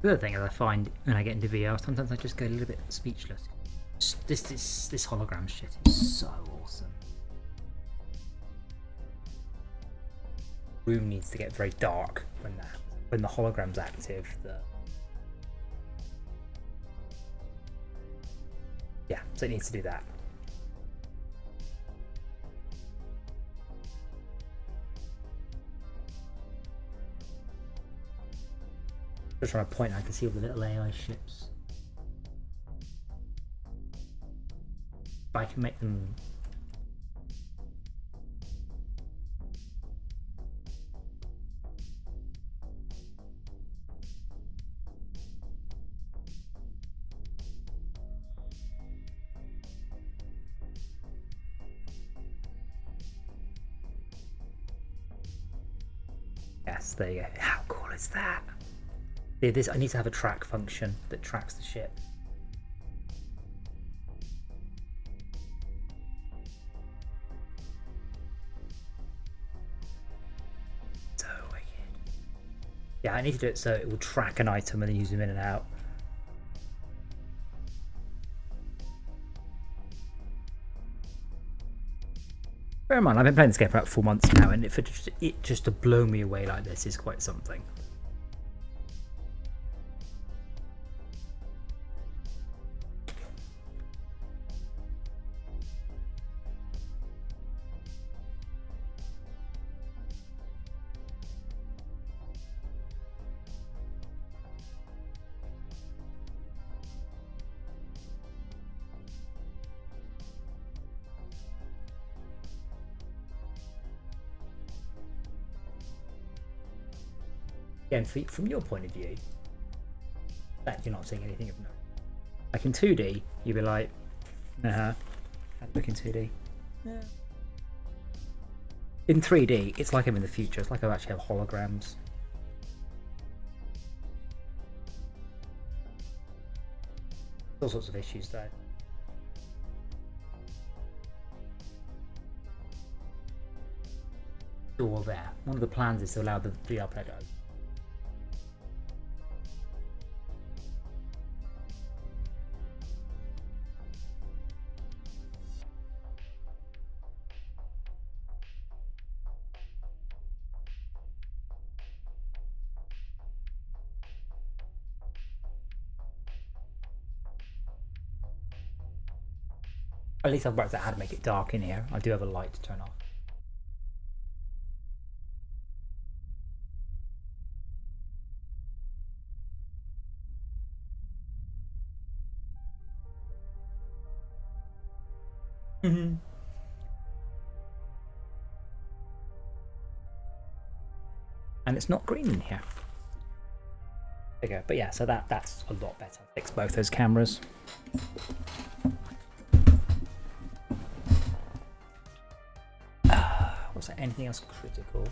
Speaker 1: The other thing is I find when I get into VR, sometimes I just go a little bit speechless. This hologram shit is so awesome. Room needs to get very dark when the hologram's active. Yeah, so it needs to do that. Just trying to point, I can see all the little AI ships. If I can make them. Yes, there you go. How cool is that? Yeah, I need to have a track function that tracks the ship. So wicked. Yeah, I need to do it so it will track an item and then use them in and out. Bear in mind, I've been playing this game for about 4 months now, and it just to blow me away like this is quite something. Again, from your point of view, that you're not seeing anything of note. Like in 2D, you'd be like, I'd look in 2D. Yeah. In 3D, it's like I'm in the future. It's like I actually have holograms. All sorts of issues though. It's all there. One of the plans is to allow the VR player to open. At least I've worked out how to make it dark in here. I do have a light to turn off. Mm-hmm. And it's not green in here. There you go. But yeah, so that's a lot better. Fix both those cameras. Was there anything else critical?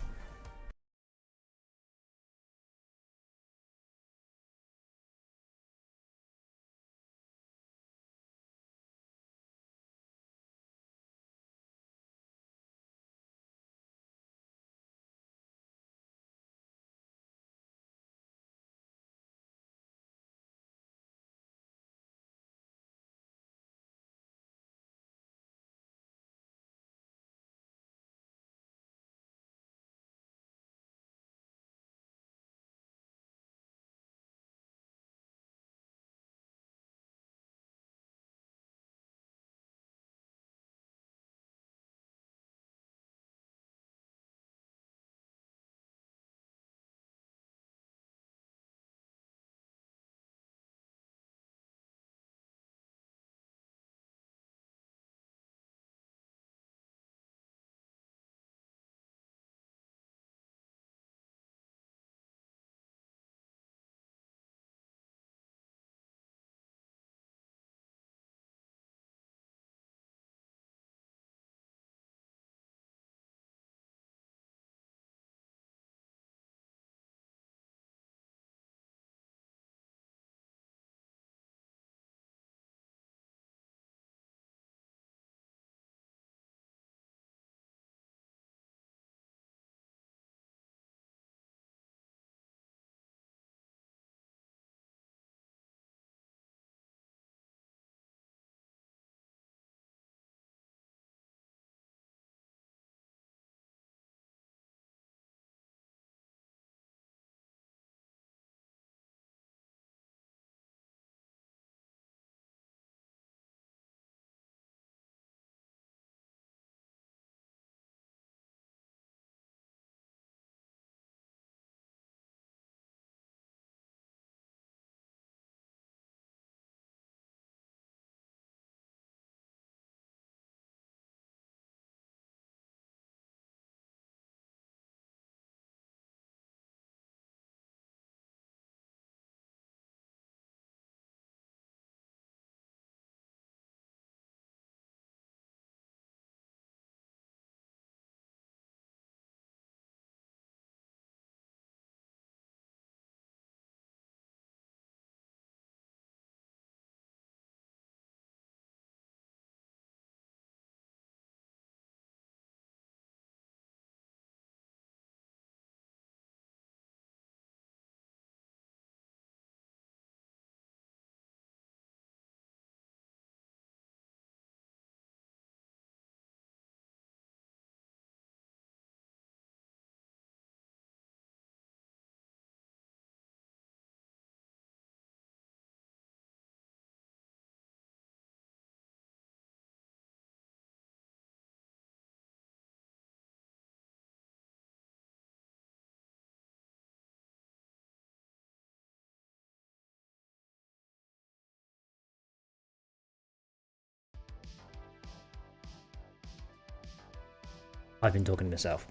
Speaker 1: I've been talking to myself.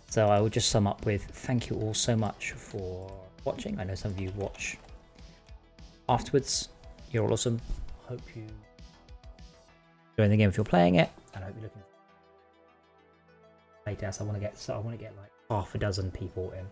Speaker 1: So I will just sum up with thank you all so much for watching. I know some of you watch afterwards. You're all awesome. Hope you enjoy the game if you're playing it, and I hope you're looking later. So I want to get like half a dozen people in.